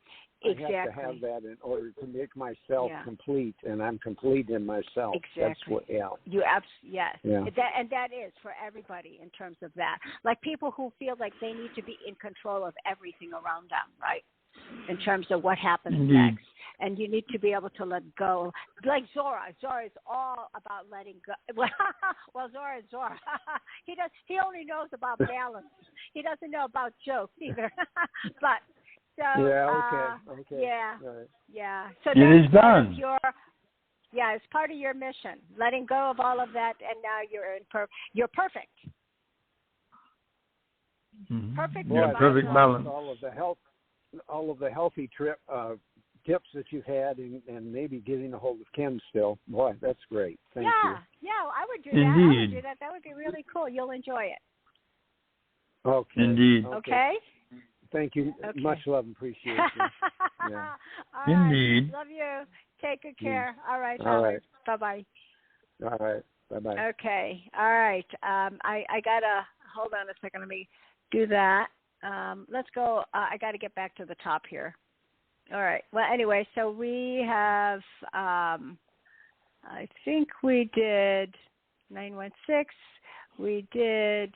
Exactly. I have to have that in order to make myself complete, and I'm complete in myself. Exactly. That's what. Yeah. Yes. Yeah. And that is for everybody in terms of that. Like people who feel like they need to be in control of everything around them, right? In terms of what happens next. And you need to be able to let go. Like Zorra. Zorra is all about letting go. Well, Zorra is Zorra. He only knows about balance. He doesn't know about jokes either. But so okay. Yeah. Right. Yeah. So it is done. It's part of your mission. Letting go of all of that, and now you're perfect. Mm-hmm. Perfect. You're perfect balance. All of the healthy tips that you've had and maybe getting a hold of Ken still. Boy, that's great. Thank you. Yeah, I would do Indeed. that. I would do that. That would be really cool. You'll enjoy it. Okay. Indeed. Okay? Thank you. Okay. Much love and appreciation. Yeah. All Indeed. Right. Love you. Take good care. All right. All right. Bye-bye. All right. Bye-bye. Okay. All right. I got to, hold on a second. Let me do that. Let's go. I got to get back to the top here. All right. Well, anyway, so we have, I think we did 916. We did,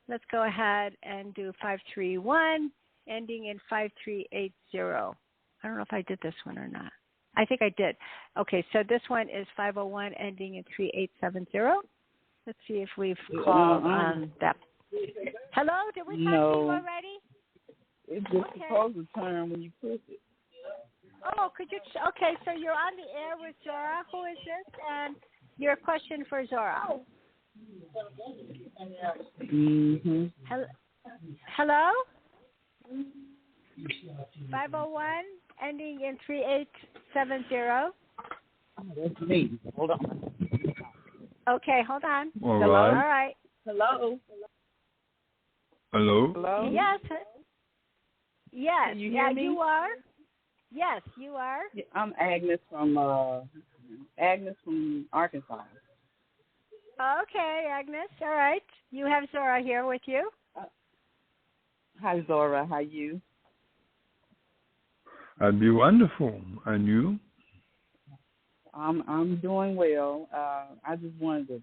let's go ahead and do 531, ending in 5380. I don't know if I did this one or not. I think I did. Okay, so this one is 501, ending in 3870. Let's see if we've called on that. Hello? Did we talk to you already? It's just supposed to turn when you push it. Oh, could you? Okay, so you're on the air with Zorra. Who is this? And your question for Zorra. Mm-hmm. Hello? 501, ending in 3870. Oh, that's me. Hold on. Okay, hold on. All Hello? right. All right. Hello? Hello? Hello? Yes. Yes. Can you hear me? You are. Yes, you are. I'm Agnes from Arkansas. Okay, Agnes. All right. You have Zorra here with you. Hi, Zorra. How you? I'd be wonderful. And you? I'm doing well. I just wanted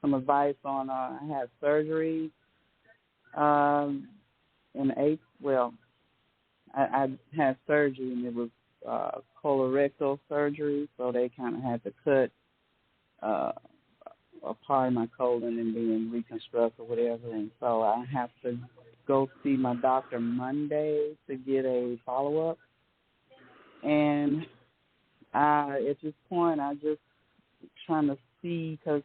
some advice on. I had surgery in April. Well, I had surgery and it was colorectal surgery, so they kind of had to cut a part of my colon and then reconstruct or whatever, and so I have to go see my doctor Monday to get a follow-up. And at this point, I just trying to see, because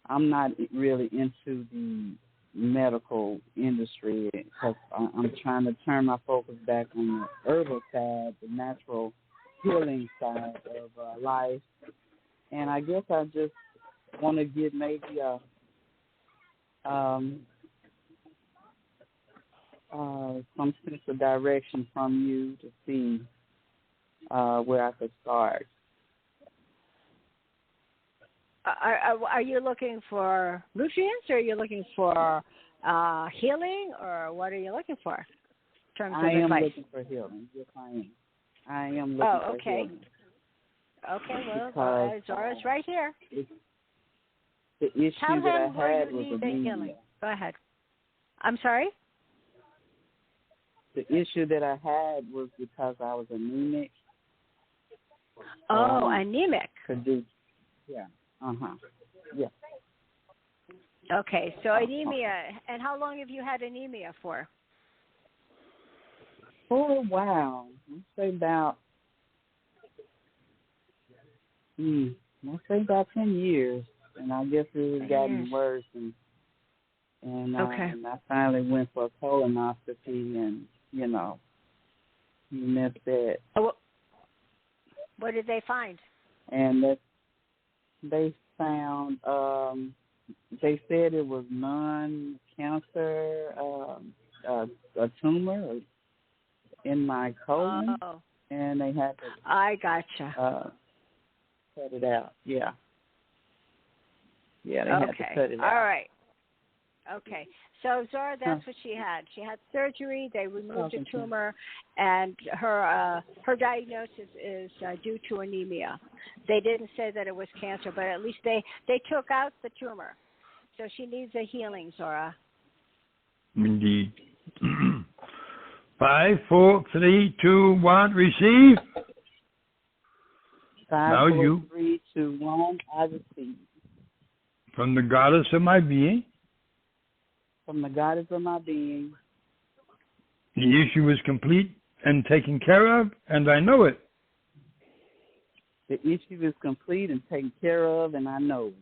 I'm not really into the medical industry, because I'm trying to turn my focus back on the herbal side, the natural healing side of life. And I guess I just want to get maybe some sense of direction from you to see where I could start. Are you looking for nutrients, or are you looking for healing, or what are you looking for in terms of advice? I am looking for healing. Yes, I am. I am looking for healing. Okay, well, Zorra's right here. The issue Tell that I him where had you was need the anemia. healing. Go ahead. I'm sorry? The issue that I had was because I was anemic. Oh, anemic. Yeah. Yeah. Okay, so anemia. And how long have you had anemia for? For a while. I'd say about 10 years. And I guess it has gotten worse. And I finally went for a colonoscopy, and, missed that. What did they find? And they found, they said it was non-cancer, a tumor in my colon, and they had to. I gotcha. Cut it out. Yeah. Yeah, they had to cut it out. All right. Okay. So Zorra, that's what she had. She had surgery. They removed a tumor, and her diagnosis is due to anemia. They didn't say that it was cancer, but at least they took out the tumor. So she needs a healing, Zorra. Indeed. 5, 4, 3, 2, 1. Receive. 5, 4, 3, 2, 1. I receive. From the goddess of my being. From the goddess of my being. The issue is complete and taken care of, and I know it. The issue is complete and taken care of, and I know it.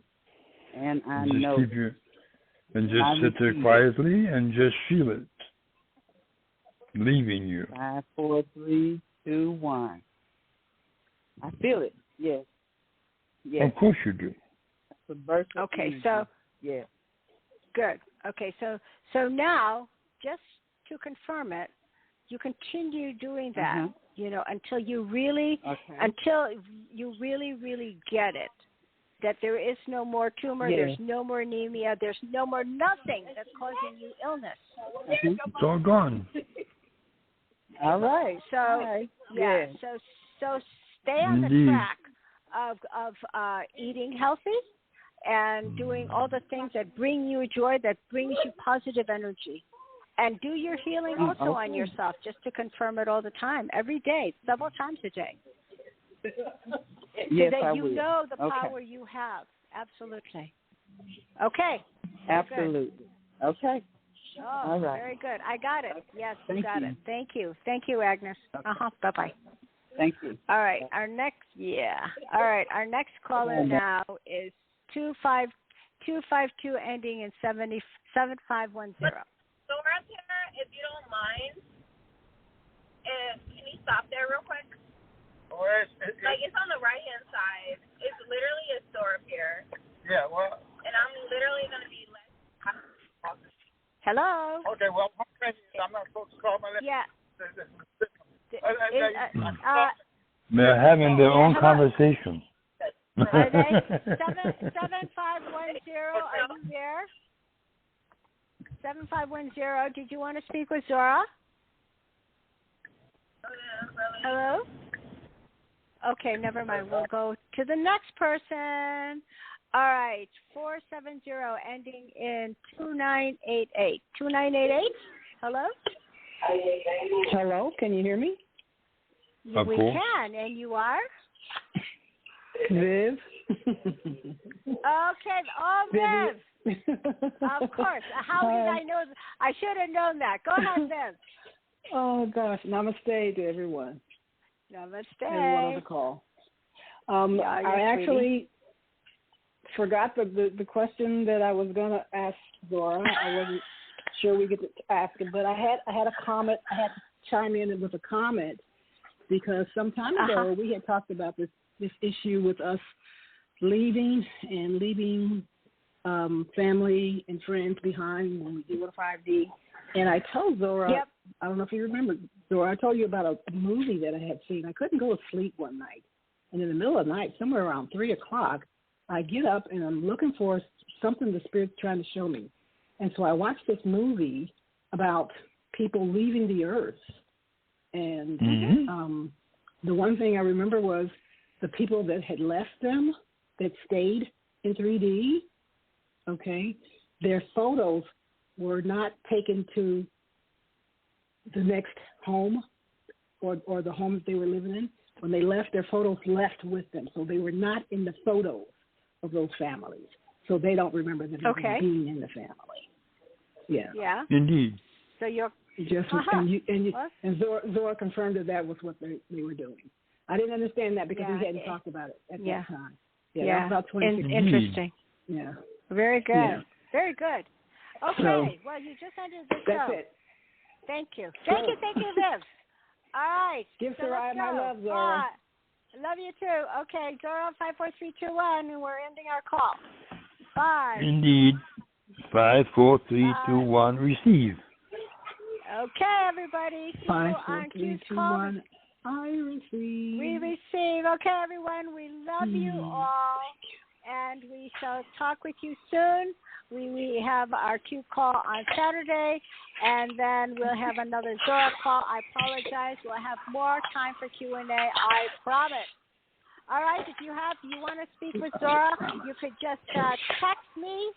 And I know it. And just sit there quietly and just feel it leaving you. 5, 4, 3, 2, 1. I feel it. Yes. Yes. Of course you do. Okay, so yeah. Good. Okay, so now, just to confirm it, you continue doing that, until you really really get it, that there is no more tumor, there's no more anemia, there's no more nothing that's causing you illness. It's all gone. All right. So so stay on the track of eating healthy and doing all the things that bring you joy, that brings you positive energy. And do your healing also on yourself, just to confirm it all the time, every day, several times a day. Yes, so that I you will. know the power you have. Absolutely. Okay. Absolutely. Good. Okay. Oh, all right. Very good. I got it. Yes, Thank got you. it. Thank you. Thank you, Agnes. Bye-bye. Thank you. All right. Our next caller now is 252 ending in 7510. Zorra's here, if you don't mind. Can you stop there real quick? It's on the right-hand side. It's literally a store up here. Yeah, well. And I'm literally going to be Hello? Okay, well, I'm not supposed to call my left. Yeah. They're having their own conversation. Are they? 7510, are you there? 7510, did you want to speak with Zorra? Hello? Okay, never mind. We'll go to the next person. All right, 470 ending in 2988. 2988? Hello? Hello, can you hear me? We can, and you are? Viv. Okay. Oh, Viv. Of course. How did I know? I should have known that. Go ahead, Viv. Oh, gosh. Namaste to everyone. Namaste. Everyone on the call. I actually forgot the question that I was going to ask Zorra. I wasn't sure we get to ask it, but I had a comment. I had to chime in with a comment because some time ago we had talked about this issue with us leaving family and friends behind when we do a 5D. And I told Zorra, I don't know if you remember, Zorra, I told you about a movie that I had seen. I couldn't go to sleep one night. And in the middle of the night, somewhere around 3 o'clock, I get up and I'm looking for something the Spirit's trying to show me. And so I watched this movie about people leaving the earth. And the one thing I remember was the people that had left them, that stayed in 3D, okay, their photos were not taken to the next home or the homes they were living in. When they left, their photos left with them. So they were not in the photos of those families. So they don't remember them being in the family. Yeah. Yeah. Indeed. So you're just and Zorra confirmed that was what they were doing. I didn't understand that because we hadn't talked about it at that time. Yeah. That was about 2016. Interesting. Yeah. Very good. Yeah. Very good. Okay. Well, you just ended the show. That's it. Thank you. Thank you, Viv. All right. Give Zorra my love, Zorra. Love you too. Okay, Zorra 54321, and we're ending our call. Bye. Indeed. 54321. Receive. Okay, everybody. 5, 4, 3, 2, 1. I receive. We receive. Okay, everyone. We love you all, and we shall talk with you soon. We have our Q call on Saturday, and then we'll have another Zorra call. I apologize. We'll have more time for Q&A. I promise. All right. If you want to speak with Zorra, you could just text me.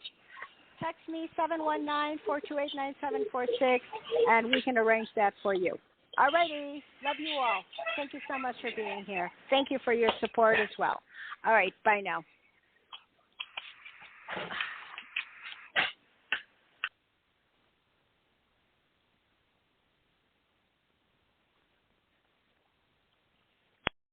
Text me 719-428-9746, and we can arrange that for you. All righty. Love you all. Thank you so much for being here. Thank you for your support as well. All right. Bye now.